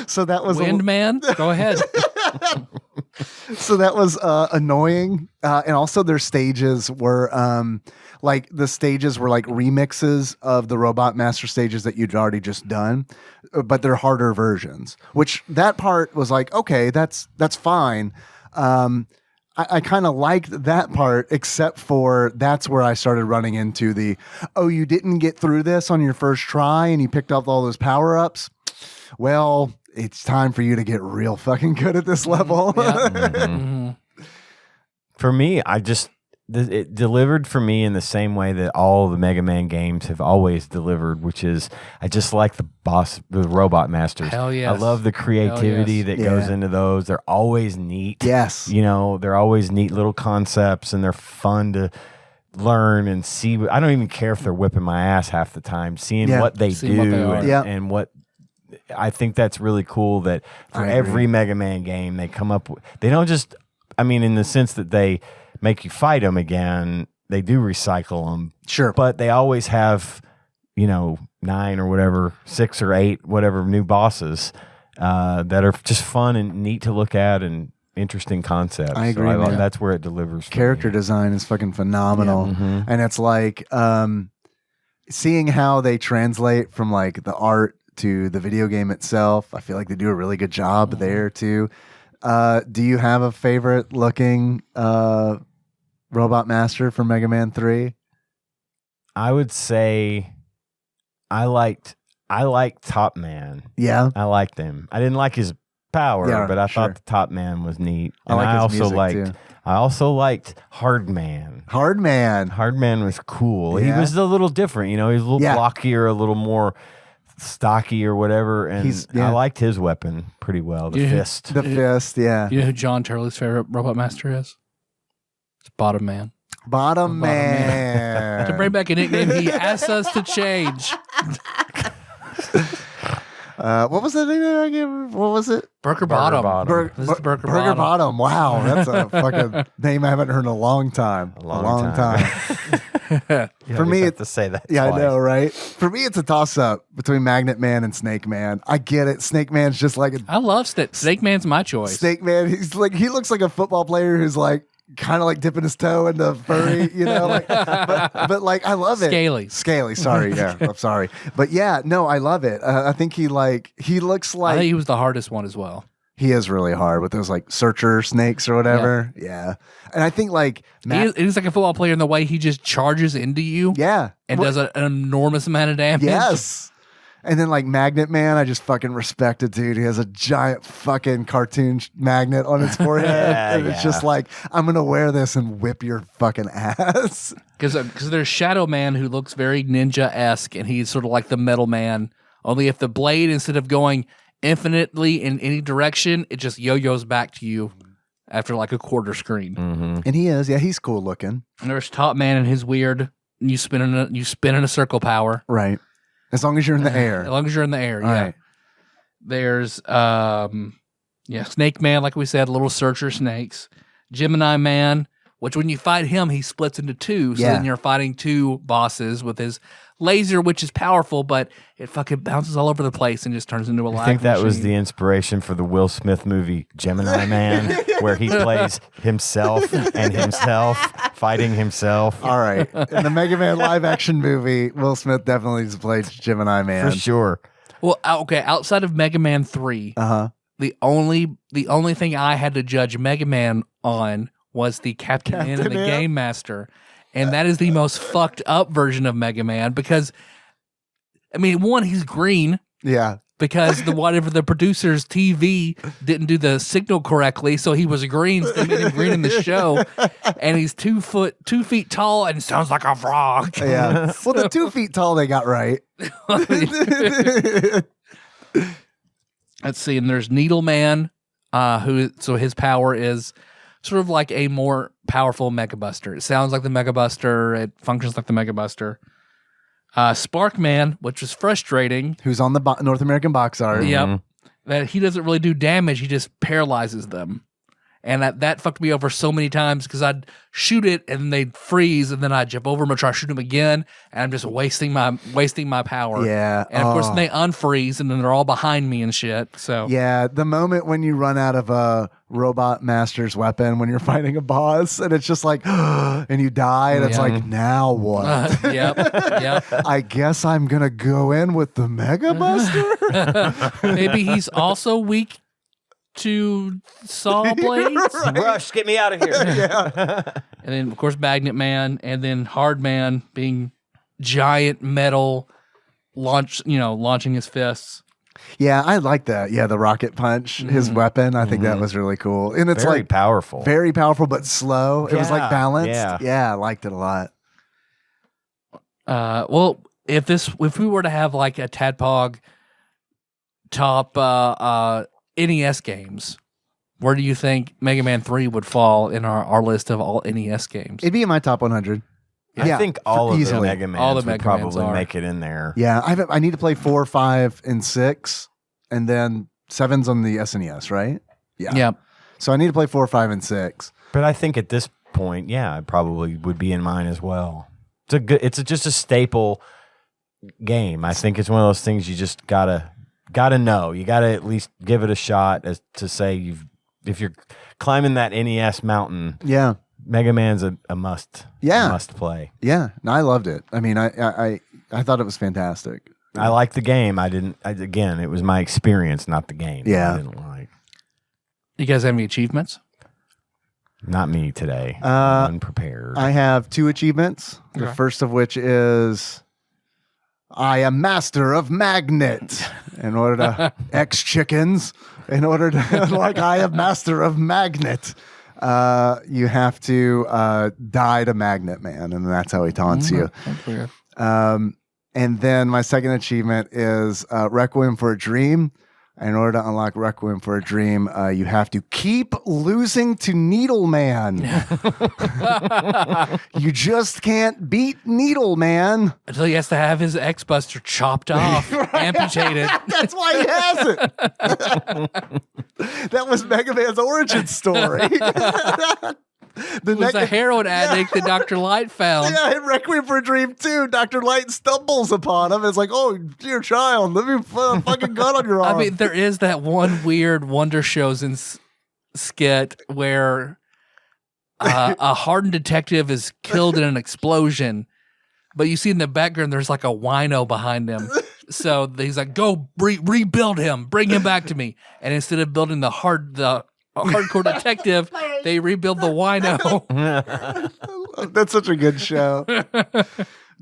So that was Wind Man. Go ahead. So that was annoying, and also their stages were like remixes of the Robot Master stages that you'd already just done, but they're harder versions. Which that part was like, okay, that's fine. I kind of liked that part, except for that's where I started running into you didn't get through this on your first try, and you picked up all those power ups. Well, it's time for you to get real fucking good at this level. Yeah. For me, it delivered for me in the same way that all the Mega Man games have always delivered, which is I just like the robot masters. Hell yes. I love the creativity that goes into those. They're always neat. Yes. They're always neat little concepts, and they're fun to learn and see. I don't even care if they're whipping my ass half the time, seeing what they do and what. I think that's really cool that for every Mega Man game they come up with, they don't just, in the sense that they make you fight them again, they do recycle them. Sure. But they always have, 9 or whatever, 6 or 8, whatever new bosses that are just fun and neat to look at and interesting concepts. I agree. So that's where it delivers. Character design is fucking phenomenal. Yeah. And it's like seeing how they translate from like the art to the video game itself. I feel like they do a really good job there too. Do you have a favorite looking Robot Master from Mega Man 3? I would say I liked Top Man. Yeah. I liked him. I didn't like his power, but I thought the Top Man was neat. And I also liked Hard Man. Hard Man was cool. Yeah. He was a little different, he was a little blockier, a little more stocky or whatever, and I liked his weapon pretty well. The fist. The fist, yeah. You know who John Turley's favorite Robot Master is? It's Bottom Man. Bottom Man. To bring back a nickname he asked us to change. What was the nickname I gave him? What was it? Burger Bottom. This is Burger Bottom. Wow, that's a fucking name I haven't heard in a long time. A long time. For me, have to say that. Yeah, twice. I know, right? For me, it's a toss-up between Magnet Man and Snake Man. I get it. Snake Man's just like I love Snake Man's my choice. Snake Man. He looks like a football player who's like kind of like dipping his toe into furry, but like I love it. Scaly. Sorry, yeah, I'm sorry, but yeah, no, I love it. I think he looks like I think he was the hardest one as well. He is really hard with those like searcher snakes or whatever. Yeah. And I think like he's like a football player in the way he just charges into you. Yeah. And does an enormous amount of damage. Yes. And then like Magnet Man, I just fucking respect it, dude. He has a giant fucking cartoon magnet on his forehead. And it's just like, I'm going to wear this and whip your fucking ass. Because there's Shadow Man who looks very ninja-esque, and he's sort of like the Metal Man. Only if the blade, instead of going infinitely in any direction, it just yo-yos back to you after like a quarter screen. Mm-hmm. And he's cool looking. And there's Top Man and his weird you spin in a circle power. Right. As long as you're in the air. As long as you're in the air, all yeah. Right. There's Snake Man, like we said, little searcher snakes. Gemini Man, which when you fight him, he splits into two. So then you're fighting two bosses with his laser, which is powerful, but it fucking bounces all over the place and just turns into a live I think that machine. was the inspiration for the Will Smith movie Gemini Man, where he plays himself and himself fighting himself. All right. In the Mega Man live action movie, Will Smith definitely played Gemini Man. For sure. Well, okay, outside of Mega Man 3, the only thing I had to judge Mega Man on was the Captain N and the Game Master. And that is the most fucked up version of Mega Man because, I mean, one, he's green. Yeah. Because whatever the producer's TV didn't do the signal correctly, so he was green, so they made him green in the show. And he's 2 feet tall and sounds like a frog. Yeah. Well, the 2 feet tall they got right. Let's see, and there's Needle Man, so his power is sort of like a more powerful Mega Buster. It sounds like the Mega Buster. It functions like the Mega Buster. Spark Man, which is frustrating. Who's on the North American box art. Yep. That he doesn't really do damage. He just paralyzes them. And that fucked me over so many times because I'd shoot it and they'd freeze and then I'd jump over them and try to shoot them again. And I'm just wasting my power. Yeah. And of course they unfreeze and then they're all behind me and shit. So yeah, the moment when you run out of a Robot Master's weapon when you're fighting a boss and it's just like, and you die and it's like, now what? Yep. I guess I'm going to go in with the Mega Buster? Maybe he's also weak to saw blades. Right. Rush, get me out of here. Yeah. And then, of course, Magnet Man, and then Hard Man being giant metal launching his fists. Yeah, I like that. Yeah, the rocket punch, his weapon. I think that was really cool. And it's Very like powerful. very powerful, but slow. It was like balanced. Yeah. I liked it a lot. Well, if we were to have like a Tadpog top NES games, where do you think Mega Man 3 would fall in our list of all NES games? It'd be in my top 100. I think all of easily. the Mega Mans All the would Mega Mans probably are. make it in there. Yeah, I need to play 4, 5, and 6, and then 7's on the SNES, right? Yeah. So I need to play 4, 5, and 6. But I think at this point, yeah, it probably would be in mine as well. It's just a staple game. I think it's one of those things you just gotta know. You gotta at least give it a shot as to say if you're climbing that NES mountain. Yeah. Mega Man's a must. Yeah. A must play. Yeah, no, I loved it. I mean, I thought it was fantastic. I liked the game. Again, it was my experience, not the game. Yeah. I didn't like. You guys have any achievements? Not me today. Unprepared. I have 2 achievements. The Okay. first of which is I am master of magnet. In order to X chickens, in order to like I am master of magnet. You have to die to Magnet Man, and that's how he taunts you. That's weird. And then my second achievement is Requiem for a Dream. In order to unlock Requiem for a Dream, you have to keep losing to Needle Man. You just can't beat Needle Man. Until he has to have his X-Buster chopped off, amputated. That's why he has it. That was Mega Man's origin story. It was a heroin addict that Dr. Light found. Yeah, in Requiem for a Dream 2, Dr. Light stumbles upon him. It's like, oh, dear child, let me put a fucking gun on your arm. I mean, there is that one weird Wonder Shows skit where a hardened detective is killed in an explosion, but you see in the background there's like a wino behind him. So he's like, go rebuild him, bring him back to me. And instead of building the hardcore detective, they rebuild the wino. That's such a good show.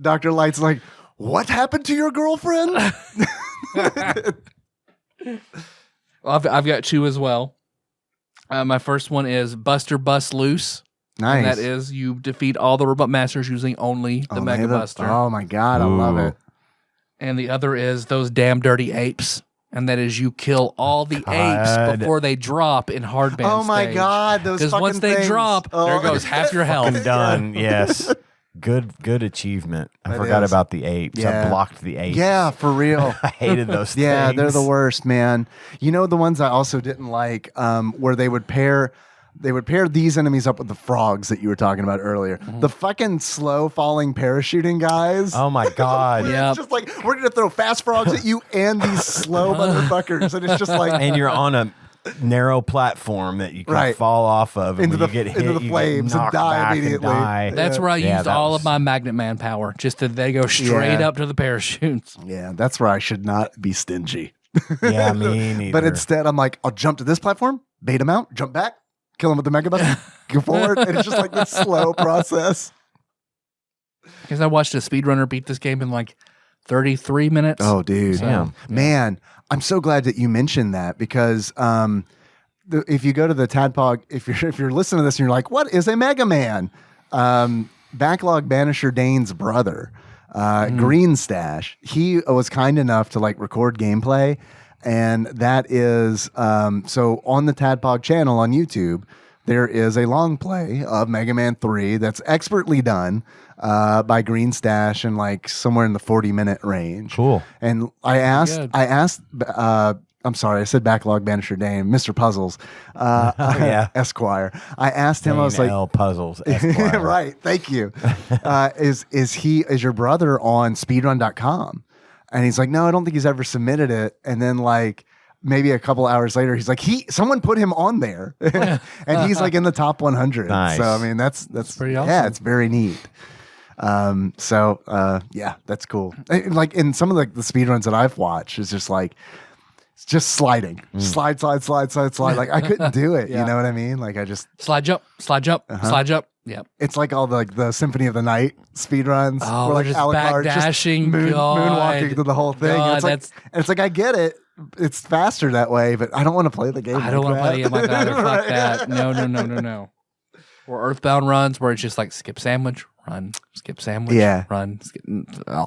Dr. Light's like, what happened to your girlfriend? Well, I've got 2 as well. My first one is Buster Bust Loose. Nice. And that is you defeat all the Robot Masters using only the Mega Buster. Oh my God, I love it. And the other is those damn dirty apes. And that is you kill all the apes before they drop in hardband Oh my stage. God, those fucking Because once they things. drop, there goes half your health. Done. Yes. Good achievement. I That forgot is. about the apes. Yeah. I blocked the apes. Yeah, for real. I hated those Yeah, things. they're the worst, man. You know the ones I also didn't like, where they would pair these enemies up with the frogs that you were talking about earlier. The fucking slow falling parachuting guys. Oh my God. Yeah. It's just like we're gonna throw fast frogs at you and these slow motherfuckers, and it's just like And you're on narrow platform that you can Right. fall off of, and Into when the- you get into hit, the you flames get and knocked die back immediately. And die. That's where I Yeah, used that all was- of my Magnet Man power. Just that they go straight Yeah. up to the parachutes. Yeah, that's where I should not be stingy. Yeah, me neither. But instead, I'm like, I'll jump to this platform, bait him out, jump back, kill him with the mega button, go forward, and it's just like this slow process. Because I watched a speedrunner beat this game in like 33 minutes. Oh, dude, So, man, I'm so glad that you mentioned that because if you go to the TADPOG, if you're listening to this and you're like, what is a Mega Man? Backlog Banisher Dane's brother, Green Stash, he was kind enough to like record gameplay, and that is so on the TADPOG channel on YouTube. There is a long play of Mega Man 3 that's expertly done by Green Stash in like somewhere in the 40-minute range. Cool. And I asked, good. I'm sorry, I said Backlog Banisher Dane, Mr. Puzzles, yeah. Esquire. I asked him, I was like, L Puzzles. Esquire. right, thank you. Is your brother on speedrun.com? And he's like, no, I don't think he's ever submitted it. And then like maybe a couple hours later, he's like, someone put him on there, and he's like in the top 100. Nice. So I mean, that's pretty awesome. Yeah, it's very neat. Yeah, that's cool. Like in some of the speedruns that I've watched, it's just like it's just sliding, slide. Like I couldn't do it. Yeah. You know what I mean? Like I just, Slide jump, slide jump, slide jump. Yep. it's like all the Symphony of the Night speedruns. Oh, where like they're just Alucard backdashing. moonwalking through the whole thing. God, and it's like I get it. It's faster that way, but I don't want to play the game. I don't want to play it like that. Fuck Right. that. No. Or Earthbound runs where it's just like skip sandwich, run, skip sandwich, Yeah. run, skip. Oh.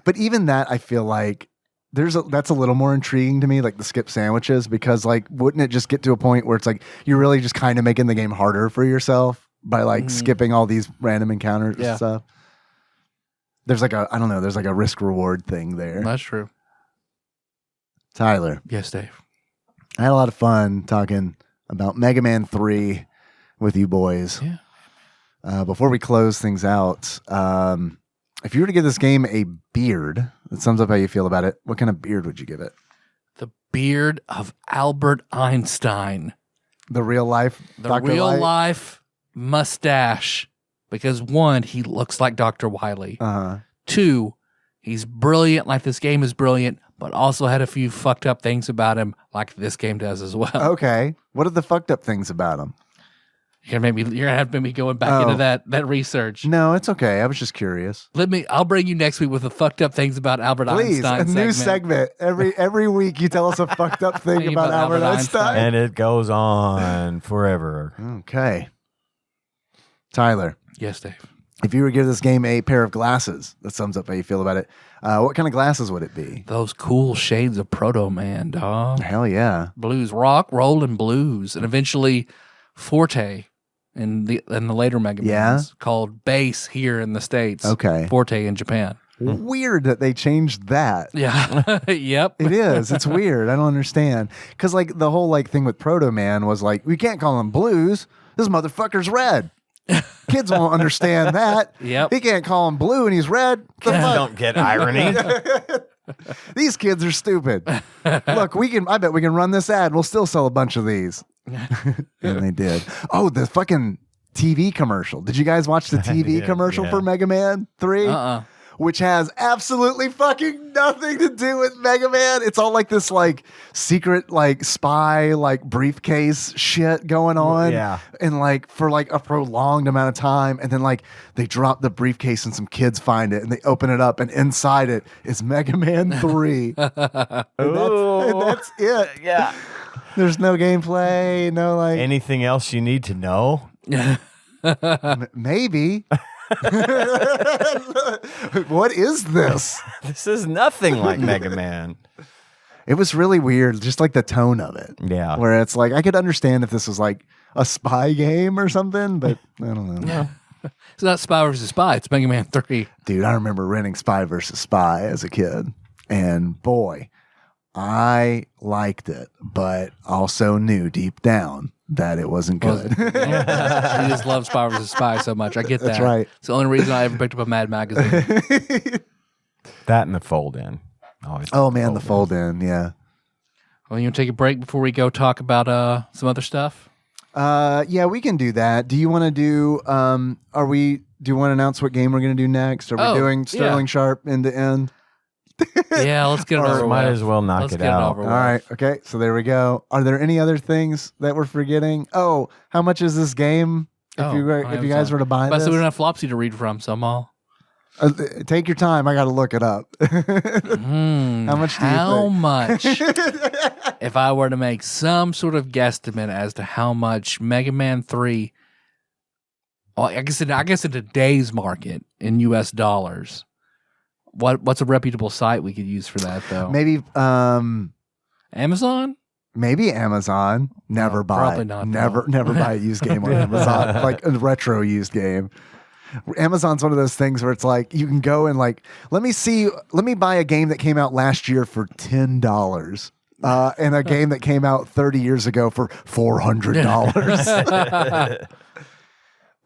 But even that, I feel like that's a little more intriguing to me, like the skip sandwiches, because like, wouldn't it just get to a point where it's like you're really just kind of making the game harder for yourself by like skipping all these random encounters and stuff? There's like there's like a risk reward thing there. That's true. Tyler, Yes, Dave. I had a lot of fun talking about Mega Man 3 with you boys. Yeah. Before we close things out, if you were to give this game a beard, that sums up how you feel about it, what kind of beard would you give it? The beard of Albert Einstein. The real life The Dr. real Light? life mustache. Because one, he looks like Dr. Wily. Uh-huh. Two, he's brilliant like this game is brilliant, but also had a few fucked up things about him like this game does as well. Okay. What are the fucked up things about him? You're gonna have to be going back into that research. No, it's okay. I was just curious. I'll bring you next week with the fucked up things about Albert Please, Einstein. a new segment. Every week you tell us a fucked up thing Thing about about Albert Albert Einstein. And it goes on forever. Okay. Tyler, Yes, Dave. if you were to give this game a pair of glasses, that sums up how you feel about it. What kind of glasses would it be? Those cool shades of Proto Man, dog. Hell yeah. Blues, rock, roll, and blues, and eventually Forte in the later Mega Yeah? Mans called Bass here in the States. Okay. Forte in Japan. Weird that they changed that. Yeah. Yep. It is. It's weird. I don't understand. Because like the whole like thing with Proto Man was like, we can't call him blues. This motherfucker's red. Kids won't understand that. Yep. He can't call him blue and he's red. The Kids fuck? don't get irony. These kids are stupid. Look, I bet we can run this ad. We'll still sell a bunch of these. And they did. Oh, the fucking TV commercial. Did you guys watch the TV did, commercial yeah. for Mega Man 3? Uh-uh. Which has absolutely fucking nothing to do with Mega Man. It's all like this like secret like spy like briefcase shit going on. Yeah. And like for like a prolonged amount of time. And then like they drop the briefcase and some kids find it and they open it up and inside it is Mega Man 3. and that's it. Yeah. There's no gameplay, no like Anything else you need to know? maybe. What is this? This is nothing like Mega Man. It was really weird, just like the tone of it. Yeah. Where it's like, I could understand if this was like a spy game or something, but I don't know. It's not Spy versus Spy. It's Mega Man 3. Dude, I remember renting Spy versus Spy as a kid. And boy, I liked it, but also knew deep down that it wasn't good. He just loves Spy versus Spy so much. I get that. That's right. It's the only reason I ever picked up a Mad magazine. That and the fold in. Always Oh man, the fold in, yeah. Well, you want to take a break before we go talk about some other stuff? Yeah, we can do that. Do you want to do? Do you want to announce what game we're going to do next? Are we doing Sterling Sharp end to end? Yeah, let's get it over with. Might as well knock Let's it get out. over All with. right. Okay. So there we go. Are there any other things that we're forgetting? Oh, how much is this game? If you guys were to buy But this, so we don't have Flopsy to read from, so I'm all. take your time. I got to look it up. How much do you How think? much? If I were to make some sort of guesstimate as to how much Mega Man 3, well, I guess in today's market in US dollars, what's a reputable site we could use for that though? Maybe Amazon? Maybe Amazon. Never No, buy. probably not, Never buy a used game on Amazon, like a retro used game. Amazon's one of those things where it's like you can go and like, let me buy a game that came out last year for $10. And a game that came out 30 years ago for $400.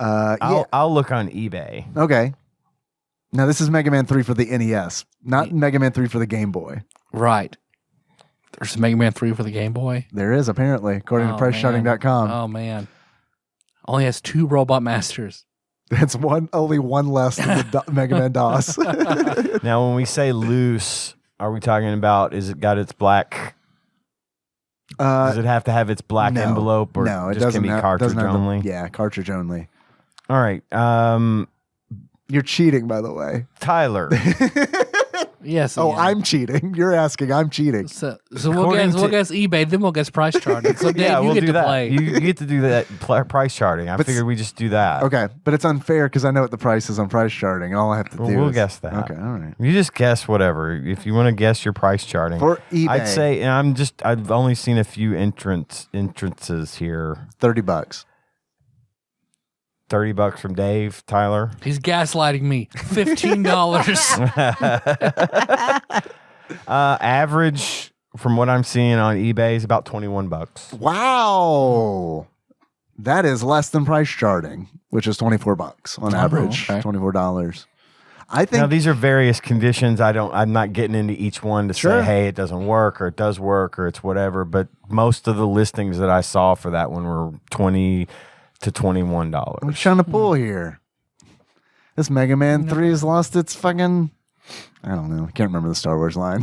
I'll look on eBay. Okay. Now this is Mega Man 3 for the NES, not Mega Man 3 for the Game Boy. Right. There's Mega Man 3 for the Game Boy. There is apparently, according to PriceCharting.com. Oh man. Only has 2 Robot Masters. That's only one less than the Mega Man DOS. Now, when we say loose, are we talking about, is it got its black? Does it have to have its black no, envelope, or no, it just doesn't can be have- cartridge doesn't have the- only? yeah, cartridge only. All right, You're cheating, by the way. Tyler. Yes. Oh, Ian. I'm cheating. You're asking. I'm cheating. So we'll guess eBay, then we'll guess price charting. So Dave, Yeah, you we'll get do to that. play. You get to do that price charting. I figured we just do that. Okay, but it's unfair because I know what the price is on price charting. All I have to Well, do we'll is guess that. Okay, all right. You just guess whatever. If you want to guess your price charting. For eBay, I'd say, and I've only seen a few entrances here. $30. $30 from Dave, Tyler. He's gaslighting me. $15. Average from what I'm seeing on eBay is about $21. Wow, that is less than price charting, which is $24 on average. okay. $24. I think Now these are various conditions. I'm not getting into each one to Sure. say, hey, it doesn't work or it does work or it's whatever. But most of the listings that I saw for that one were $20 to $21. I'm trying to pull here. This Mega Man 3 has lost its fucking. I don't know. I can't remember the Star Wars line.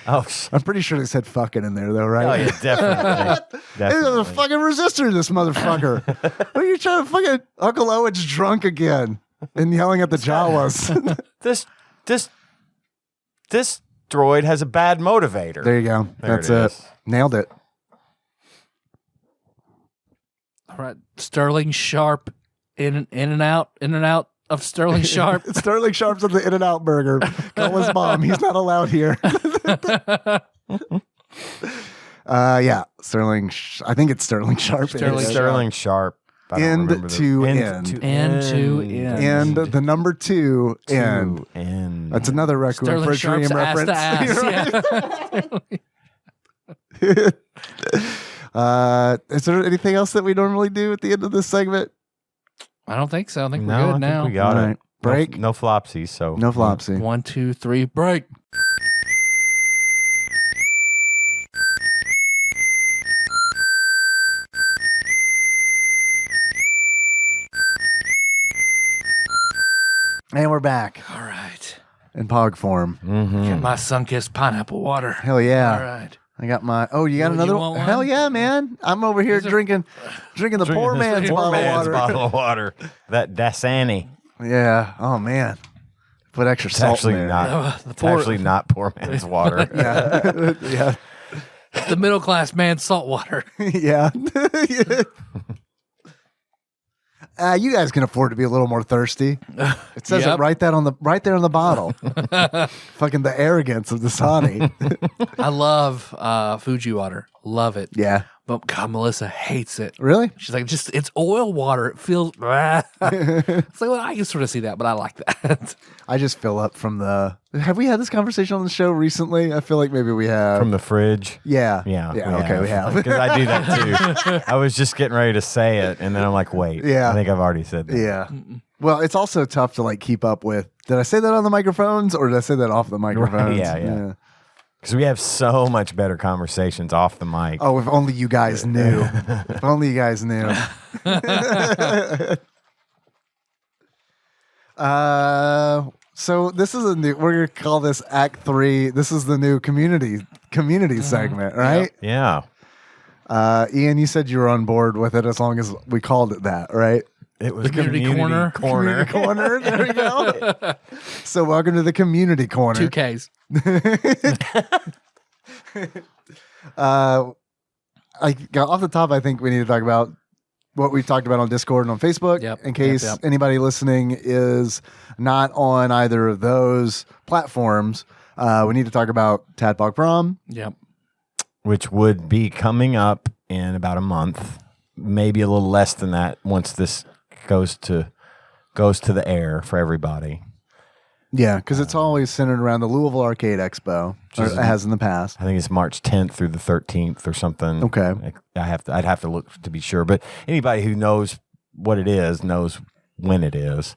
Oh, I'm pretty sure they said fucking in there, though, right? oh yeah, definitely. There's a Definitely. fucking resistor, this motherfucker. What are you trying to fucking. Uncle Owen's drunk again and yelling at the Jawas. This droid has a bad motivator. There you go. There That's it it. is. Nailed it. All right. Sterling Sharp in and out of Sterling Sharp. Sterling Sharp's at the In-N-Out Burger. Call his mom. He's not allowed here. Yeah. Sterling. I think it's Sterling Sharp. Sterling Sharp. I don't End remember the- to end. End to end. And the number 2 end. To end. That's another Requiem for a Sterling Dream Sharp's ass reference. to ass. Yeah. Is there anything else that we normally do at the end of this segment? I don't think so. I think No, we're I good think now. we got All it. right. Break. No flopsies. So No flopsy. 1, 2, 3, break. And we're back All right. in POG form. Get my sun-kissed pineapple water. Hell yeah. All right. I got my. Oh, you got You another want one? one? Hell yeah, man! I'm over here drinking the poor man's Poor bottle man's of water. bottle of water. That Dasani. Yeah. Oh man. Put extra It's salt actually in there. not. The It's poor- actually not poor man's water. Yeah. Yeah. The middle class man salt water. Yeah. You guys can afford to be a little more thirsty. It says Yep. it right there on the bottle. Fucking the arrogance of the Dasani. I love Fuji water. Love it. Yeah. But God, Melissa hates it. Really? She's like, it's oil water. It feels. It's like, well, I can sort of see that, but I like that. I just fill up from the. Have we had this conversation on the show recently? I feel like maybe we have. From the fridge. Yeah. Yeah. Okay, we have. Because I do that too. I was just getting ready to say it, and then I'm like, wait. Yeah. I think I've already said that. Yeah. Well, it's also tough to like keep up with. Did I say that on the microphones or did I say that off the microphones? Yeah. Because we have so much better conversations off the mic. Oh, if only you guys knew. If only you guys knew. So this is we're going to call this Act 3. This is the new community segment, right? Yeah. Ian, you said you were on board with it as long as we called it that, right? It was The community corner. Community corner. There we go. So welcome to the community corner. 2 Ks. Off the top, I think we need to talk about what we talked about on Discord and on Facebook. Yep. In case Yep. anybody listening is not on either of those platforms, we need to talk about TADPOG Prom. Yep. Which would be coming up in about a month, maybe a little less than that once this goes to the air for everybody. Yeah, because it's always centered around the Louisville Arcade Expo, or it has in the past. I think it's March 10th through the 13th or something. Okay. I'd have to look to be sure, but anybody who knows what it is knows when it is.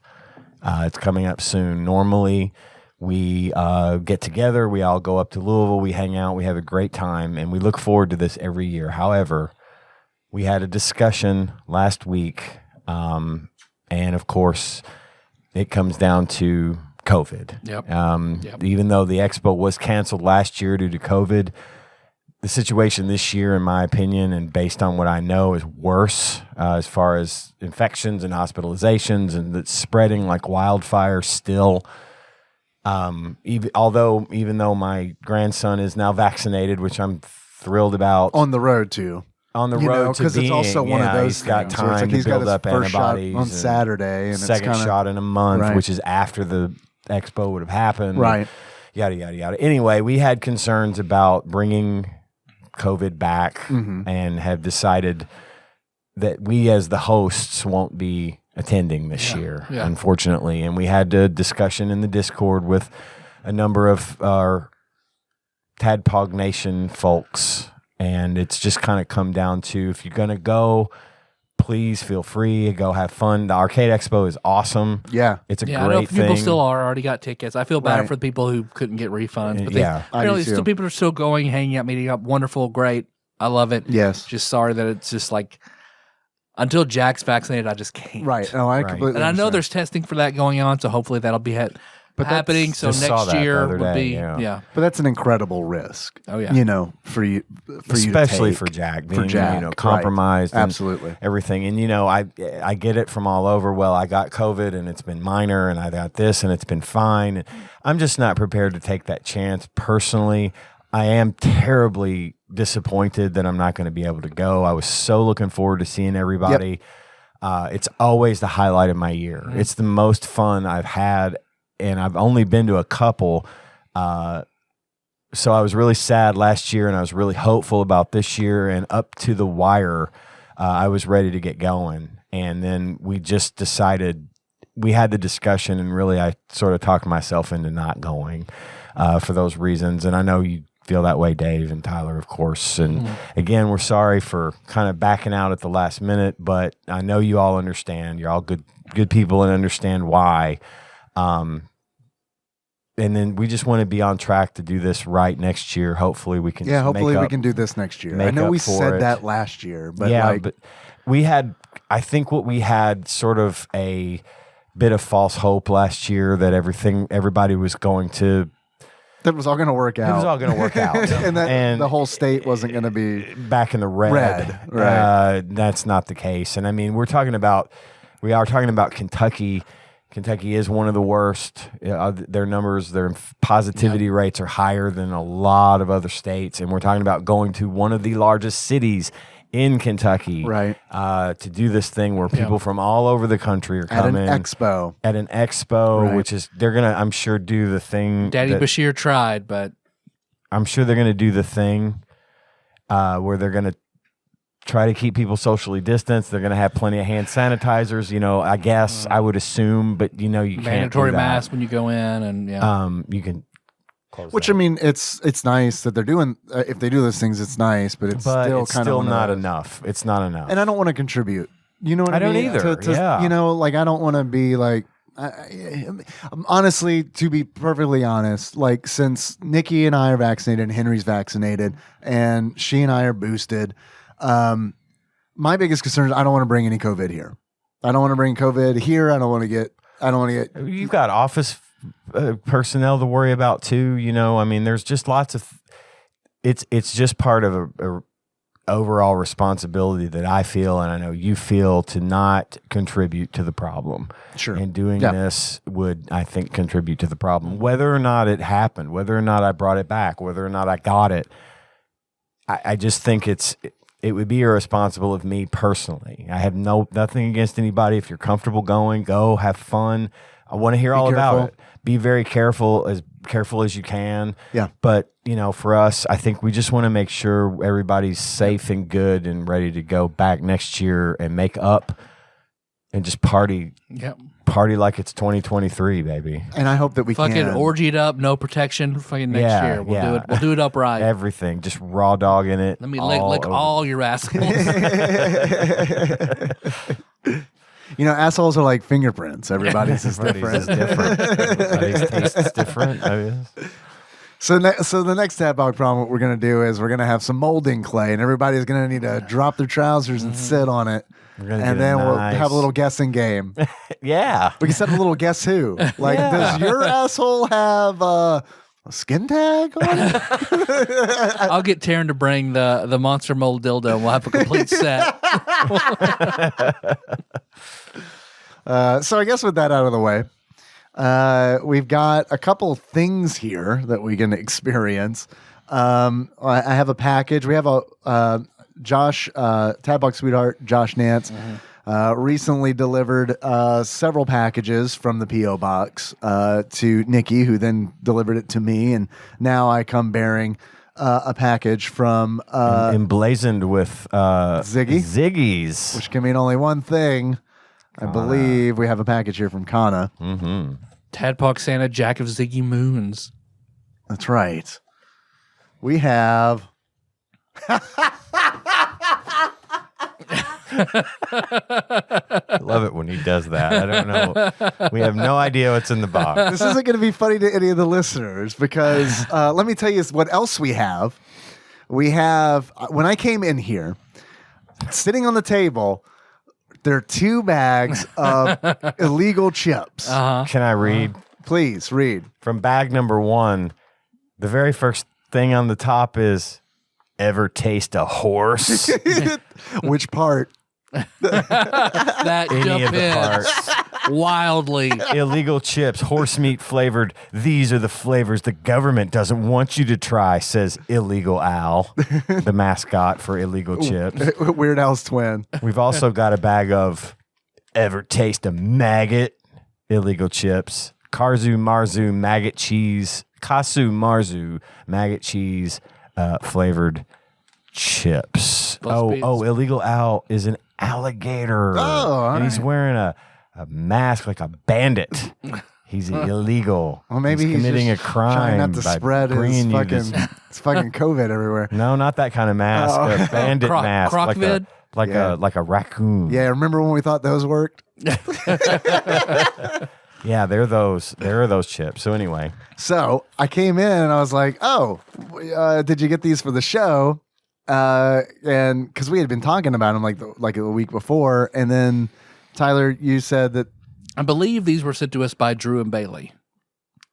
It's coming up soon. Normally, we get together, we all go up to Louisville, we hang out, we have a great time, and we look forward to this every year. However, we had a discussion last week, and of course, it comes down to COVID. Yep. Even though the expo was canceled last year due to COVID, the situation this year, in my opinion, and based on what I know, is worse as far as infections and hospitalizations, and it's spreading like wildfire still. Even though my grandson is now vaccinated, which I'm thrilled about, On the road, too. on the road to because it's being, also one of those he's got things where it's time like he's to got build his up first shot antibodies on and Saturday, and second it's kinda, shot in a month, Right. which is after the expo would have happened. Right. Yada, yada, yada. Anyway, we had concerns about bringing COVID back and have decided that we as the hosts won't be attending this year, unfortunately. And we had a discussion in the Discord with a number of our TADPOG Nation folks, and it's just kind of come down to, if you're going to go, please feel free to go have fun. The Arcade Expo is awesome. Yeah. It's a Yeah, I know great thing. people still already got tickets. I feel bad Right. for the people who couldn't get refunds. But Yeah. I do apparently too. still people are still going, hanging out, meeting up. Wonderful, great. I love it. Yes. Just sorry that it's just like until Jack's vaccinated, I just can't. Right. No, I Right. completely And I know understand. there's testing for that going on, so hopefully that'll be happening. So Just saw next that the year other would day, be yeah. But that's an incredible risk. Oh, yeah. You know, for you Especially to take. for Jack, being, Jack, right. compromised, and Absolutely. everything. And I get it from all over. Well, I got COVID and it's been minor, and I got this and it's been fine. And I'm just not prepared to take that chance personally. I am terribly disappointed that I'm not going to be able to go. I was so looking forward to seeing everybody. It's always the highlight of my year. It's the most fun I've had, and I've only been to a couple. So I was really sad last year, and I was really hopeful about this year. And up to the wire, I was ready to get going. And then we just decided, we had the discussion, and really I sort of talked myself into not going for those reasons. And I know you feel that way, Dave and Tyler, of course. And again, we're sorry for kind of backing out at the last minute, but I know you all understand. You're all good people and understand why. And then we just want to be on track to do this right next year. Hopefully we can. Yeah, hopefully make we up- can do this next year. I make know up we for said it. that last year, but yeah, like, but we had. I think what we had sort of a bit of false hope last year that everybody was going to. that was all going to work out. It was all going to work out, and that the whole state wasn't going to be back in the red. Right. That's not the case. And I mean, we are talking about Kentucky. Kentucky is one of the worst. Their numbers, their positivity rates are higher than a lot of other states. And we're talking about going to one of the largest cities in Kentucky, Right. To do this thing where people from all over the country are coming. at an expo. At an expo, Right. which is, they're going to, I'm sure, do the thing. Daddy that- Bashir tried, but I'm sure they're going to do the thing where they're going to try to keep people socially distanced. They're going to have plenty of hand sanitizers, I guess, I would assume, but you can't mandatory do that. mask when you go in, and You can close Which that. I mean, it's nice that they're doing. If they do those things, it's nice, but it's still kind of not enough. It's not enough. And I don't want to contribute. You know what I I don't mean? either, yeah. Like I don't want to be like honestly, to be perfectly honest, like since Nikki and I are vaccinated and Henry's vaccinated and she and I are boosted, my biggest concern is I don't want to bring any COVID here. I don't want to bring COVID here. I don't want to get. You've got office personnel to worry about too. You know, I mean, there's just lots of. It's just part of a overall responsibility that I feel, and I know you feel, to not contribute to the problem. Sure. And doing this would, I think, contribute to the problem. Whether or not it happened, whether or not I brought it back, whether or not I got it, I just think it would be irresponsible of me personally. I have nothing against anybody. If you're comfortable going, go, have fun. I want to hear all about it. Be very careful as you can. Yeah. But, you know, for us, I think we just want to make sure everybody's safe and good and ready to go back next year and make up and just party. Yep. Party like it's 2023, baby. And I hope that we fucking orgied up, no protection. Fucking next year, we'll do it. We'll do it upright. Everything, just raw dog in it. Let me lick all your assholes. You know, assholes are like fingerprints. Everybody's is different. Everybody's taste is different. I guess. So the next TADPOG problem, what we're going to do is we're going to have some molding clay, and everybody's going to need to drop their trousers and sit on it. And then we'll have a little guessing game. Yeah. We can set a little guess who. Like, does your asshole have a skin tag on it? I'll get Taryn to bring the monster mold dildo, and we'll have a complete set. So I guess with that out of the way, we've got a couple things here that we can experience. I have a package. We have a Josh, TADPOG sweetheart, Josh Nance, recently delivered several packages from the P.O. box to Nikki, who then delivered it to me. And now I come bearing a package from... emblazoned with Ziggy's. Which can mean only one thing. Kana. I believe we have a package here from Kana. Mm-hmm. TADPOG Santa, Jack of Ziggy Moons. That's right. We have... I love it when he does that. I don't know. We have no idea what's in the box. This isn't going to be funny to any of the listeners because let me tell you what else we have. We have, when I came in here, sitting on the table, there are 2 bags of illegal chips. Can I read? Please read. From bag number 1, the very first thing on the top is, ever taste a horse? Which part? That Any of the depends. parts. Wildly. Illegal chips, horse meat flavored. These are the flavors the government doesn't want you to try, says Illegal Al, the mascot for illegal chips. Weird Al's twin. We've also got a bag of ever taste a maggot? Illegal chips. Kasu Marzu maggot cheese flavored chips. Illegal Al is an alligator. And he's wearing a mask like a bandit. He's illegal. Well, maybe he's committing a just crime trying not to by spread bringing you his fucking COVID everywhere. No, not that kind of mask. A bandit mask, like a raccoon. Yeah, remember when we thought those worked? Yeah, there are those chips. So anyway, so I came in and I was like, "Oh, did you get these for the show?" And because we had been talking about them like a week before, and then Tyler, you said that I believe these were sent to us by Drew and Bailey.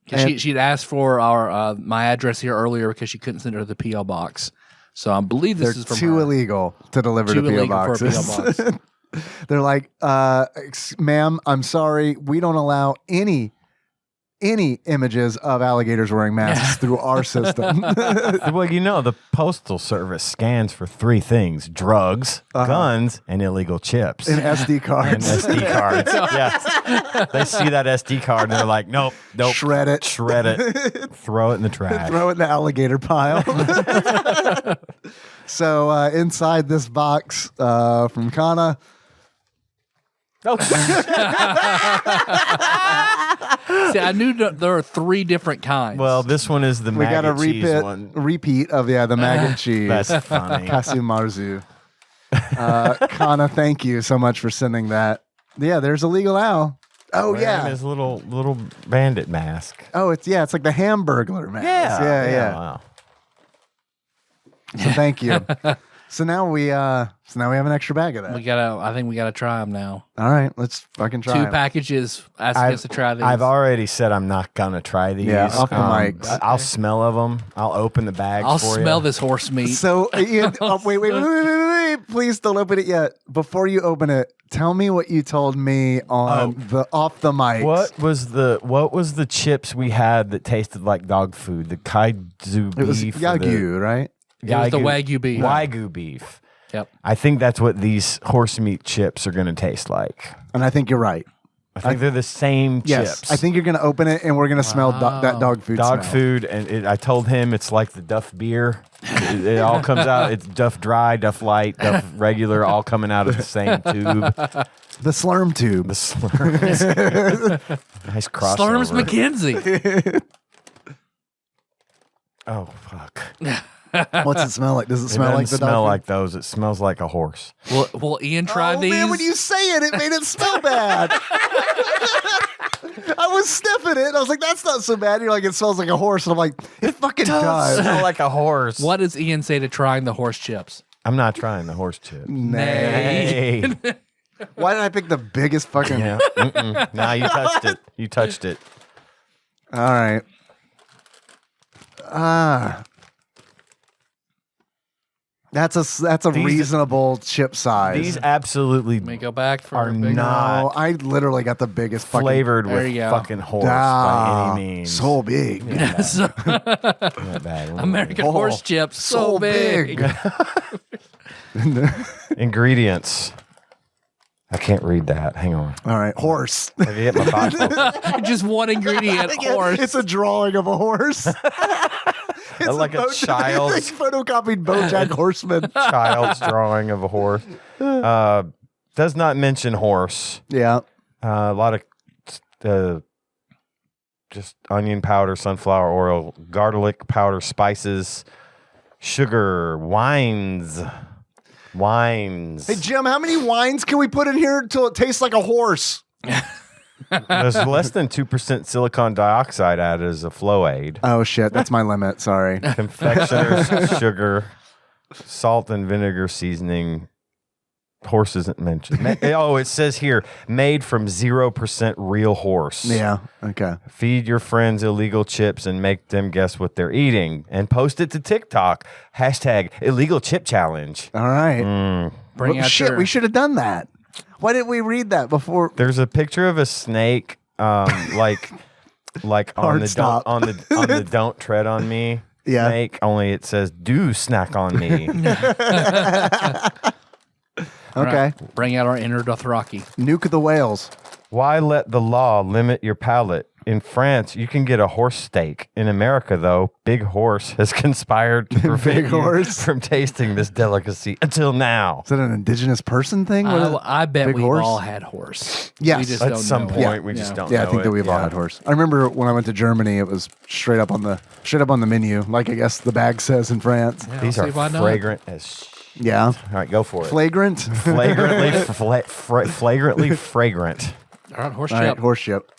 She'd asked for our my address here earlier because she couldn't send her to the P.O. box. So I believe this is from too her. illegal to deliver to P.O. boxes. They're like, ma'am, I'm sorry. We don't allow any images of alligators wearing masks through our system. Well, you know, the Postal Service scans for 3 things: drugs, guns, and illegal chips. And SD cards. Yes. They see that SD card and they're like, nope. Shred it. Throw it in the trash. Throw it in the alligator pile. So inside this box from Kana. See, I knew there are 3 different kinds. Well, this one is the maggot cheese one. Repeat of the maggot cheese. That's funny. Kasu Marzu. Kana, thank you so much for sending that. Yeah, there's Illegal Al. Oh wearing yeah. his little bandit mask. Oh, it's like the Hamburglar mask. Yeah. Wow. So thank you. So now we have an extra bag of that. I think we gotta try them now. All right, let's fucking try. 2 packages asking us to try these. I've already said I'm not gonna try these. Yeah, off the mics. I'll smell of them. I'll open the bag. I'll for smell you. this horse meat. So Ian, wait! Please don't open it yet. Before you open it, tell me what you told me on the off the mics. What was the chips we had that tasted like dog food? The kaizu beef. It was Yagyu, right? It was the Wagyu beef. Wagyu beef. Yep. I think that's what these horse meat chips are going to taste like. And I think you're right. I think they're the same Yes, chips. I think you're going to open it and we're going to smell that dog food. Dog smell. food, and I told him it's like the Duff beer. It all comes out. It's Duff Dry, Duff Light, Duff Regular, all coming out of the same tube. The Slurm tube. The Slurms. Nice crossover. Slurms McKenzie. Oh fuck! What's it smell like? Does it smell like the smell dog food? like those. It smells like a horse. Will Ian try these? Man, when you say it made it smell bad. I was sniffing it. And I was like, that's not so bad. You're like, it smells like a horse. And I'm like, it fucking does. Smell like a horse. What does Ian say to trying the horse chips? I'm not trying the horse chip. Nay. Hey. Why did I pick the biggest fucking... Yeah. Nah, you touched it. You touched it. All right. That's a reasonable chip size. These absolutely Let me go back for are a big not No, I literally got the biggest fucking... flavored There with you go. fucking horse by any means. So big. So- Not bad. American Oh, horse chips, so big. Ingredients. I can't read that. Hang on. All right, horse. Have you hit my Bible? Just one ingredient, horse. It's a drawing of a horse. It's Like a They child's photocopied BoJack Horseman. child's drawing of a horse. Does not mention horse. Yeah. A lot of just onion powder, sunflower oil, garlic powder, spices, sugar, wines. Hey, Jim, how many wines can we put in here until it tastes like a horse? There's less than 2% silicon dioxide added as a flow aid. Oh, shit. That's my limit. Sorry. Confectioner's sugar, salt and vinegar seasoning. Horse isn't mentioned. It says here, made from 0% real horse. Yeah. Okay. Feed your friends illegal chips and make them guess what they're eating. And post it to TikTok. Hashtag illegal chip challenge. All right. Bring out Shit, your- we should have done that. Why didn't we read that before? There's a picture of a snake, like on Hard the stop. on the don't tread on me Yeah. snake. Only it says do snack on me. Okay. Bring out our inner Dothraki. Nuke the whales. Why let the law limit your palate? In France, you can get a horse steak. In America, though, Big Horse has conspired to prevent you Horse? from tasting this delicacy until now. Is that an indigenous person thing? What is it? I bet Big we've horse? all had horse. Yes. We just At don't some know point, it. we just don't Yeah, know I think that it. we've all had horse. I remember when I went to Germany, it was straight up on the menu, like I guess the bag says in France. Yeah, These I'll are see why not. fragrant as Yeah. All right, go for it. Flagrant. Flagrantly fragrant. All right, horse All right, chip. horse chip.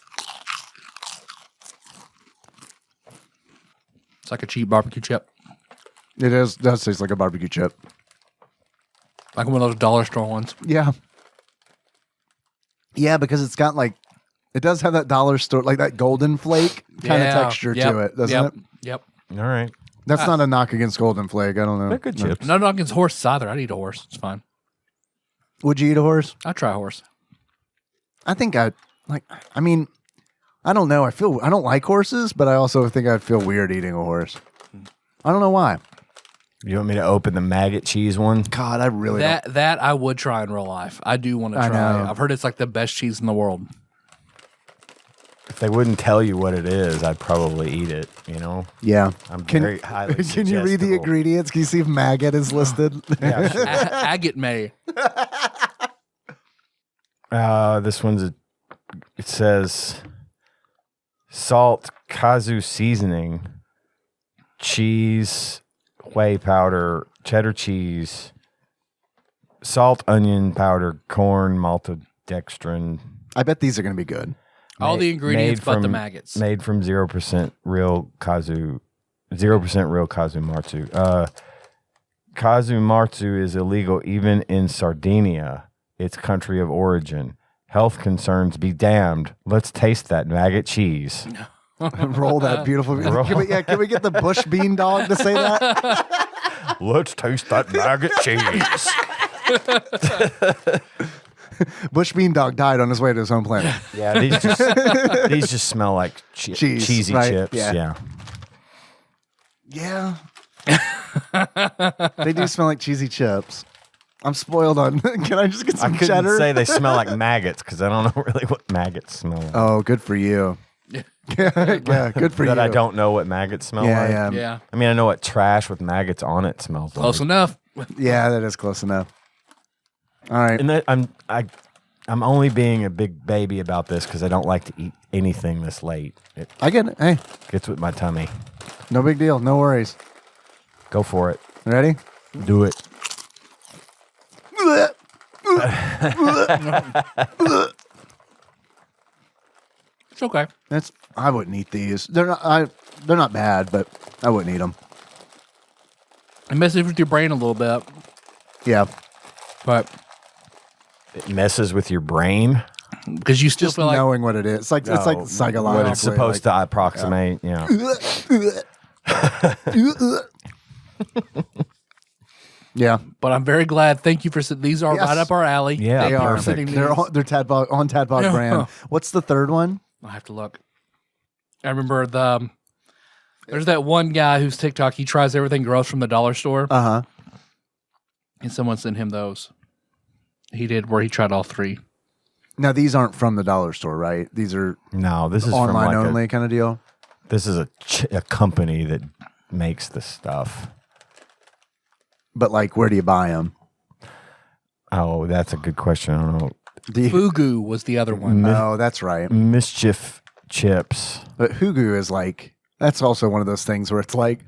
It's like a cheap barbecue chip. It does taste like a barbecue chip. Like one of those dollar store ones. Yeah. Yeah, because it's got it does have that dollar store, like that golden flake kind of Yeah, texture yep, to it, doesn't yep, it? Yep. All right. That's not a knock against golden flake. I don't know. They're good chips. No knock against horses either. I'd eat a horse. It's fine. Would you eat a horse? I'd try a horse. I think I don't know. I don't like horses, but I also think I'd feel weird eating a horse. I don't know why. You want me to open the maggot cheese one? God, I really don't. That I would try in real life. I do want to I try. know. I've heard it's like the best cheese in the world. If they wouldn't tell you what it is, I'd probably eat it, you know? Yeah. I'm very highly Can you read the suggestible. ingredients? Can you see if maggot is listed? Yeah, sure. Agate may. This one's it says salt, kazu seasoning, cheese, whey powder, cheddar cheese, salt, onion powder, corn, maltodextrin. I bet these are going to be good. All the ingredients but the from- maggots. Made from 0% real kazu, 0% real kazu marzu. Kazu marzu is illegal even in Sardinia, its country of origin. Health concerns be damned. Let's taste that maggot cheese. Roll that beautiful. Can we get the bush bean dog to say that? Let's taste that maggot cheese. Bush bean dog died on his way to his home planet. Yeah, these just smell like Cheese, cheesy right? chips. Yeah. Yeah. Yeah. They do smell like cheesy chips. I'm spoiled on. Can I just get I some couldn't cheddar? say they smell like maggots because I don't know really what maggots smell like. Oh, good for you. Yeah, good for you. That I don't know what maggots smell like. Yeah. Yeah. I mean, I know what trash with maggots on it smells Close like. enough. Yeah, that is close enough. All right. And I'm only being a big baby about this because I don't like to eat anything this late. It I get it. Hey, gets with my tummy. no big deal. No worries. Go for it. Ready? Do it. It's okay. I wouldn't eat these. They're not bad, but I wouldn't eat them. It messes with your brain a little bit, Yeah. but It messes with your brain. because you still Just feel like knowing what it is. It's like psychologically. What it's supposed to approximate. Yeah. Yeah, But I'm very glad. Thank you for these are Yes. right up our alley. Yeah, they are. perfect. They're TADPOG on TADPOG brand. What's the third one? I'll have to look. I remember there's that one guy whose TikTok, he tries everything gross from the dollar store, Uh huh. and someone sent him those. He did where he tried all three. Now these aren't from the dollar store, right? These are No, this is online from like only kind of deal. this is a company that makes this stuff. But like, where do you buy them? Oh, that's a good question. I don't know. Fugu was the other one. Oh, that's right. Mischief chips. But Hugu is like, that's also one of those things where it's like,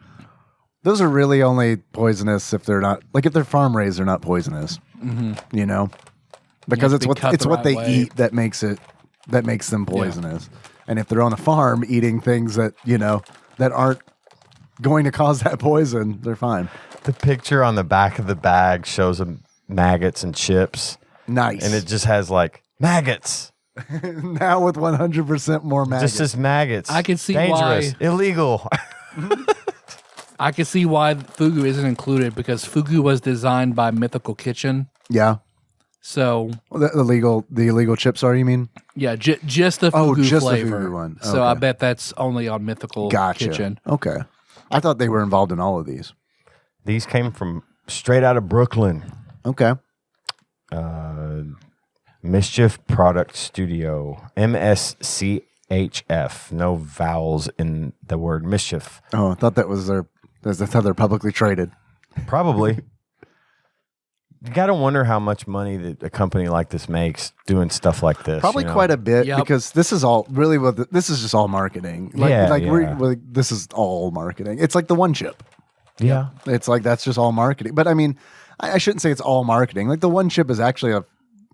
those are really only poisonous if they're not, like if they're farm raised, they're not poisonous. Mm-hmm. You know, because have to be cut it's the what right they way. eat that makes them poisonous. And if they're on a farm eating things that that aren't going to cause that poison, they're fine. The picture on the back of the bag shows them maggots and chips, Nice. and it just has like maggots. now with 100% more maggots. Just as maggots. I can see dangerous, why. illegal. I can see why Fugu isn't included because Fugu was designed by Mythical Kitchen. Yeah. So The illegal chips are, you mean? yeah, just the Fugu Oh, just the flavor. Fugu one. So I Okay. bet that's only on Mythical Gotcha. Kitchen. Okay. I thought they were involved in all of these. These came from straight out of Brooklyn. Okay. Mischief Product Studio, MSCHF. No vowels in the word mischief. Oh, I thought that was that's how they're publicly traded. Probably. You got to wonder how much money that a company like this makes doing stuff like this. Probably quite a bit Yep. because this is all really this is just all marketing. Like Yeah. this is all marketing. It's like the one chip. Yeah. It's like that's just all marketing. But I mean, I shouldn't say it's all marketing. Like the one chip is actually a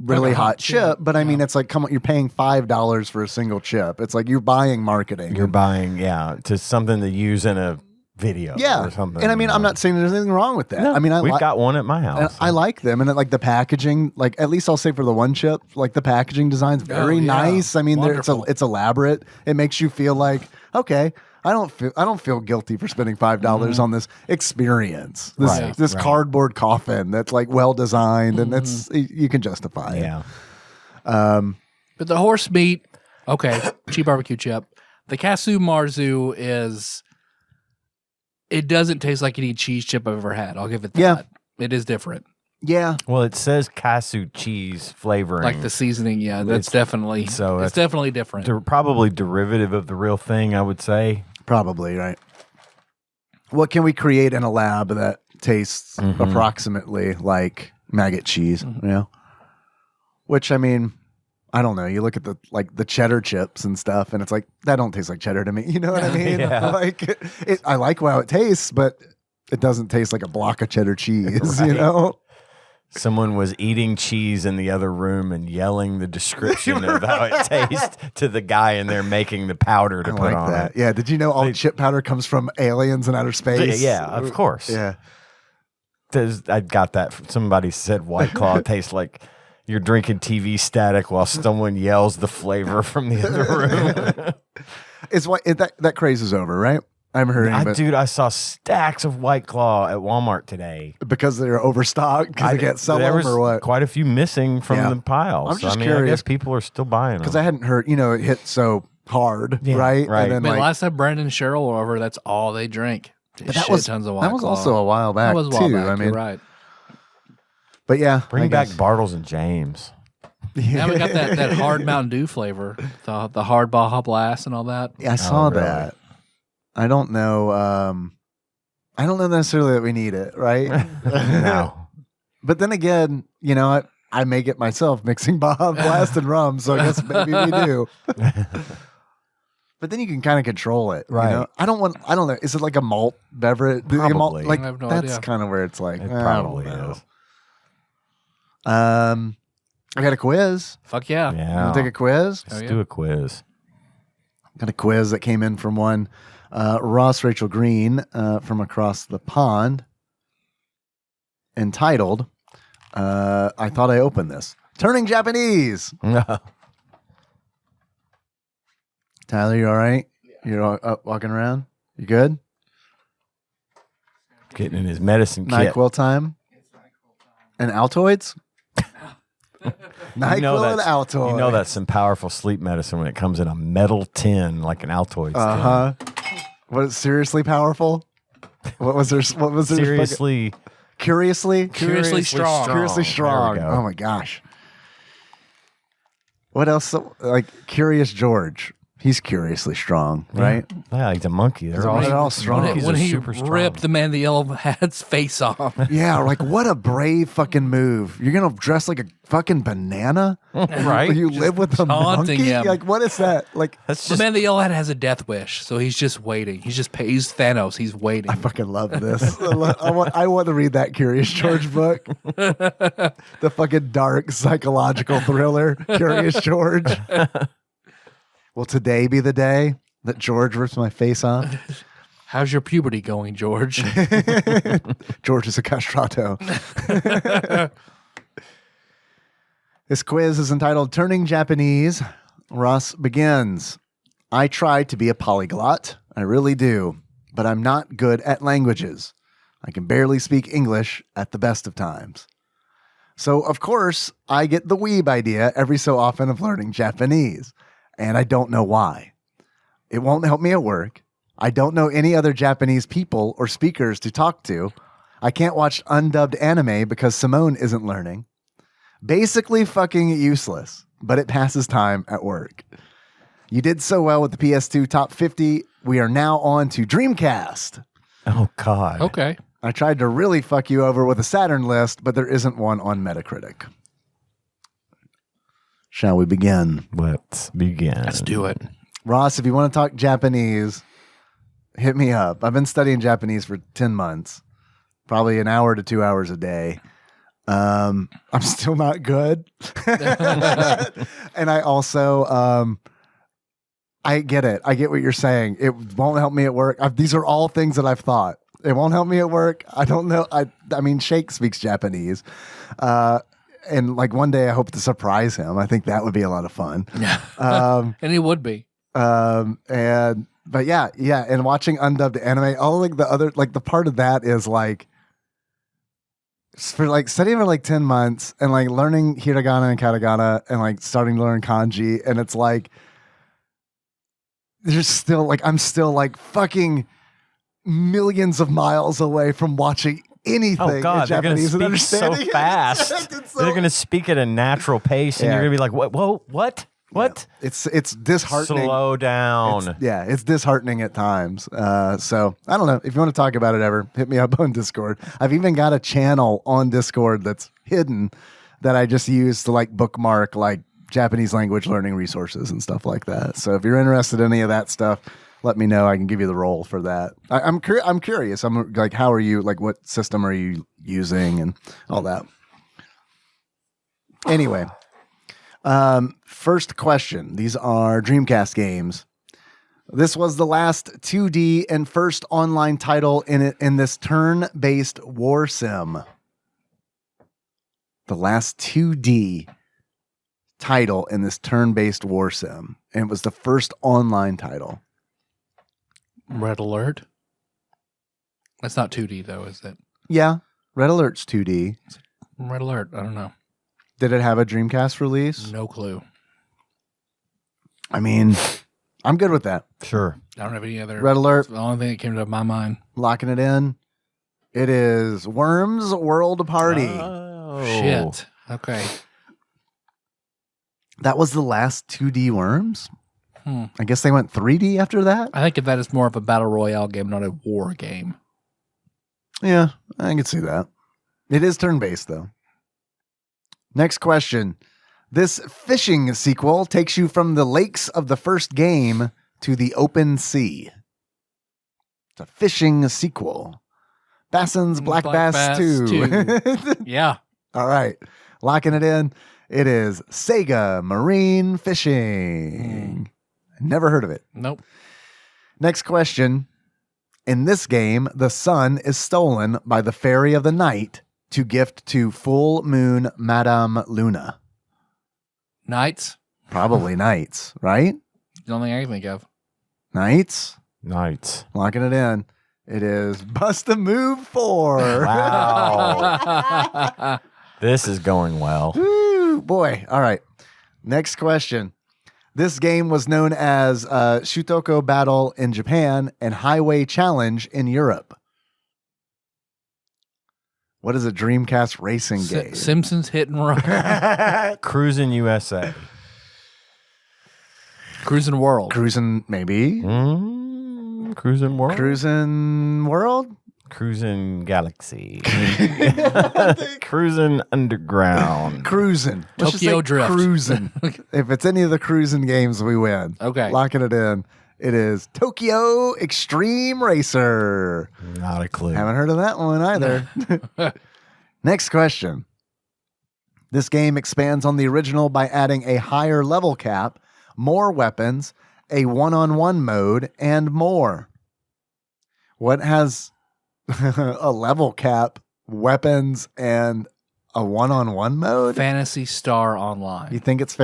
really Like a hot hot chip, chip, but I mean, it's like, come on, you're paying $5 for a single chip. It's like you're buying marketing. You're buying, to something to use in a video yeah, or something. and I mean, I'm not saying there's anything wrong with that. No, I mean, we've got one at my and house. I like them, and like the packaging, like at least I'll say for the one chip, like the packaging design's very yeah. nice. I mean, Wonderful. it's elaborate. It makes you feel like, okay, I don't feel guilty for spending $5 on this experience. Right, This right. cardboard coffin that's like well designed, and that's you can justify it. Yeah. But the horse meat, okay, cheap barbecue chip. The Kasu Marzu it doesn't taste like any cheese chip I've ever had. I'll give it that. Yeah. It is different. Yeah, Well, it says Kasu cheese flavoring. Like the seasoning, yeah, that's definitely so it's that's- definitely different. Probably derivative of the real thing, I would say. probably right. What can we create in a lab that tastes approximately like maggot cheese? You know, which I mean, I don't know. You look at the cheddar chips and stuff, and it's like that don't taste like cheddar to me. You know what I mean? Yeah. Like I like how it tastes, but it doesn't taste like a block of cheddar cheese. You Right. know? Someone was eating cheese in the other room and yelling the description of how it tastes to the guy in there making the powder to I put like on that. it. Yeah. Did you know all chip powder comes from aliens in outer space? Yeah, of course. Yeah. I got that. Somebody said White Claw tastes like you're drinking TV static while someone yells the flavor from the other room. It's what that craze is over, right? I haven't heard any, Dude, I saw stacks of White Claw at Walmart today. because they're overstocked because they can't sell There them was or what? quite a few missing from Yeah. the pile. I'm just I curious. guess people are still buying them. Because I hadn't heard, it hit so hard, Yeah, right? right. And then Man, like, last time Brandon and Cheryl were over, that's all they drink. but that was tons of White that was Claw. also a while back That was a while too. back. I mean, You're right. but yeah, Bring I back guess. Bartles and James. Now we got that hard Mountain Dew flavor, the hard Baja Blast and all that. Yeah, I saw really? that. I don't know. I don't know necessarily that we need it, right? No. But then again, you know what? I make it myself, mixing Baja Blast and rum. So I guess maybe we do. But then you can kind of control it, Right. You know? I don't know. Is it like a malt beverage? Like a malt- Probably. like I have no that's idea. kind of where it's like. It I probably don't know. is. I got a quiz. Fuck yeah. You Yeah. want to take a quiz? Oh, Let's yeah. do a quiz. Got a quiz that came in from one Ross Rachel Green from across the pond, entitled I Thought I Opened This. Turning Japanese. Tyler, you all right? You're up walking around? You good? Getting in his medicine kit. NyQuil time? And Altoids? NyQuil and Altoids. You know that's some powerful sleep medicine when it comes in a metal tin like an Altoids tin. Uh-huh. Was it seriously powerful? What was there? Seriously. Curiously? Curiously strong. Curiously strong. There we go. Oh my gosh. What else? Like Curious George. He's curiously strong, right? Yeah, he's a monkey. They're They're all all strong. Monkeys When are he super strong. ripped the man in the yellow hat's face off. Yeah, like what a brave fucking move. You're gonna dress like a fucking banana? Right? You live with a taunting monkey? him. Like what is that? Like That's The just man in the yellow hat has a death wish, so he's just waiting. He's Thanos. He's waiting. I fucking love this. I want to read that Curious George book. The fucking dark psychological thriller, Curious George. Will today be the day that George rips my face off? How's your puberty going, George? George is a castrato. This quiz is entitled Turning Japanese. Ross begins. I try to be a polyglot. I really do. But I'm not good at languages. I can barely speak English at the best of times. So, of course, I get the weeb idea every so often of learning Japanese. And I don't know why. It won't help me at work. I don't know any other Japanese people or speakers to talk to. I can't watch undubbed anime because Simone isn't learning. Basically fucking useless, but it passes time at work. You did so well with the PS2 Top 50. We are now on to Dreamcast. Oh God. Okay. I tried to really fuck you over with a Saturn list, but there isn't one on Metacritic. Shall we begin? Let's begin. Let's do it. Ross, if you want to talk Japanese, hit me up. I've been studying Japanese for 10 months, probably an hour to 2 hours a day. I'm still not good. And I also, I get it. I get what you're saying. It won't help me at work. These are all things that I've thought. It won't help me at work. I don't know. I mean, Shake speaks Japanese. And like one day I hope to surprise him. I think that would be a lot of fun. Yeah. And he would be. But yeah. And watching undubbed anime, all like the other, like the part of that is like, for like studying for like 10 months and like learning hiragana and katakana and like starting to learn kanji. And it's like, there's still like, I'm still like fucking millions of miles away from watching anything Oh God, in they're going to Japanese and speak so understanding it. fast. It's so- They're going to speak at a natural pace, and Yeah. you're going to be like, "What? Whoa, what? What? It's disheartening. Slow down." It's disheartening at times. So I don't know. If you want to talk about it ever, hit me up on Discord. I've even got a channel on Discord that's hidden that I just use to like bookmark like Japanese language learning resources and stuff like that. So if you're interested in any of that stuff, let me know. I can give you the role for that. I'm curious. I'm like, how are you? Like, what system are you using and all that? Anyway, first question. These are Dreamcast games. This was the last 2D and first online title in this turn-based war sim. The last 2D title in this turn-based war sim. And it was the first online title. Red Alert. That's not 2D though, is it? Yeah. Red Alert's 2D. Red Alert. I don't know. Did it have a Dreamcast release? No clue. I mean, I'm good with that. Sure. I don't have any other. Red Alert. It's the only thing that came to my mind. Locking it in. It is Worms World Party. Oh. Shit. Okay. That was the last 2D Worms? Hmm. I guess they went 3D after that? I think that is more of a battle royale game, not a war game. Yeah, I can see that. It is turn-based, though. Next question. This fishing sequel takes you from the lakes of the first game to the open sea. It's a fishing sequel. Basson's Black Bass 2. Yeah. All right. Locking it in. It is Sega Marine Fishing. Never heard of it. Nope. Next question. In this game, the sun is stolen by the Fairy of the Night to gift to Full Moon Madame Luna. Knights. Probably Knights, right? The only thing I can think of. Knights. Nights. Locking it in. It is Bust a Move 4. Wow. This is going well. Woo, boy. All right. Next question. This game was known as Shutoko Battle in Japan and Highway Challenge in Europe. What is a Dreamcast racing game? Simpsons Hit and Run. Cruising USA. Cruising World. Cruising, maybe. Cruising World. Cruising World? Cruising Galaxy. Cruising Underground. Cruising. Let's just Tokyo say Drift. Cruising. If it's any of the cruising games, we win. Okay. Locking it in. It is Tokyo Extreme Racer. Not a clue. Haven't heard of that one either. Next question. This game expands on the original by adding a higher level cap, more weapons, a one-on-one mode, and more. What has a level cap, weapons, and a one-on-one mode? Phantasy Star Online. You think it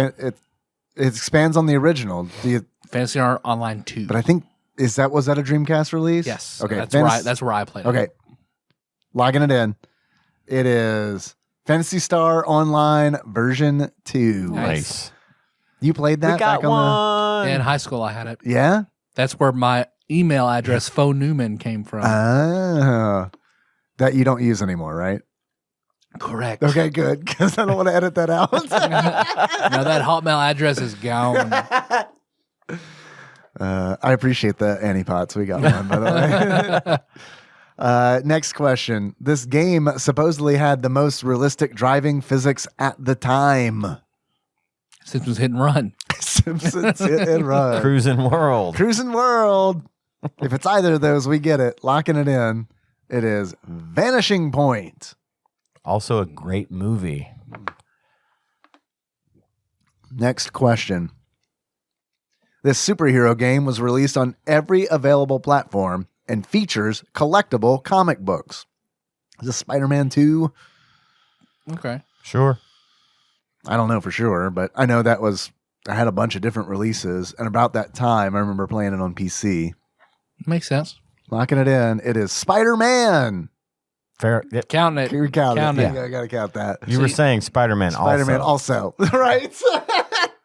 expands on the original? Do you? Phantasy Star Online 2. But I think was that a Dreamcast release? Yes. Okay. That's where I played it. Okay. Logging it in. It is Phantasy Star Online version 2. Nice. You played that We got back on In high school, I had it. the. Yeah. That's where my email address, Faux Newman, came from. Ah. That you don't use anymore, right? Correct. Okay, good. Because I don't want to edit that out. No, that Hotmail address is gone. I appreciate the Annie Pots. We got one, by the way. Next question. This game supposedly had the most realistic driving physics at the time. Simpsons Hit and Run. Simpsons Hit and Run. Cruising World. Cruising World. If it's either of those, we get it. Locking it in. It is Vanishing Point. Also a great movie. Next question. This superhero game was released on every available platform and features collectible comic books. Is this Spider-Man 2? Okay. Sure. I don't know for sure, but I know I had a bunch of different releases, and about that time, I remember playing it on PC. Makes sense. Locking it in. It is Spider-Man. Fair. Yep. Counting it. Can we count Count it? it. Yeah, I gotta count that. You were saying Spider-Man also. Spider-Man also. Right?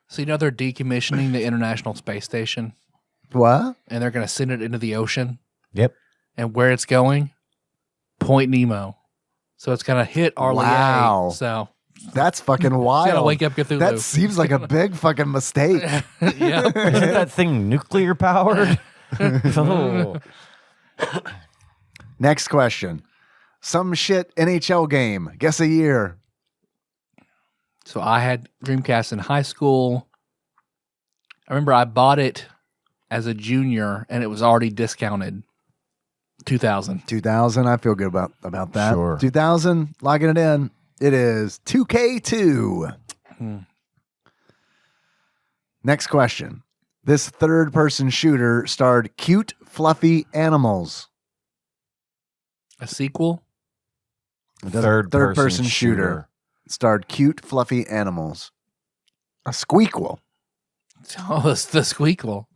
So you know they're decommissioning the International Space Station, What? and they're going to send it into the ocean. Yep. And where it's going? Point Nemo. So it's going to hit Arlie. Wow. So That's fucking it's wild. going to wake up Cthulhu. That seems like a big fucking mistake. Yeah. Isn't that thing nuclear powered? Oh. Next question. Some shit NHL game. Guess a year. So I had Dreamcast in high school. I remember I bought it as a junior, and it was already discounted. 2000. 2000. I feel good about that. Sure. 2000. Logging it in. It is 2K2. Next question. This third-person shooter starred cute, fluffy animals. A sequel? Third-person shooter starred cute, fluffy animals. A squeakquel. Oh, it's the squeakquel.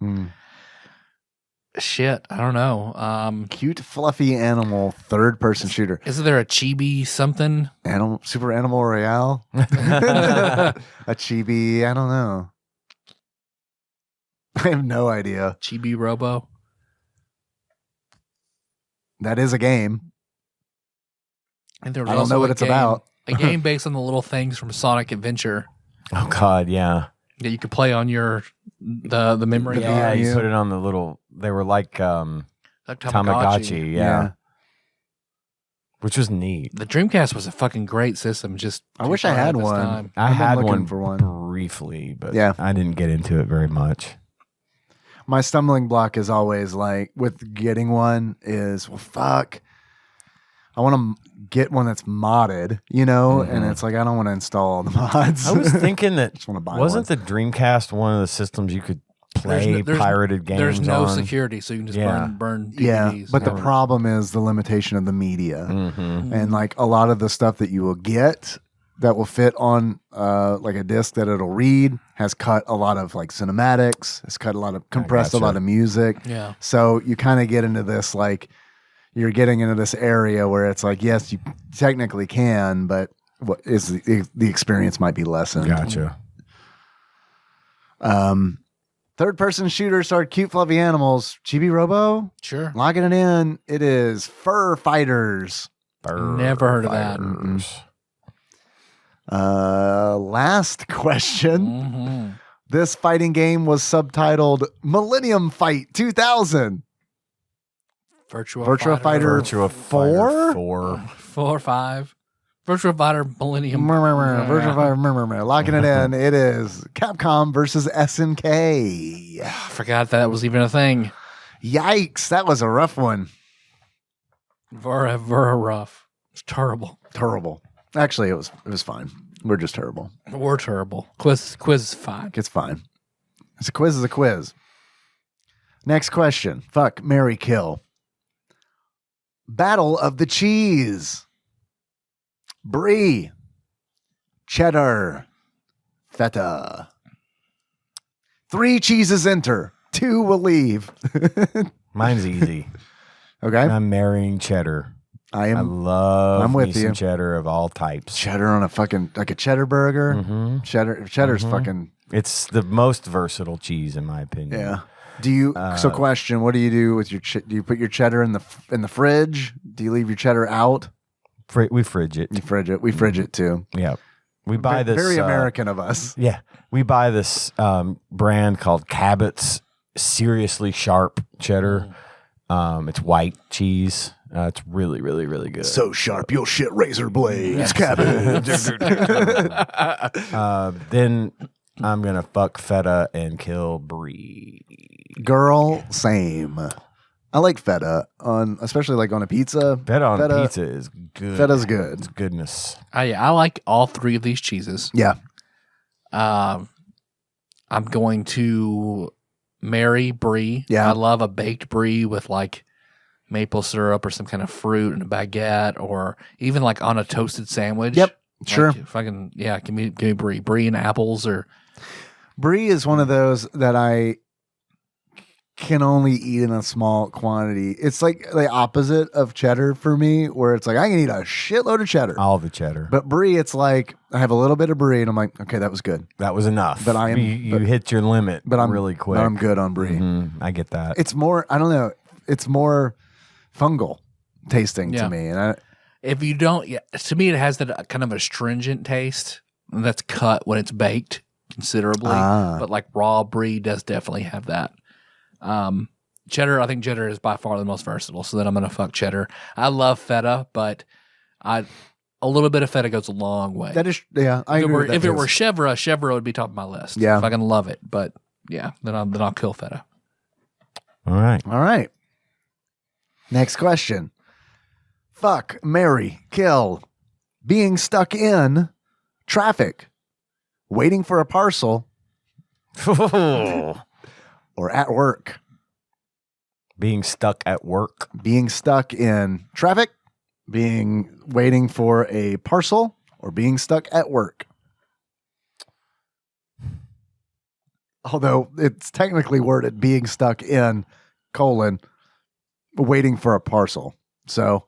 Shit, I don't know. Cute, fluffy animal, third-person shooter. Isn't there a chibi something? Super Animal Royale? A chibi, I don't know. I have no idea. Chibi Robo? That is a game. And there was I don't also know what a it's game- about. A game based on the little things from Sonic Adventure Oh God, yeah. that you could play on your the memory. Yeah, cards. you put it on the little. They were like Like Tamagotchi, yeah. Which was neat. The Dreamcast was a fucking great system. Just I wish I had at this one. time. I I've been had looking one for one. briefly, but Yeah. I didn't get into it very much. My stumbling block is always like with getting one is, well, fuck. I want to get one that's modded, you know, and it's like I don't want to install all the mods. I was thinking that Just wanna buy wasn't one. the Dreamcast one of the systems you could play There's pirated games There's no on? security, so you can just Yeah. burn Yeah, DVDs. but the problem is the limitation of the media, Mm-hmm. and like a lot of the stuff that you will get that will fit on like a disc that it'll read has cut a lot of like cinematics, has cut a lot of compressed gotcha. a lot of music. Yeah. So you kind of get into this like you're getting into this area where it's like, yes, you technically can, but what is the experience might be lessened. Gotcha. Third person shooter starred cute fluffy animals. Chibi Robo, Sure. locking it in. It is Fur Fighters. Never heard of that. Fighters. Last question. Mm-hmm. This fighting game was subtitled Millennium Fight 2000. Virtua Fighter Virtua 4? 4. 4 or 5. Virtua Fighter Millennium. Virtua Fighter. Locking it in. It is Capcom versus SNK. I forgot that was even a thing. Yikes. That was a rough one. Very rough. It's terrible. Terrible. Actually, it was fine. We're just terrible. We're terrible. Quiz is fine. It's fine. It's a quiz is a quiz. Next question. Fuck, marry, kill. Battle of the Cheese. Brie. Cheddar. Feta. 3 cheeses enter. 2 will leave. Mine's easy. Okay. I'm marrying cheddar. I love I'm with me you. some cheddar of all types. Cheddar on a fucking, like a cheddar burger. Mhm. Cheddar's fucking, It's the most versatile cheese, in my opinion. yeah. Do you, so question, what do you do with your, do you put your cheddar in the fridge? Do you leave your cheddar out? We fridge it. You fridge it. We fridge it too. Yeah. We buy this. Very American of us. Yeah. We buy this brand called Cabot's Seriously Sharp Cheddar. It's white cheese. It's really, really, really good. So sharp, you'll shit razor blades, cabbage. Then I'm going to fuck feta and kill brie. Girl, same. I like feta especially like on a pizza. Feta on pizza is good. Feta's good. It's goodness. I like all 3 of these cheeses. Yeah. I'm going to marry brie. Yeah. I love a baked brie with like maple syrup or some kind of fruit and a baguette, or even like on a toasted sandwich. Yep. Like, Sure. if I can, yeah, give me brie and apples, or Brie is one of those that I can only eat in a small quantity. It's like the opposite of cheddar for me, where it's like I can eat a shitload of cheddar. All the cheddar. But brie, it's like I have a little bit of brie, and I'm like, okay, that was good. That was enough. But I am- You but- hit your limit But I'm really quick. But I'm good on brie. I get that. It's more, I don't know, it's more fungal tasting Yeah. to me. And if you don't, yeah, to me it has that kind of astringent taste that's cut when it's baked considerably. But like raw brie does definitely have that. Cheddar, I think cheddar is by far the most versatile, so then I'm gonna fuck cheddar. I love feta, but a little bit of feta goes a long way. that is, yeah, I agree with that If it too. were chèvre would be top of my list. Yeah. if I can love it, but yeah, then I'll kill feta. All right. All right. Next question. Fuck, marry, kill, being stuck in traffic waiting for a parcel, or at work. Being stuck at work. Being stuck in traffic, waiting for a parcel, or being stuck at work. Although it's technically worded being stuck in, waiting for a parcel. So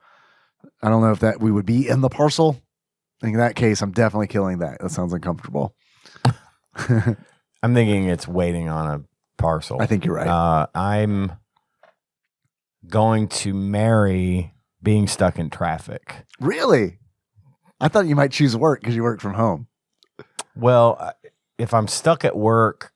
I don't know if that we would be in the parcel. In that case, I'm definitely killing that. That sounds uncomfortable. I'm thinking it's waiting on a parcel. I think you're right. I'm going to marry being stuck in traffic. Really? I thought you might choose work because you work from home. Well, if I'm stuck at work,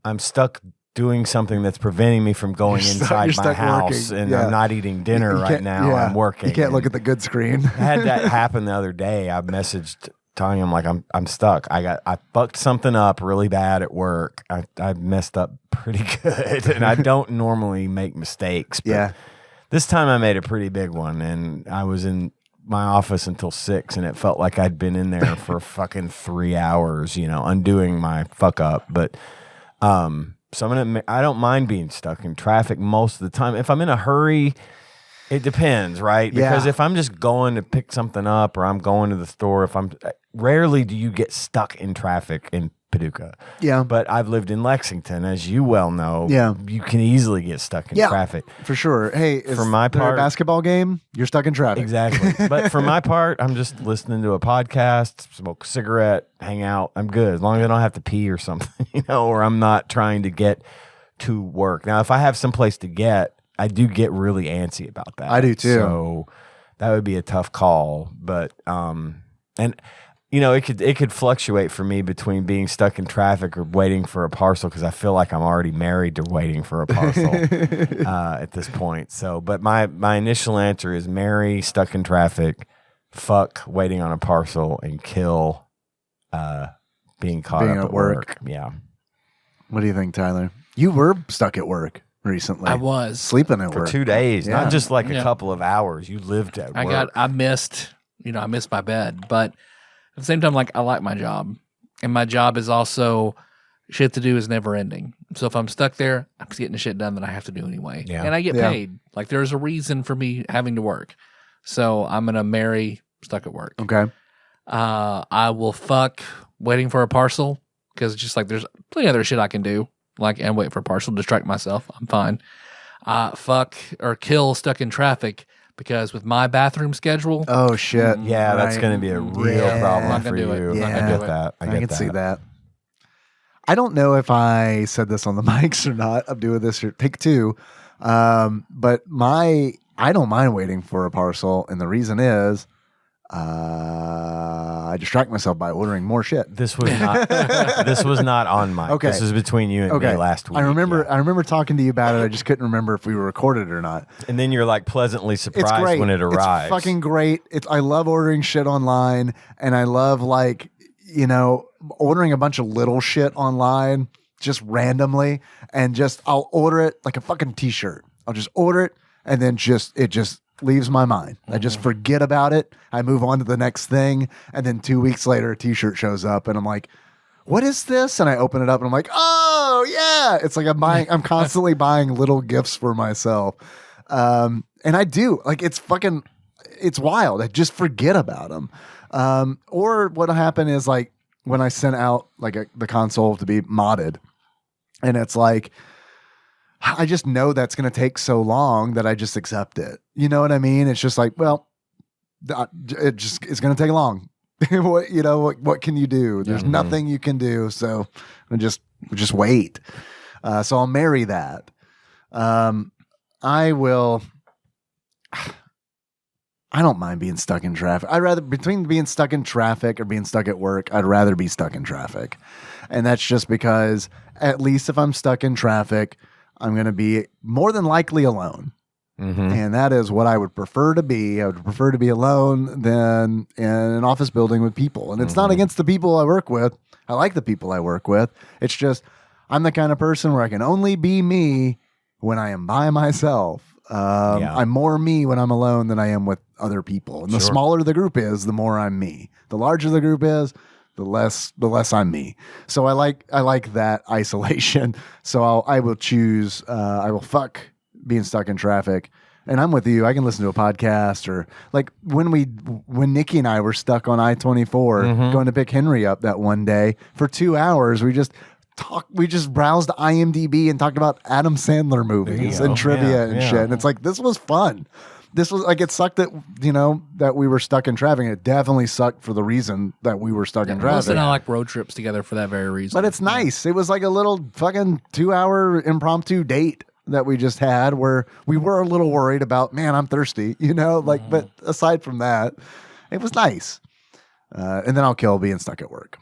I'm stuck doing something that's preventing me from going inside my house, and I'm not eating dinner right now. I'm working. You can't look at the good screen. I had that happen the other day. I messaged telling him like I'm stuck. I fucked something up really bad at work. I messed up pretty good, and I don't normally make mistakes. But this time I made a pretty big one, and I was in my office until 6, and it felt like I'd been in there for fucking 3 hours, undoing my fuck up. But so I don't mind being stuck in traffic most of the time. If I'm in a hurry, it depends, right? Because if I'm just going to pick something up or I'm going to the store, rarely do you get stuck in traffic in Paducah. Yeah. But I've lived in Lexington, as you well know. Yeah. You can easily get stuck in traffic. For sure. Hey, for my part, a basketball game, you're stuck in traffic. Exactly. But for my part, I'm just listening to a podcast, smoke a cigarette, hang out. I'm good. As long as I don't have to pee or something, or I'm not trying to get to work. Now, if I have someplace to get, I do get really antsy about that. I do too. So that would be a tough call. But, it could fluctuate for me between being stuck in traffic or waiting for a parcel, because I feel like I'm already married to waiting for a parcel at this point. So, but my initial answer is marry, stuck in traffic, fuck, waiting on a parcel, and kill being caught up at work. Yeah. What do you think, Tyler? You were stuck at work recently. I was sleeping at for work 2 days, not just like a couple of hours. You lived at work. I missed my bed, but at the same time, like, I like my job, and my job is also shit to do is never ending. So if I'm stuck there, I'm just getting the shit done that I have to do anyway. Yeah. And I get paid. Like, there's a reason for me having to work. So I'm going to marry stuck at work. Okay. I will fuck waiting for a parcel, because just like there's plenty of other shit I can do, like, and wait for a parcel, distract myself. I'm fine. Fuck or kill stuck in traffic, because with my bathroom schedule. Oh, shit. Yeah, that's going to be a real problem for you. Yeah. I get that. I can see that. I don't know if I said this on the mics or not. I'm doing this here. Take 2. But I don't mind waiting for a parcel. And the reason is I distract myself by ordering more shit. This was not on mic. Okay. This was between you and me last week. I remember talking to you about it. I just couldn't remember if we were recorded or not. And then you're like pleasantly surprised when it arrives. It's fucking great. I love ordering shit online, and I love ordering a bunch of little shit online just randomly, and I'll order it like a fucking t-shirt. I'll just order it, and then it just leaves my mind. I just forget about it. I move on to the next thing, and then 2 weeks later, a t-shirt shows up, and I'm like, what is this? And I open it up, and I'm like, oh yeah. It's like I'm constantly buying little gifts for myself. And I do, like, it's wild. I just forget about them. Or what'll happen is, like, when I sent out like the console to be modded, and it's like, I just know that's going to take so long that I just accept it. You know what I mean? It's just like, well, it's going to take long. What can you do? There's nothing you can do. So just wait. So I'll marry that. I don't mind being stuck in traffic. Between being stuck in traffic or being stuck at work, I'd rather be stuck in traffic. And that's just because, at least if I'm stuck in traffic, I'm going to be more than likely alone. Mm-hmm. And that is what I would prefer to be. I would prefer to be alone than in an office building with people. And it's not against the people I work with. I like the people I work with. It's just, I'm the kind of person where I can only be me when I am by myself. I'm more me when I'm alone than I am with other people. And the smaller the group is, the more I'm me. The larger the group is, the less I'm me. So I like that isolation. So I will choose. I will fuck being stuck in traffic. And I'm with you. I can listen to a podcast, or like when Nikki and I were stuck on I-24 going to pick Henry up that one day for 2 hours. We just browsed IMDb and talked about Adam Sandler movies and trivia and shit. And it's like, this was fun. This was like, it sucked that, that we were stuck in traffic. It definitely sucked for the reason that we were stuck in traffic. Listen, I like road trips together for that very reason. But it's nice. It was like a little fucking 2-hour impromptu date that we just had, where we were a little worried about, man, I'm thirsty, but aside from that, it was nice. And then I'll kill being stuck at work.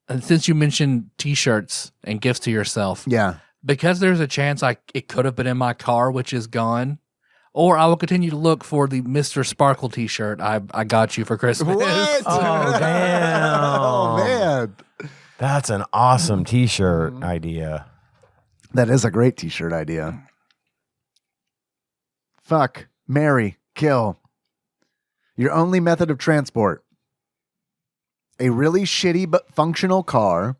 And since you mentioned t-shirts and gifts to yourself, because there's a chance it could have been in my car, which is gone, or I will continue to look for the Mr. Sparkle t-shirt I got you for Christmas. What? Oh, damn. Oh, man. That's an awesome t-shirt idea. That is a great t-shirt idea. Fuck, marry, kill. Your only method of transport. A really shitty but functional car,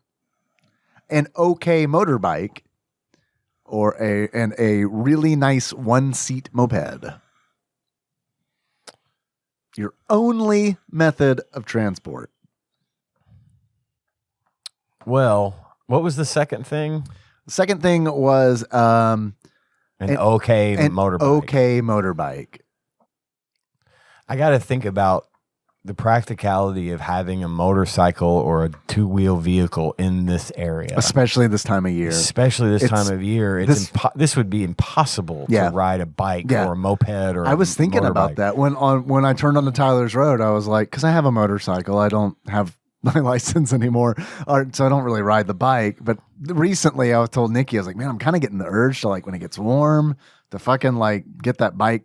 an okay motorbike, or a really nice one-seat moped. Your only method of transport. Well, what was the second thing? The second thing was An okay motorbike. Okay motorbike. I got to think about the practicality of having a motorcycle or a two-wheel vehicle in this area. Especially this time of year. This would be impossible to ride a bike or a moped or I was thinking about that when I turned onto Tyler's Road. I was like, because I have a motorcycle, I don't have my license anymore, so I don't really ride the bike. But recently I was told Nikki, I was like, man, I'm kind of getting the urge to, like, when it gets warm, to fucking like get that bike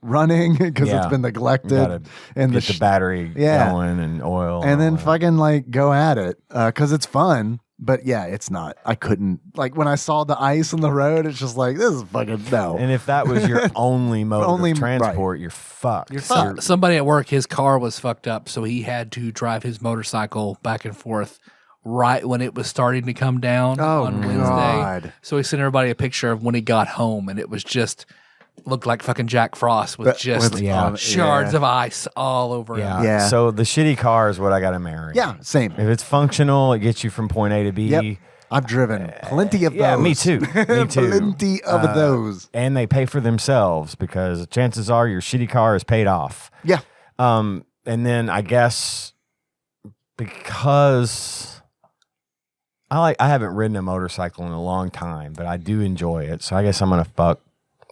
running because it's been neglected, and get the battery going and oil, and then fucking like go at it because it's fun. But it's not. I couldn't, like, when I saw the ice on the road, it's just like, this is fucking no. And if that was your only mode of transport, you're fucked. You're fucked. Somebody at work, his car was fucked up, so he had to drive his motorcycle back and forth right when it was starting to come down on Wednesday. God. So he sent everybody a picture of when he got home, and it was just looked like fucking Jack Frost with shards of ice all over him. Yeah. So the shitty car is what I got to marry. Yeah, same. If it's functional, it gets you from point A to B. Yep. I've driven plenty of those. Yeah, me too. Me too. Plenty of those. And they pay for themselves because chances are your shitty car is paid off. Yeah. And then I guess because I haven't ridden a motorcycle in a long time, but I do enjoy it. So I guess I'm gonna fuck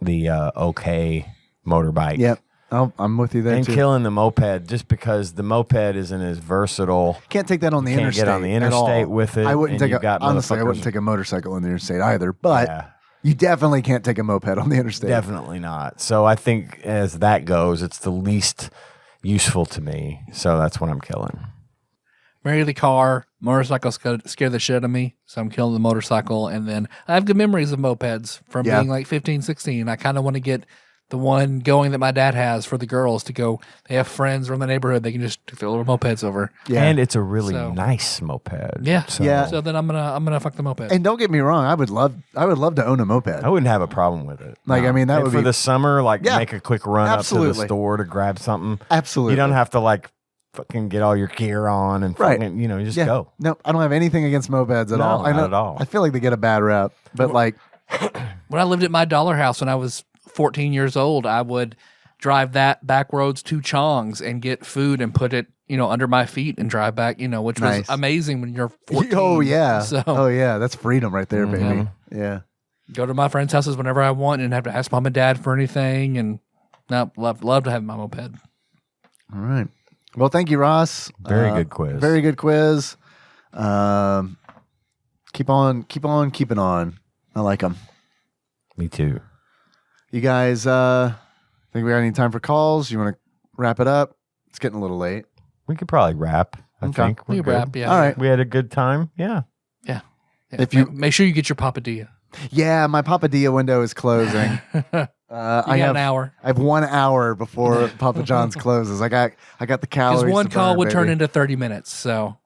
the okay motorbike. Yep. I'm with you there and too. Killing the moped just because the moped isn't as versatile. Can't take that on the interstate. Can't get on the interstate with it. I wouldn't and take honestly, I wouldn't take a motorcycle on the interstate either. But you definitely can't take a moped on the interstate. Definitely not. So I think as that goes, it's the least useful to me. So that's what I'm killing. Marry the car, motorcycles scare the shit out of me, so I'm killing the motorcycle. And then I have good memories of mopeds from being like 15, 16. I kind of want to get the one going that my dad has for the girls to go. They have friends from the neighborhood. They can just take their little mopeds over. Yeah. And it's a really nice moped. Yeah. So. So then I'm gonna fuck the moped. And don't get me wrong, I would love to own a moped. I wouldn't have a problem with it. Like, I mean, that and would for be the summer, like make a quick run up to the store to grab something. Absolutely. You don't have to like fucking get all your gear on and fucking, you just go. No, I don't have anything against mopeds at all. Not at all. I feel like they get a bad rep, but like when I lived at my dollar house when I was 14 years old, I would drive that back roads to Chong's and get food and put it, under my feet and drive back, which was amazing when you're 14. Oh yeah. So, that's freedom right there, baby. Yeah. Go to my friends' houses whenever I want and have to ask mom and dad for anything, and love to have my moped. All right. Well, thank you, Ross. Very good quiz. Very good quiz. Keep on keeping on. I like them. Me too. You guys, think we got any time for calls? You want to wrap it up? It's getting a little late. We could probably wrap. I think we we're could wrap. Yeah. All right. We had a good time. Yeah. If you make sure you get your papadilla. Yeah, my papadilla window is closing. got an hour. I have 1 hour before Papa John's closes. I got the calories. Because one to call burn, would turn baby. into 30 minutes. So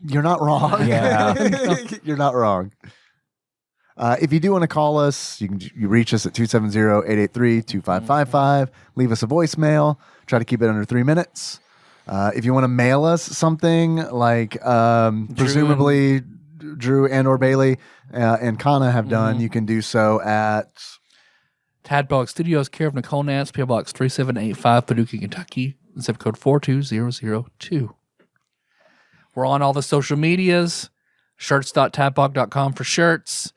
You're not wrong. Yeah. You're not wrong. If you do want to call us, you reach us at 270-883-2555. Leave us a voicemail. Try to keep it under 3 minutes. If you want to mail us something like presumably Drew and or Bailey and Kana have done, you can do so at TADPOG Studios, care of Nicole Nance, PO Box 3785, Paducah, Kentucky, zip code 42002. We're on all the social medias, shirts.tadpog.com for shirts.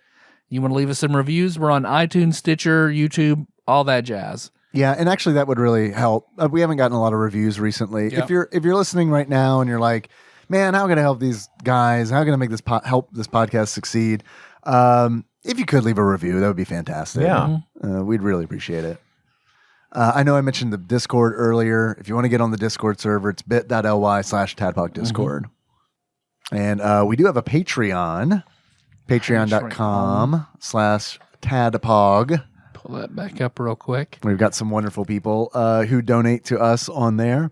You want to leave us some reviews? We're on iTunes, Stitcher, YouTube, all that jazz. Yeah, and actually that would really help. We haven't gotten a lot of reviews recently. Yep. If you're listening right now and you're like, man, how can I help these guys? How can I make this help this podcast succeed? If you could leave a review, that would be fantastic. Yeah. We'd really appreciate it. I know I mentioned the Discord earlier. If you want to get on the Discord server, it's bit.ly/Tadpog Discord. And we do have a Patreon, patreon.com/Tadpog. Pull that back up real quick. We've got some wonderful people who donate to us on there.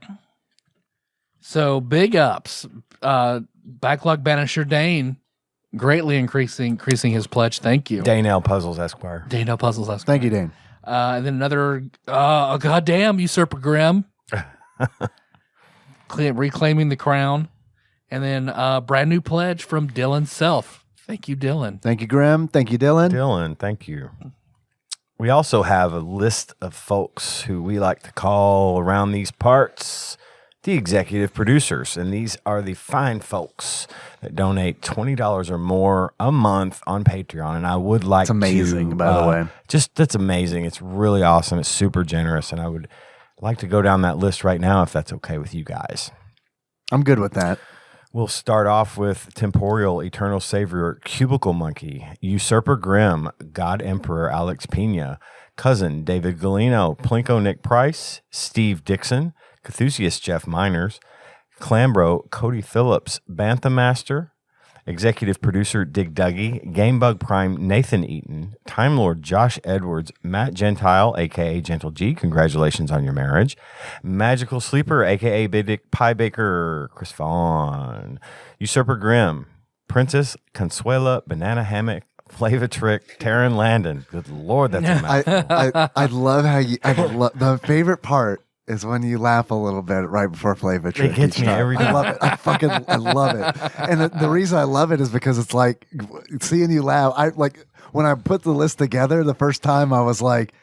So big ups. Backlog Banisher Dane greatly increasing his pledge. Thank you. Dane L. Puzzles Esquire. Dane L. Puzzles Esquire. Thank you, Dane. And then another, goddamn, Usurper Grim. Reclaiming the crown. And then brand new pledge from Dylan Self. Thank you, Dylan. Thank you, Grim. Thank you, Dylan. Dylan, thank you. We also have a list of folks who we like to call around these parts the executive producers. And these are the fine folks that donate $20 or more a month on Patreon. And I would like It's amazing, to, by the way. That's amazing. It's really awesome. It's super generous. And I would like to go down that list right now if that's okay with you guys. I'm good with that. We'll start off with Temporal Eternal Savior, Cubicle Monkey, Usurper Grim, God Emperor Alex Pena, Cousin David Galino, Plinko Nick Price, Steve Dixon, Cthusiast Jeff Miners, Clambro Cody Phillips, Bantha Master, Executive Producer Dig Dougie, Gamebug Prime Nathan Eaton, Time Lord Josh Edwards, Matt Gentile, a.k.a. Gentle G, congratulations on your marriage, Magical Sleeper, a.k.a. Big Dick Pie Baker, Chris Vaughn, Usurper Grim, Princess Consuela, Banana Hammock, Flava Trick, Taryn Landon. Good Lord, that's a mouthful. I love how you. The favorite part is when you laugh a little bit right before Flava Trick. It gets me every time. I love it. I love it. And the reason I love it is because it's like seeing you laugh. When I put the list together the first time, I was like,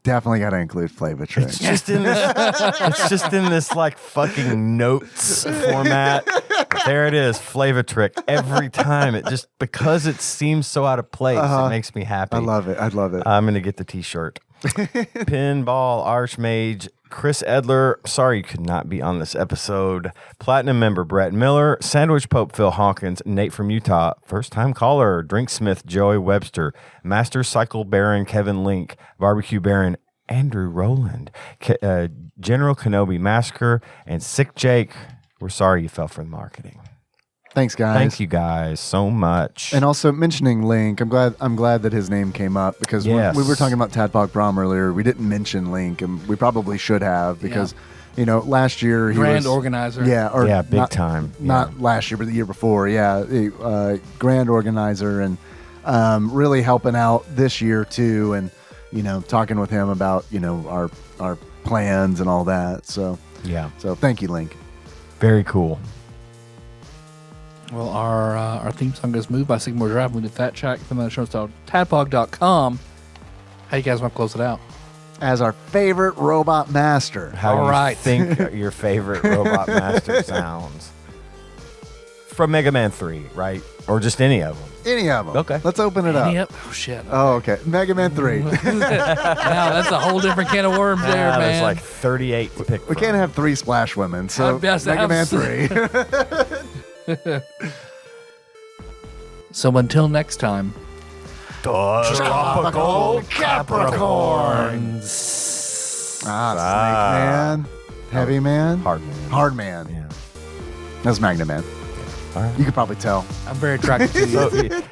definitely got to include Flava Trick. It's just in this like fucking notes format. There it is, Flava Trick. Every time because it seems so out of place, it makes me happy. I love it. I'm gonna get the t-shirt. Pinball Archmage Chris Edler, sorry you could not be on this episode. Platinum member Brett Miller, Sandwich Pope Phil Hawkins, Nate from Utah, first time caller Drinksmith Joey Webster, Master Cycle Baron Kevin Link, Barbecue Baron Andrew Rowland, General Kenobi Massacre, and Sick Jake. We're sorry you fell for the marketing. Thanks, guys. Thank you guys so much. And also mentioning Link, I'm glad that his name came up because when we were talking about Tadpog Prom earlier, we didn't mention Link, and we probably should have because last year he grand was organizer. Big time. Not last year, but the year before. Grand organizer and really helping out this year too, and talking with him about our plans and all that. So thank you, Link. Very cool. Well, our theme song is Moved by Sycamore Drive. We did that track from the show called tadpog.com. How you guys want to close it out? As our favorite robot master. How you think your favorite robot master sounds. From Mega Man 3, right? Or just any of them? Any of them. Okay. Let's open it up. Yep. Oh, shit. Oh, okay. Mega Man 3. Now, that's a whole different can of worms there, man. There's like 38 to pick We from. can't have 3 Splash Women, so Mega Man 3. So until next time. Tropical Capricorns. Snake Man. Heavy Man. Hard Man. Hard Man. Yeah. That's Magna Man. All right. You could probably tell. I'm very attracted to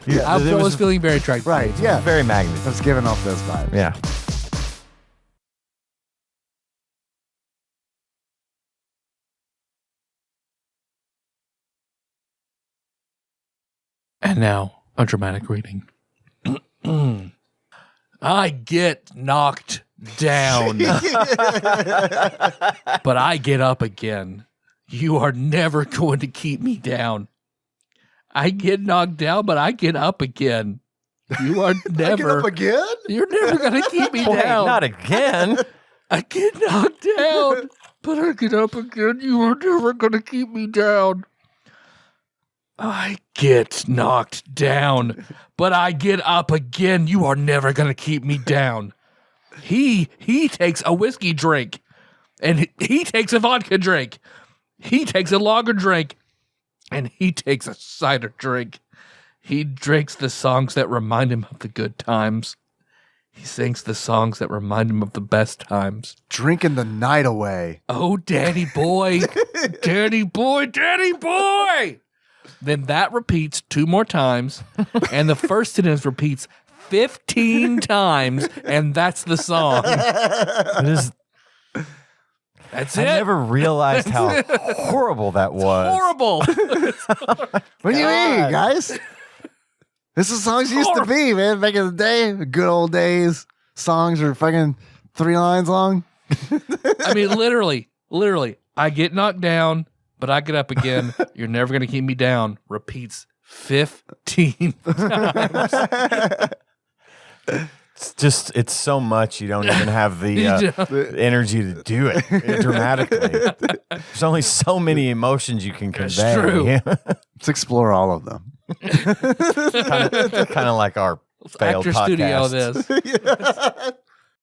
you. I was feeling very attracted. Right, to you. yeah. Very magnet. That's giving off those vibes. Yeah. And now, a dramatic reading. I get knocked down, but I get up again. You are never going to keep me down. I get knocked down, but I get up again. You are never. I get up again? You're never going to keep me Wait, down. not again. I get knocked down, but I get up again. You are never going to keep me down. I get knocked down, but I get up again. You are never going to keep me down. He takes a whiskey drink, and he takes a vodka drink. He takes a lager drink, and he takes a cider drink. He drinks the songs that remind him of the good times. He sings the songs that remind him of the best times. Drinking the night away. Oh, daddy boy, daddy boy, daddy boy. Then that repeats 2 more times, and the first sentence repeats 15 times, and that's the song. It is. That's I it. never realized how horrible that was. Horrible. What do you mean, guys? This is songs used to be, man. Back in the day, the good old days. Songs are fucking 3 lines long. I mean, literally, I get knocked down, but I get up again. You're never going to keep me down. Repeats 15 times. It's so much you don't even have the energy to do it dramatically. There's only so many emotions you can convey. That's true. Let's explore all of them. Kind of like our failed Actor studio podcast. this.